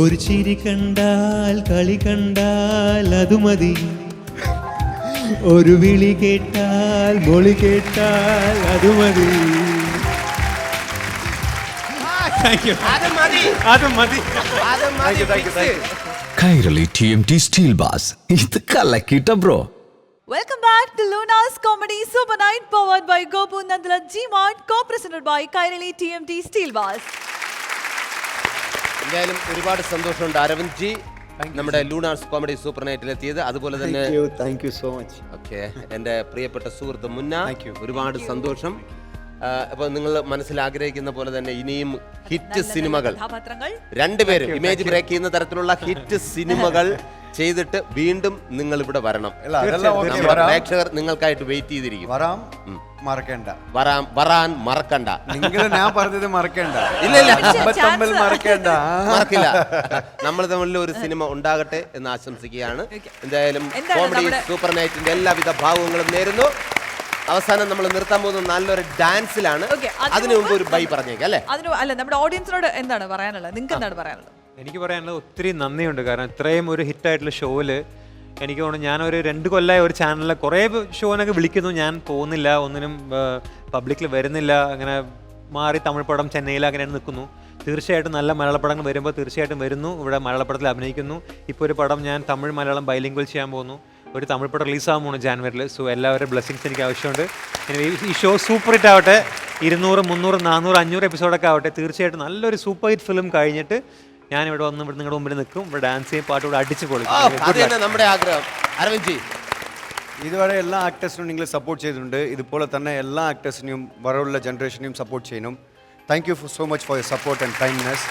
ഒരു ചിരി കണ്ടാൽ കളി കണ്ടാൽ അത് മതി, ഒരു വിളി കേട്ടാൽ മൊഴി കേട്ടാൽ അത് മതി. കൈരളി TMT സ്റ്റീൽ ബാസ് ഇത് കലക്കിട്ട bro. Welcome back to Luna's Comedy Super Nite powered by Gopu Nandala Gmart, co-presented by Kairali TMD Steel Bars. എന്തായാലും ഒരുപാട് സന്തോഷമുണ്ട് അരവിന്ദ് ജി നമ്മുടെ ലൂണാസ് കോമഡി സൂപ്പർ നൈറ്റിൽ എത്തിയത്. അതുപോലെ തന്നെ thank you so much. Okay, എൻ്റെ പ്രിയപ്പെട്ട സുഹൃത്ത് മുന്ന, ഒരുപാട് സന്തോഷം. അപ്പോൾ നിങ്ങൾ മനസ്സിൽ ആഗ്രഹിക്കുന്ന പോലെ തന്നെ ഇനിയും ഹിറ്റ് സിനിമകൾ രണ്ടുപേരും ഇമേജ് ബ്രേക്ക് ചെയ്യുന്ന തരത്തിലുള്ള ഹിറ്റ് സിനിമകൾ ചെയ്തിട്ട് വീണ്ടും നിങ്ങൾ ഇവിടെ വരണം. പ്രേക്ഷകർ നിങ്ങൾക്കായിട്ട് വെയിറ്റ് ചെയ്തിരിക്കും. വരാൻ മറക്കണ്ട. നിങ്ങൾ ഞാൻ പറഞ്ഞത് മറക്കണ്ട. ഇല്ല മറക്കണ്ട, മറക്കില്ല. നമ്മൾ തമ്മിൽ ഒരു സിനിമ ഉണ്ടാകട്ടെ എന്ന് ആശംസിക്കുകയാണ്. എന്തായാലും കോമഡി സൂപ്പർ നൈറ്റിന്റെ എല്ലാവിധ ഭാവങ്ങളും നേരുന്നു. അവസാനം നമ്മൾ നിർത്താൻ പോകുന്ന നല്ലൊരു ഡാൻസിലാണ്. അതിനു മുമ്പ് ഒരു ബൈ പറഞ്ഞേക്കാം അല്ലേ? അല്ല, നമ്മുടെ ഓഡിയൻസിനോട് എന്താണ് പറയാനുള്ളത്? നിങ്ങൾക്ക് എന്താണ് പറയാനുള്ളത്? എനിക്ക് പറയാനുള്ളത് ഒത്തിരി നന്ദിയുണ്ട്. കാരണം ഇത്രയും ഒരു ഹിറ്റായിട്ടുള്ള ഷോയിൽ എനിക്ക് തോന്നുന്നു ഞാനൊരു 2 കൊല്ലമായി ഒരു ചാനലിൽ കുറേ ഷോനൊക്കെ വിളിക്കുന്നു, ഞാൻ പോകുന്നില്ല, ഒന്നിനും പബ്ലിക്കിൽ വരുന്നില്ല, അങ്ങനെ മാറി തമിഴ് പടം ചെന്നൈയിൽ അങ്ങനെയാണ് നിൽക്കുന്നു. തീർച്ചയായിട്ടും നല്ല മലയാള പടങ്ങൾ വരുമ്പോൾ തീർച്ചയായിട്ടും വരുന്നു, ഇവിടെ മലയാള പടത്തിൽ അഭിനയിക്കുന്നു. ഇപ്പോൾ ഒരു പടം ഞാൻ തമിഴ് മലയാളം ബൈലിംഗ്വൽ ചെയ്യാൻ പോകുന്നു. ഒരു തമിഴ് പടം റിലീസാകാൻ പോകുന്നു ജാനുവരിയിൽ. സോ എല്ലാവരുടെ ബ്ലെസ്സിങ്സ് എനിക്ക് ആവശ്യമുണ്ട്. ഈ ഷോ സൂപ്പർ ഹിറ്റ് ആവട്ടെ. 200, 300, 400, 500 എപ്പിസോഡൊക്കെ ആവട്ടെ. തീർച്ചയായിട്ടും നല്ലൊരു സൂപ്പർ ഹിറ്റ് ഫിലിം കഴിഞ്ഞിട്ട് ഞാനിവിടെ വന്ന് ഇവിടെ നിങ്ങളുടെ മുമ്പിൽ നിൽക്കും. ഇവിടെ ഡാൻസ് ചെയ്യും, പാട്ട് ഇവിടെ അടിച്ച് പൊളിക്കും. നമ്മുടെ ആഗ്രഹം. അരവിന്ദ് ജി, ഇതുവരെ എല്ലാ ആക്ടേഴ്സിനും നിങ്ങൾ സപ്പോർട്ട് ചെയ്തിട്ടുണ്ട്. ഇതുപോലെ തന്നെ എല്ലാ ആക്ടേഴ്സിനെയും വരവുള്ള ജനറേഷനെയും സപ്പോർട്ട് ചെയ്യണം. Thank you so much for your support and kindness.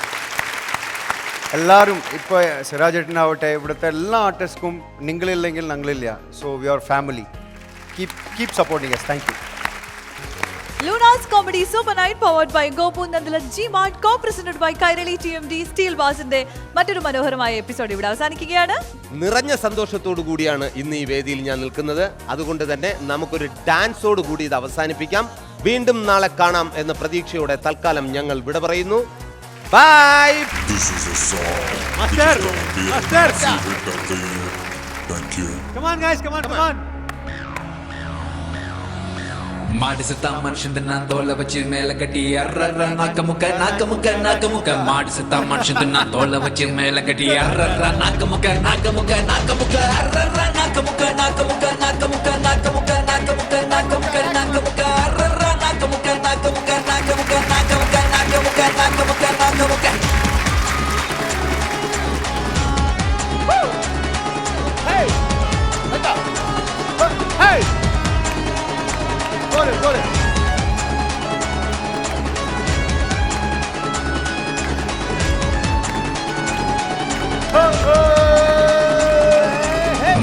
എല്ലാവരും ഇപ്പോൾ സിറാജ് ഏട്ടനാവട്ടെ, ഇവിടുത്തെ എല്ലാ ആർട്ടിസ്റ്റും നിങ്ങളില്ലെങ്കിൽ ഞങ്ങളില്ല. So we are family. Keep supporting us. Thank you. Luna's Comedy Super Nite powered by Gopu Nandala Gmart, co-presented by Kairali TMD Steel Barsന്റെ മറ്റൊരു മനോഹരമായ എപ്പിസോഡ് ഇവിടെ അവസാനിക്കുകയാണ്. നിറഞ്ഞ സന്തോഷത്തോടു കൂടിയാണ് ഇന്ന് ഈ വേദിയിൽ ഞാൻ നിൽക്കുന്നത്. അതുകൊണ്ട് തന്നെ നമുക്കൊരു ഡാൻസോട് കൂടി ഇത് അവസാനിപ്പിക്കാം. വീണ്ടും നാളെ കാണാം എന്ന പ്രതീക്ഷയോടെ തൽക്കാലം ഞങ്ങൾ വിട പറയുന്നു. ബൈ. மாடிசத்தா மனுஷன் தின்னா தோலை வச்சு மேல கட்டி அர்ற நாக்கமுக்க நாக்கமுக்க நாக்கமுக்க மாடிசத்தா மனுஷன் தின்னா தோலை வச்சு மேல கட்டி அர்ற Nakka Mukka Nakka Mukka Nakka Mukka அர்ற Nakka Mukka Nakka Mukka Nakka Mukka Nakka Mukka Nakka Mukka Nakka Mukka Nakka Mukka அர்ற Nakka Mukka Nakka Mukka Nakka Mukka Nakka Mukka Nakka Mukka Nakka Mukka Nakka Mukka. Hey! Hey! Go it.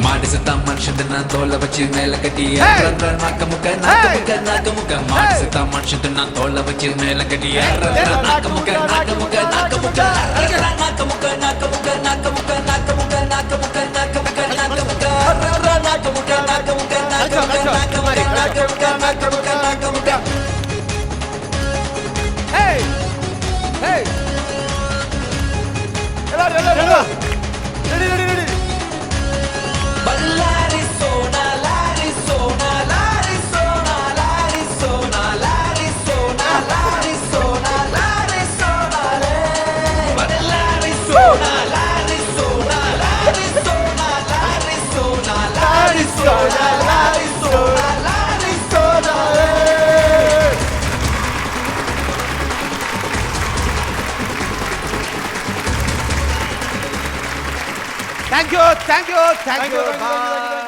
மாடிசத்தா மனுஷன் தின்னா தோலை வச்சு மேல கட்டி அர்ற நாக்கமுக்க நாக்கமுக்க நாக்கமுக்க மாடிசத்தா மனுஷன் தின்னா தோலை வச்சு மேல கட்டி அர்ற Nakka Mukka Nakka Mukka Nakka Mukka அர்ற Nakka Mukka Nakka Mukka Nakka Mukka Nakka Mukka Nakka Mukka Nakka Mukka Nakka Mukka அர்ற Nakka Mukka Nakka Mukka Nakka Mukka Nakka Mukka Nakka Mukka Nakka Mukka Nakka Mukka. Hey! Hey! Ready. Ballari sona lari sona lari sona lari sona lari sona lari sona lari sona le Ballari sona lari sona lari sona lari sona lari sona lari sona lari sona le. Thank you.